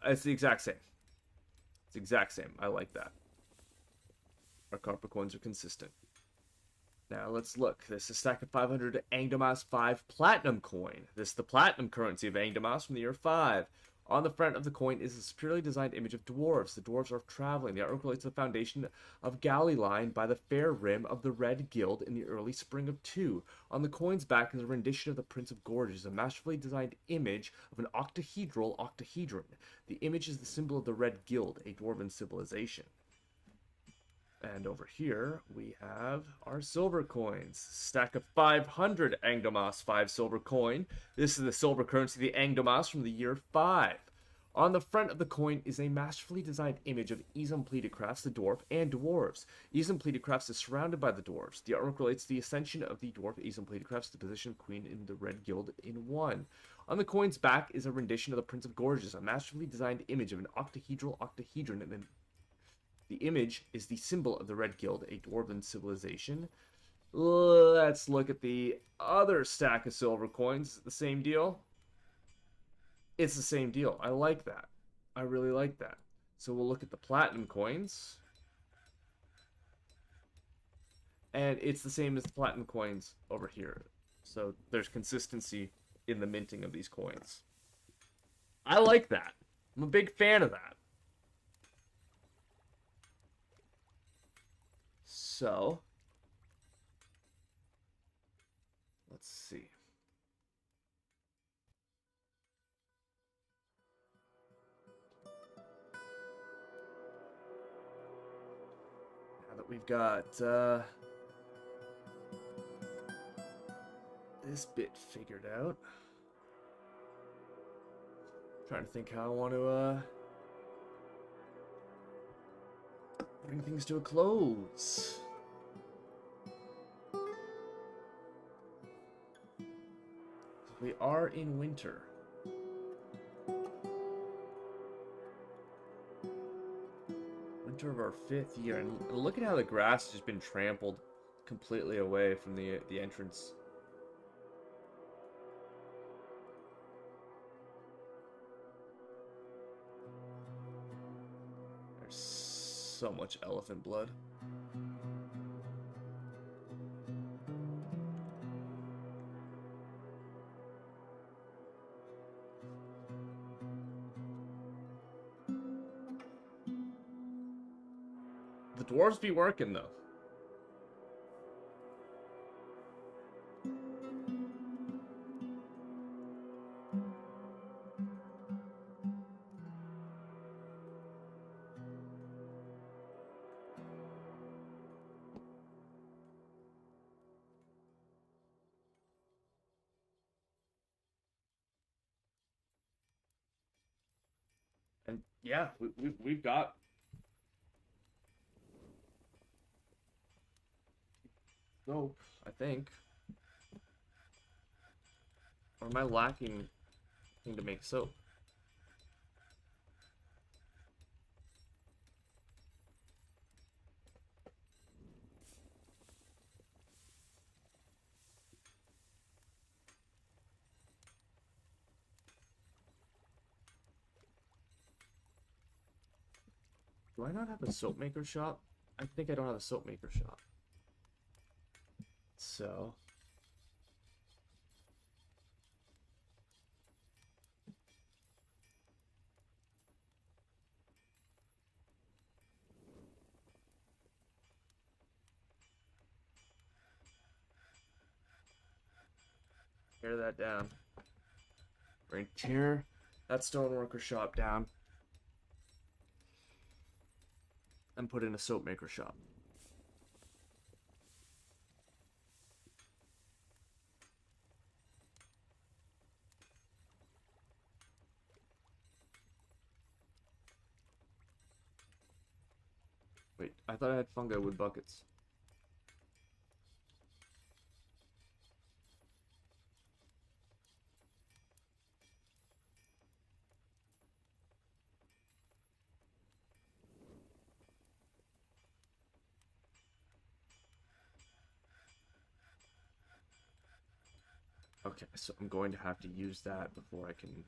Speaker 1: It's the exact same. It's the exact same. I like that. Our copper coins are consistent. Now let's look. This is a stack of 500 Angdamas 5 platinum coin. This is the platinum currency of Angdamas from the year 5. On the front of the coin is a securely designed image of dwarves. The dwarves are traveling. The artwork relates to the foundation of Galleyline by the fair rim of the Red Guild in the early spring of 2. On the coin's back is a rendition of the Prince of Gorges, a masterfully designed image of an octahedral octahedron. The image is the symbol of the Red Guild, a dwarven civilization. And over here, we have our silver coins. Stack of 500 Angdamas 5 silver coin. This is the silver currency, the Angdamas from the year 5. On the front of the coin is a masterfully designed image of Eason-pleated crafts, the dwarf, and dwarves. Eason-pleated crafts is surrounded by the dwarves. The artwork relates to the ascension of the dwarf Eason-pleated crafts to the position of queen in the Red Guild in 1. On the coin's back is a rendition of the Prince of Gorges, a masterfully designed image of an octahedral octahedron, and then the image is the symbol of the Red Guild, a dwarven civilization. Let's look at the other stack of silver coins. The same deal? It's the same deal. I like that. I really like that. So we'll look at the platinum coins. And it's the same as the platinum coins over here. So there's consistency in the minting of these coins. I like that. I'm a big fan of that. So, let's see. Now that we've got this bit figured out, I'm trying to think how I want to bring things to a close. We are in winter. Winter of our 5th year. And look at how the grass has just been trampled completely away from the entrance. There's so much elephant blood. The dwarves be working, though. Yeah, we've got soap, I think. Or am I lacking thing to make soap? Do I not have a soap maker shop? I think I don't have a soap maker shop. So, tear that down. We're gonna tear that stoneworker shop down and put in a soap maker shop. Wait, I thought I had fungi wood buckets. Okay, so I'm going to have to use that before I can.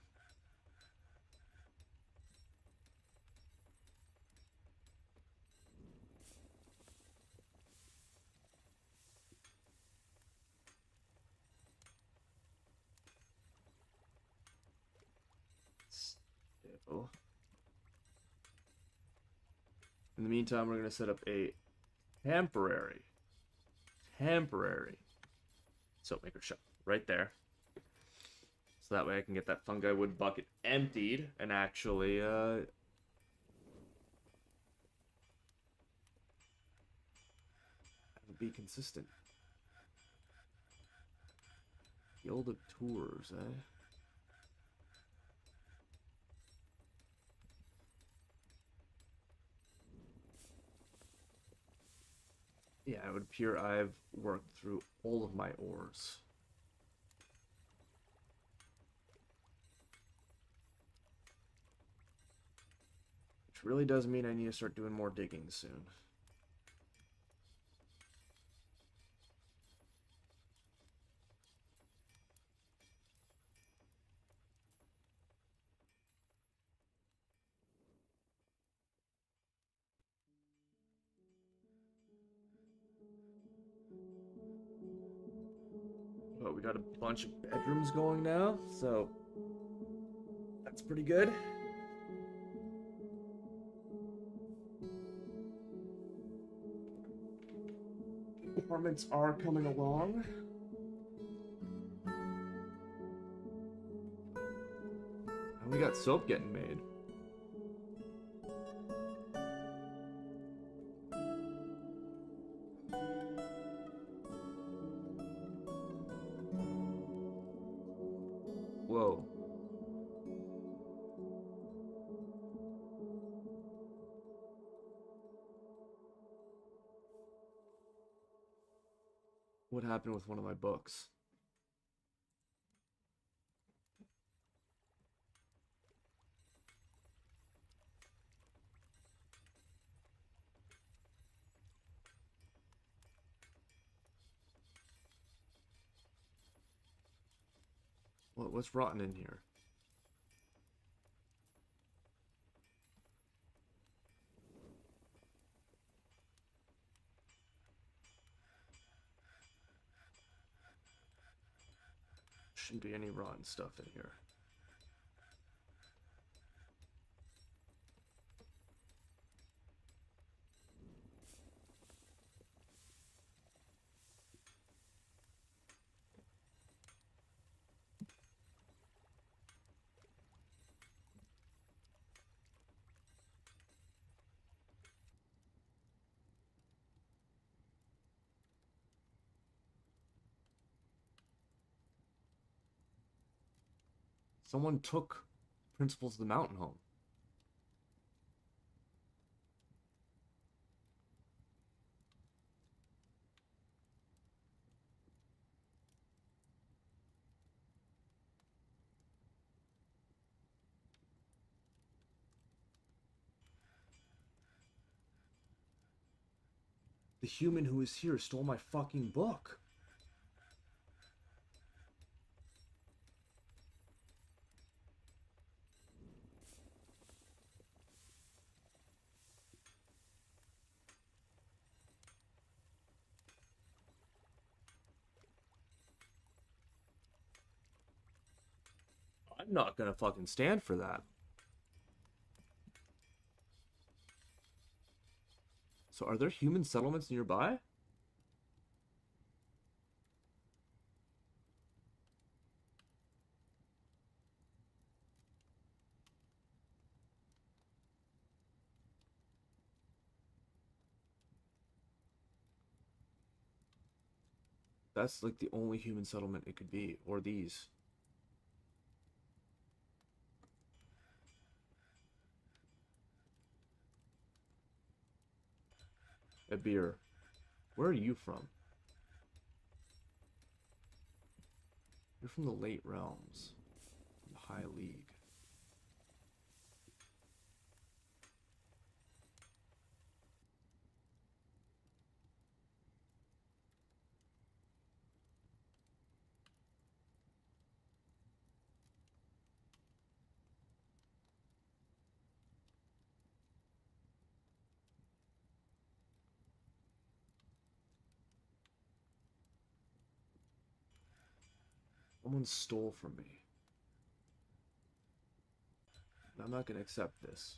Speaker 1: Still. In the meantime, we're going to set up a temporary soap maker shop right there. So that way I can get that fungi wood bucket emptied and actually be consistent. Guild of Tours, eh? Yeah, it would appear I've worked through all of my ores. Which really does mean I need to start doing more digging soon. But we got a bunch of bedrooms going now, so that's pretty good. Apartments are coming along. And we got soap getting made. Whoa. What happened with one of my books? What's rotten in here? Shouldn't be any rotten stuff in here. Someone took Principles of the Mountain home. The human who is here stole my fucking book. I'm not gonna fucking stand for that. So are there human settlements nearby? That's like the only human settlement it could be, or these. A beer. Where are you from? You're from the late realms. From the High League. Someone stole from me. I'm not gonna accept this.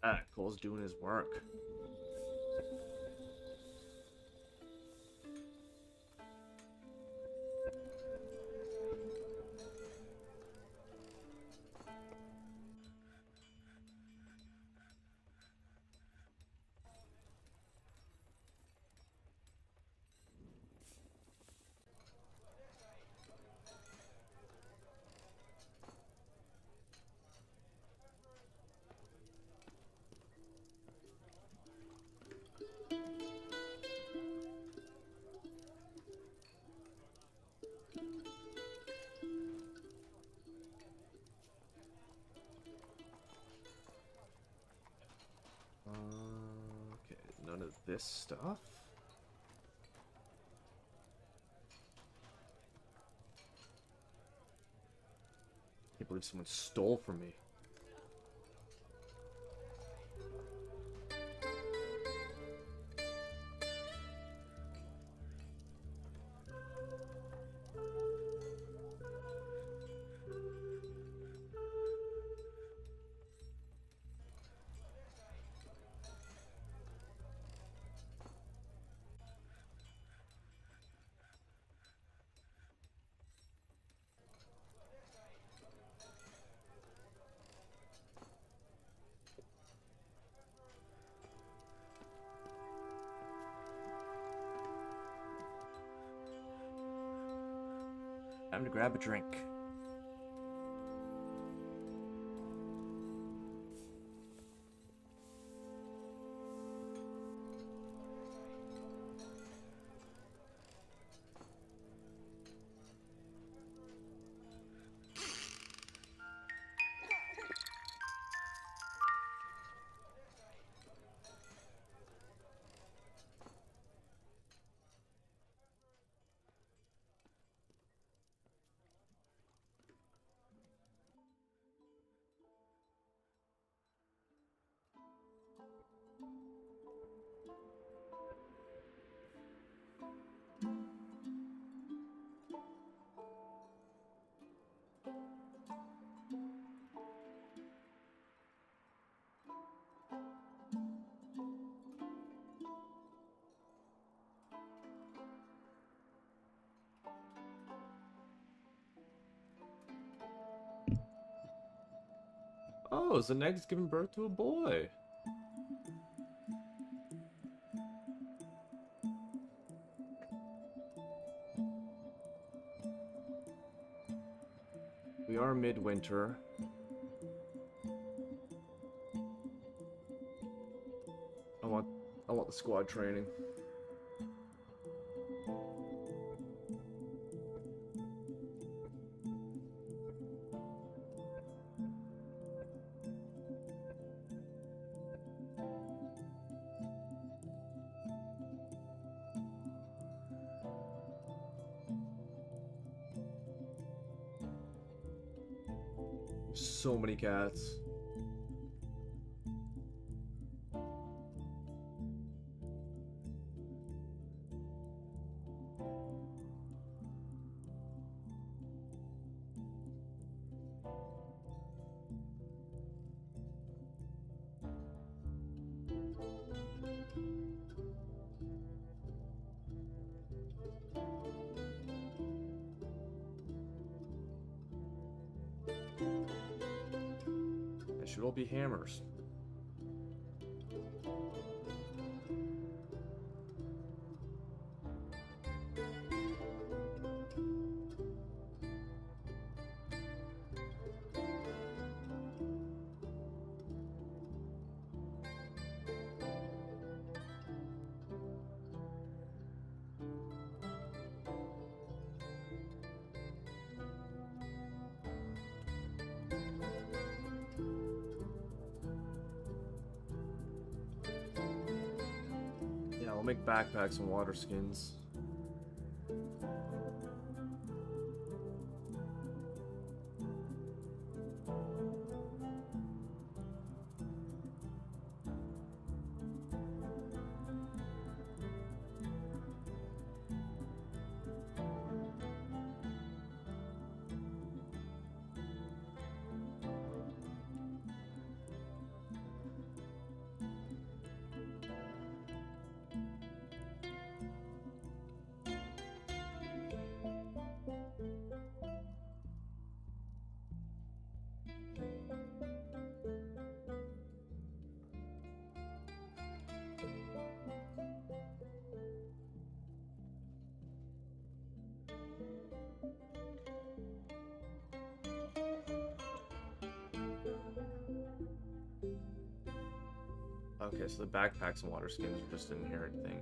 Speaker 1: Ah, Cole's doing his work. Okay, none of this stuff. Can't believe someone stole from me. Time to grab a drink. knows? An egg's giving birth to a boy. We are midwinter. I want the squad training. So many cats. They should all be hammers. Yeah, we'll make backpacks and water skins. Okay, so the backpacks and water skins are just an inherent thing.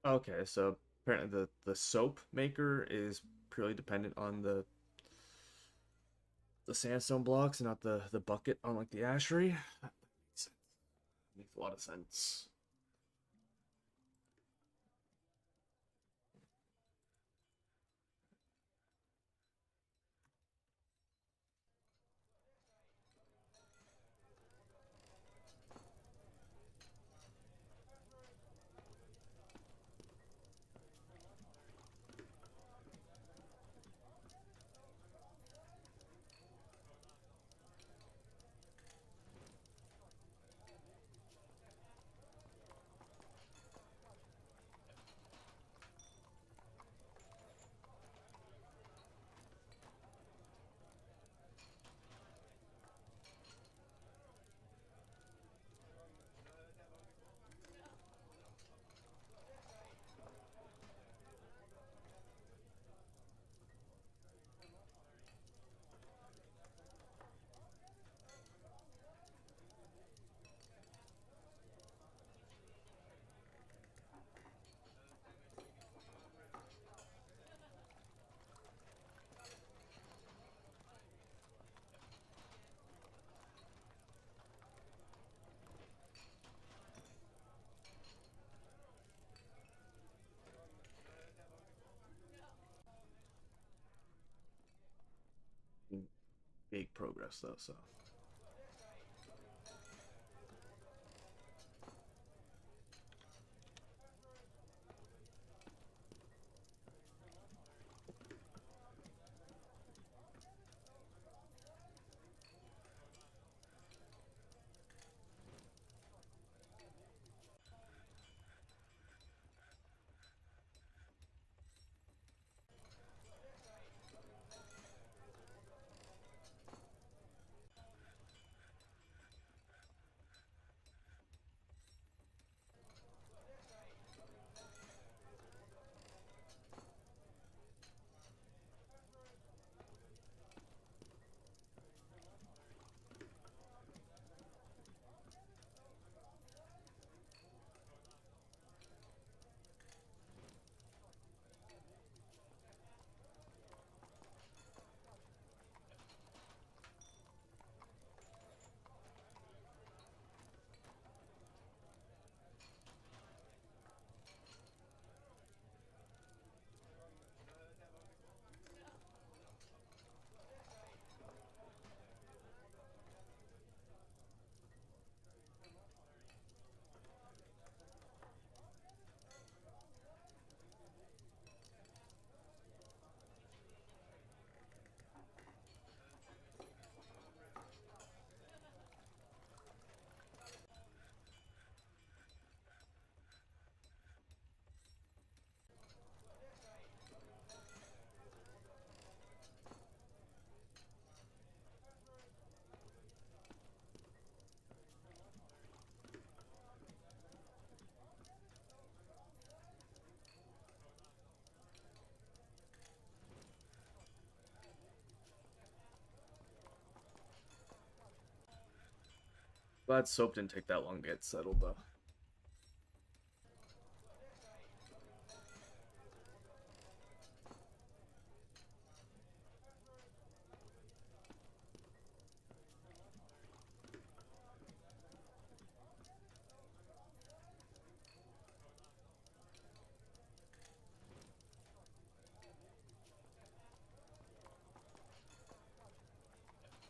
Speaker 1: Okay, so apparently the soap maker is purely dependent on the sandstone blocks and not the bucket on like the ashery. That makes sense. Makes a lot of sense. big progress though, so. Glad soap didn't take that long to get settled though.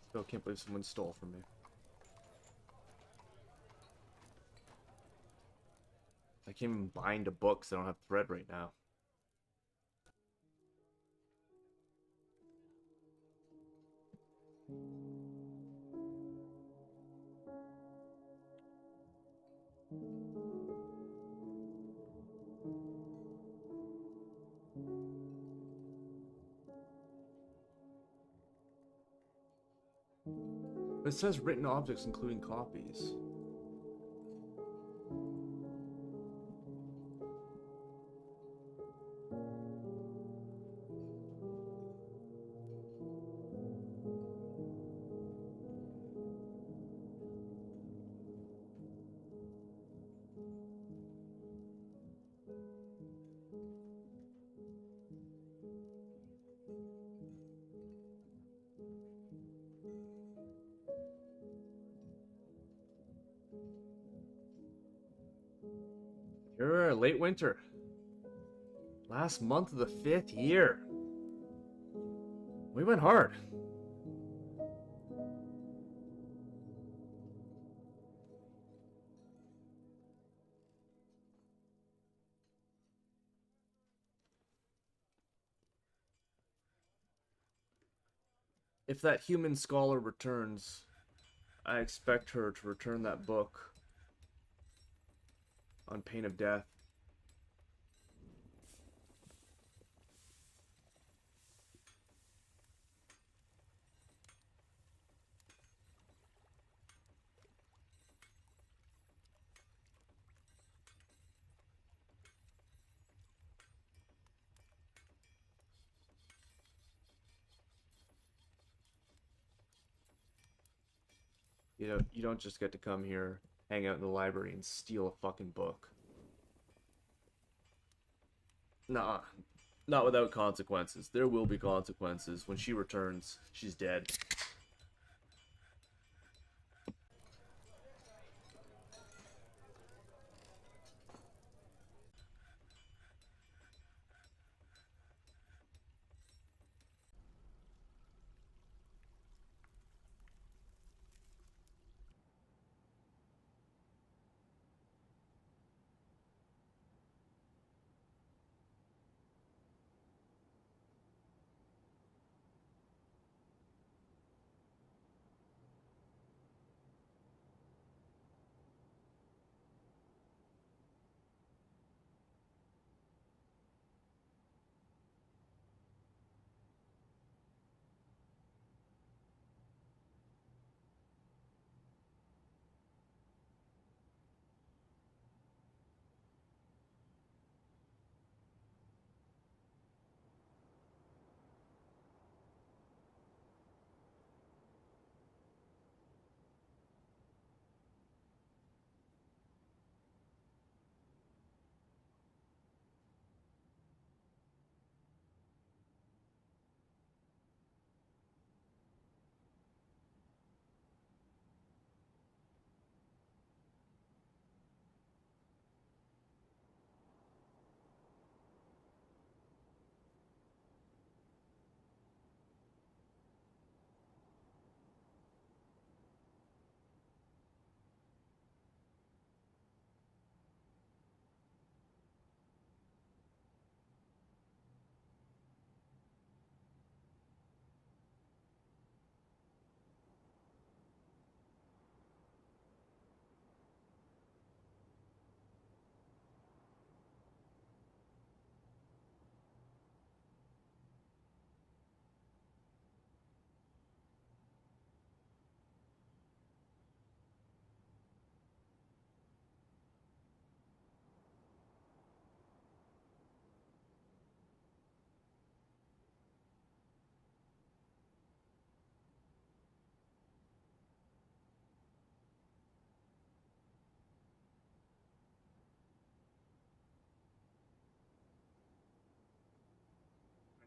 Speaker 1: Still can't believe someone stole from me. I can't even bind a book because I don't have thread right now. But it says written objects including copies. You're late winter. Last month of the 5th year. We went hard. If that human scholar returns, I expect her to return that book on pain of death. You don't just get to come here, hang out in the library, and steal a fucking book. Nah, not without consequences. There will be consequences. When she returns, she's dead.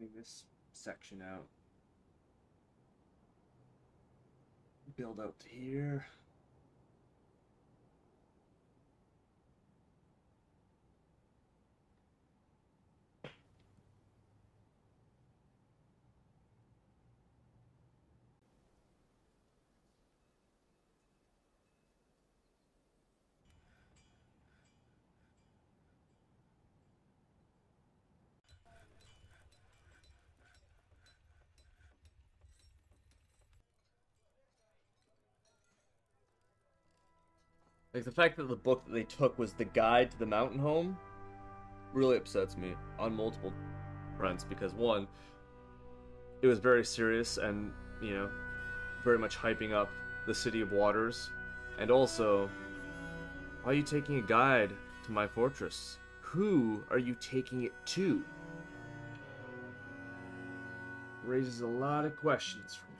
Speaker 1: cutting this section out. Build out to here. Like, the fact that the book that they took was the guide to the mountain home really upsets me on multiple fronts, because one, it was very serious and, you know, very much hyping up the City of Waters, and also, why are you taking a guide to my fortress? Who are you taking it to? Raises a lot of questions for me.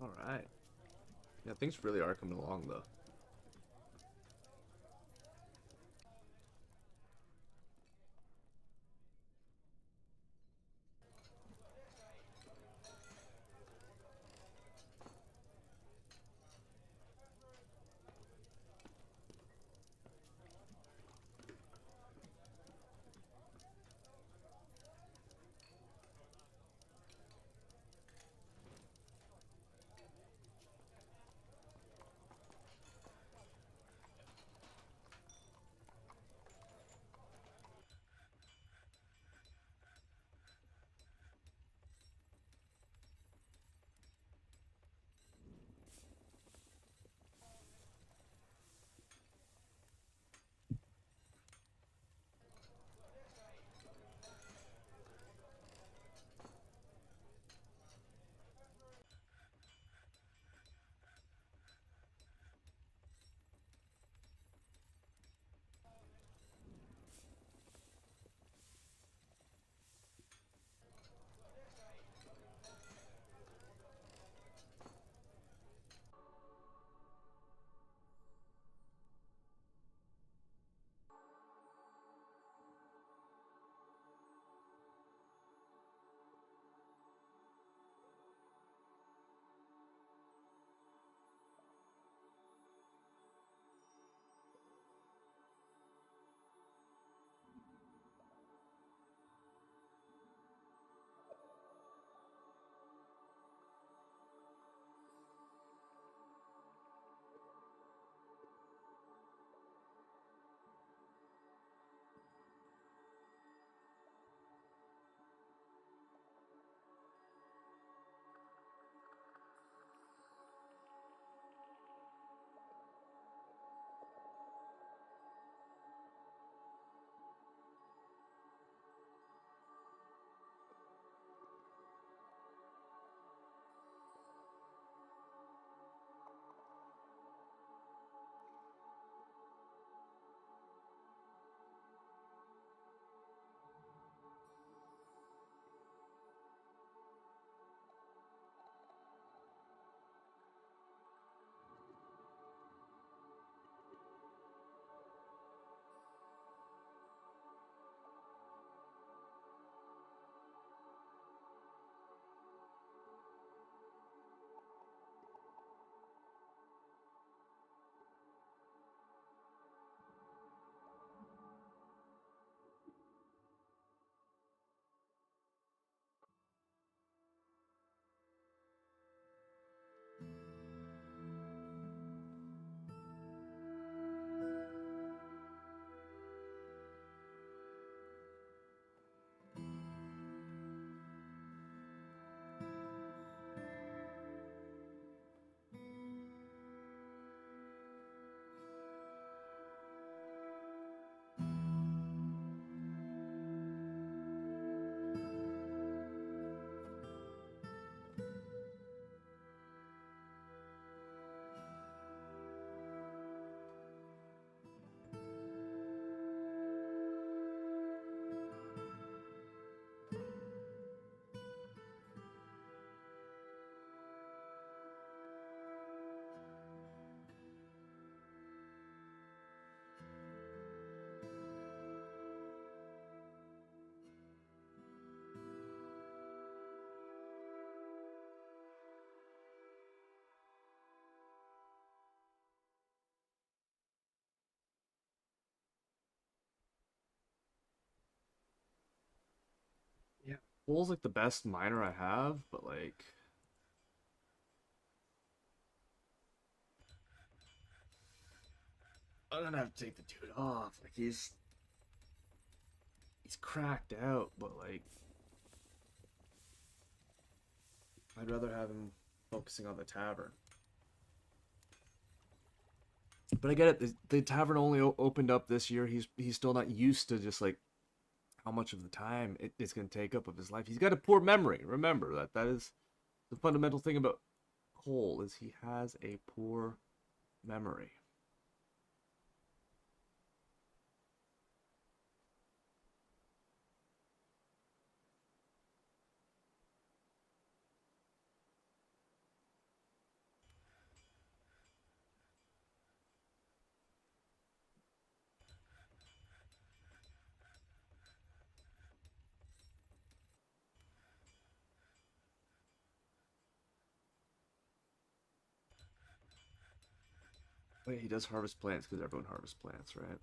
Speaker 1: Alright. Yeah, things really are coming along, though. Coal's like the best miner I have, but like I'm gonna have to take the dude off. Like he's cracked out, but like I'd rather have him focusing on the tavern. But I get it. The tavern only opened up this year. He's still not used to just like how much of the time it's going to take up of his life. He's got a poor memory. Remember that is the fundamental thing about Cole is he has a poor memory. Wait, he does harvest plants because everyone harvests plants, right?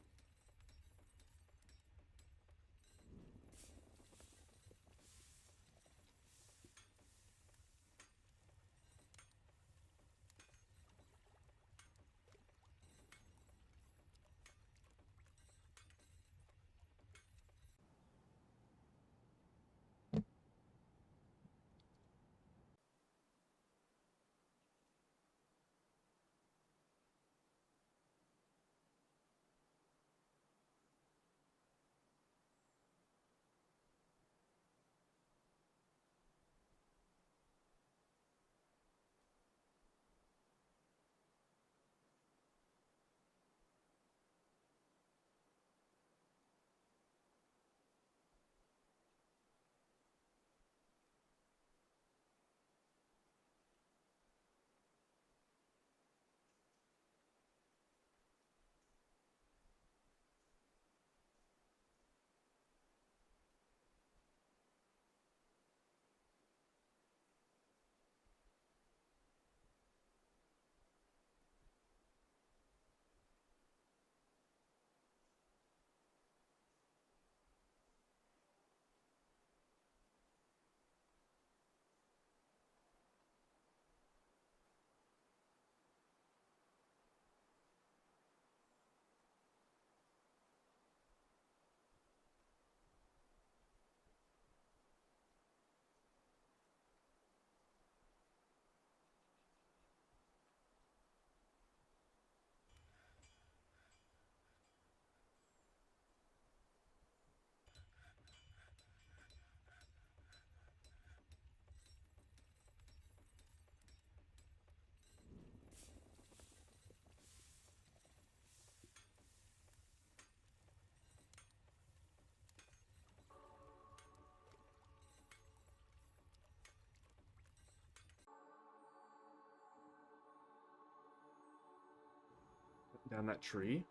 Speaker 1: Down that tree.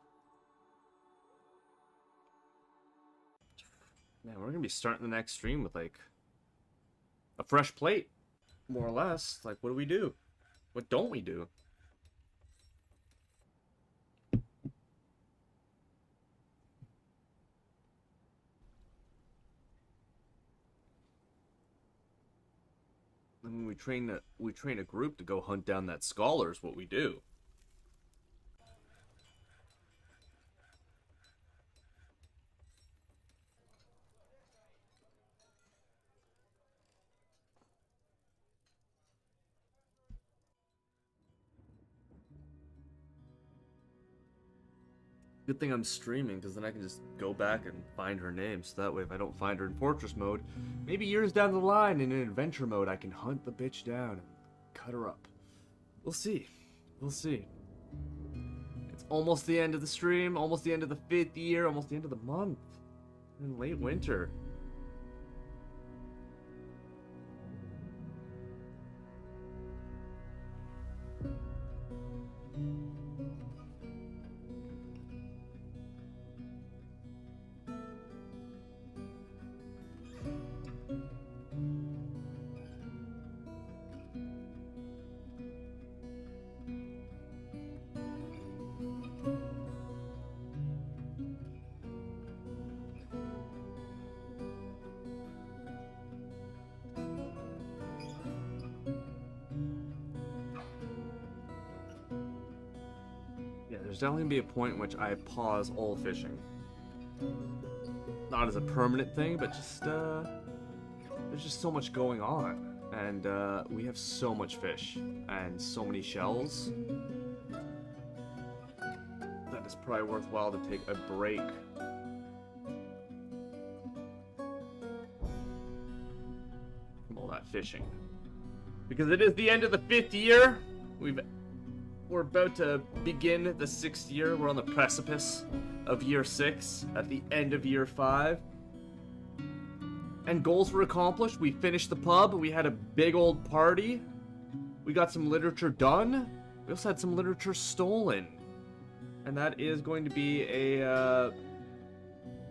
Speaker 1: Man, we're gonna be starting the next stream with like a fresh plate, more or less. Like, what do we do? What don't we do? I mean, we train a group to go hunt down that scholar is what we do. Good thing I'm streaming, because then I can just go back and find her name, so that way if I don't find her in Fortress mode, maybe years down the line in an adventure mode, I can hunt the bitch down and cut her up. We'll see. We'll see. It's almost the end of the stream, almost the end of the 5th year, almost the end of the month. In late winter. There's definitely gonna be a point in which I pause all fishing. Not as a permanent thing, but just there's just so much going on, and we have so much fish and so many shells that it's probably worthwhile to take a break. From all that fishing, because it is the end of the 5th year. We're about to begin the 6th year. We're on the precipice of year 6, at the end of year 5. And goals were accomplished. We finished the pub. We had a big old party. We got some literature done. We also had some literature stolen. And that is going to be a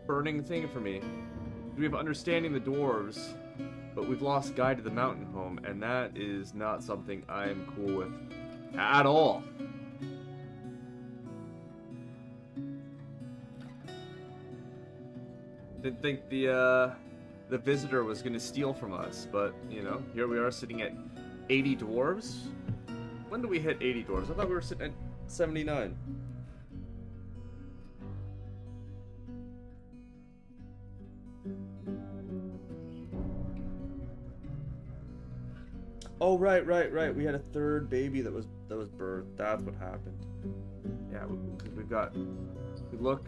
Speaker 1: burning thing for me. We have Understanding the Dwarves, but we've lost Guide to the Mountain Home, and that is not something I'm cool with at all. Didn't think the visitor was gonna steal from us, but you know, here we are sitting at 80 dwarves. When did we hit 80 dwarves? I thought we were sitting at 79. Oh, right. We had a 3rd baby that was birthed. That's what happened. Yeah, we look.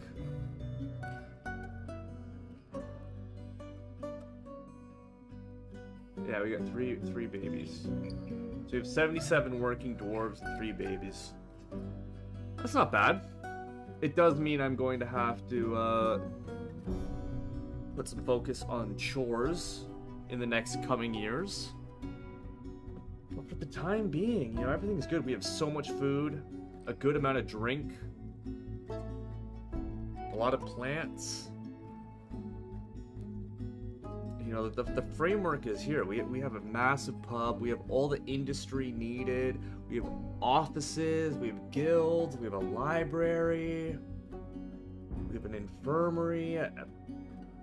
Speaker 1: Yeah, we got three babies. So we have 77 working dwarves and 3 babies. That's not bad. It does mean I'm going to have to put some focus on chores in the next coming years. But for the time being, you know, everything's good. We have so much food, a good amount of drink, a lot of plants. You know, the framework is here. We have a massive pub. We have all the industry needed. We have offices. We have guilds. We have a library. We have an infirmary, a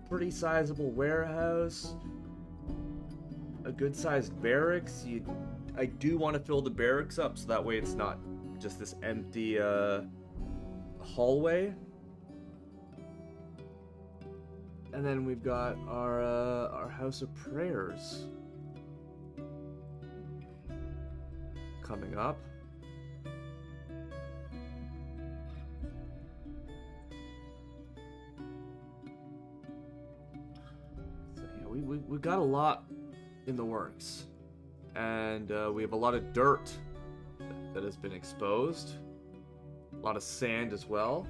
Speaker 1: pretty sizable warehouse, a good-sized barracks. I do want to fill the barracks up so that way it's not just this empty hallway. And then we've got our House of Prayers coming up. So yeah, we got a lot in the works, and we have a lot of dirt that has been exposed, a lot of sand as well,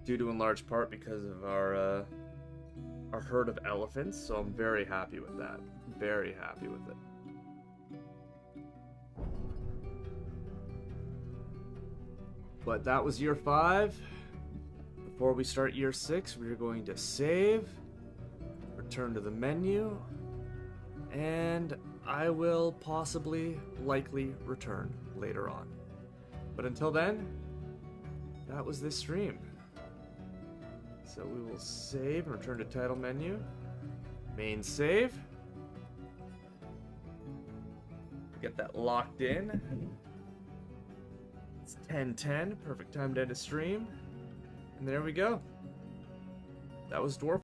Speaker 1: due to in large part because of our herd of elephants, so I'm very happy with that. Very happy with it. But that was year 5. Before we start year 6, we are going to save, return to the menu, and I will likely return later on. But until then, that was this stream. So we will save and return to title menu. Main save. Get that locked in. It's 10:10, perfect time to end a stream. And there we go. That was Dwarf.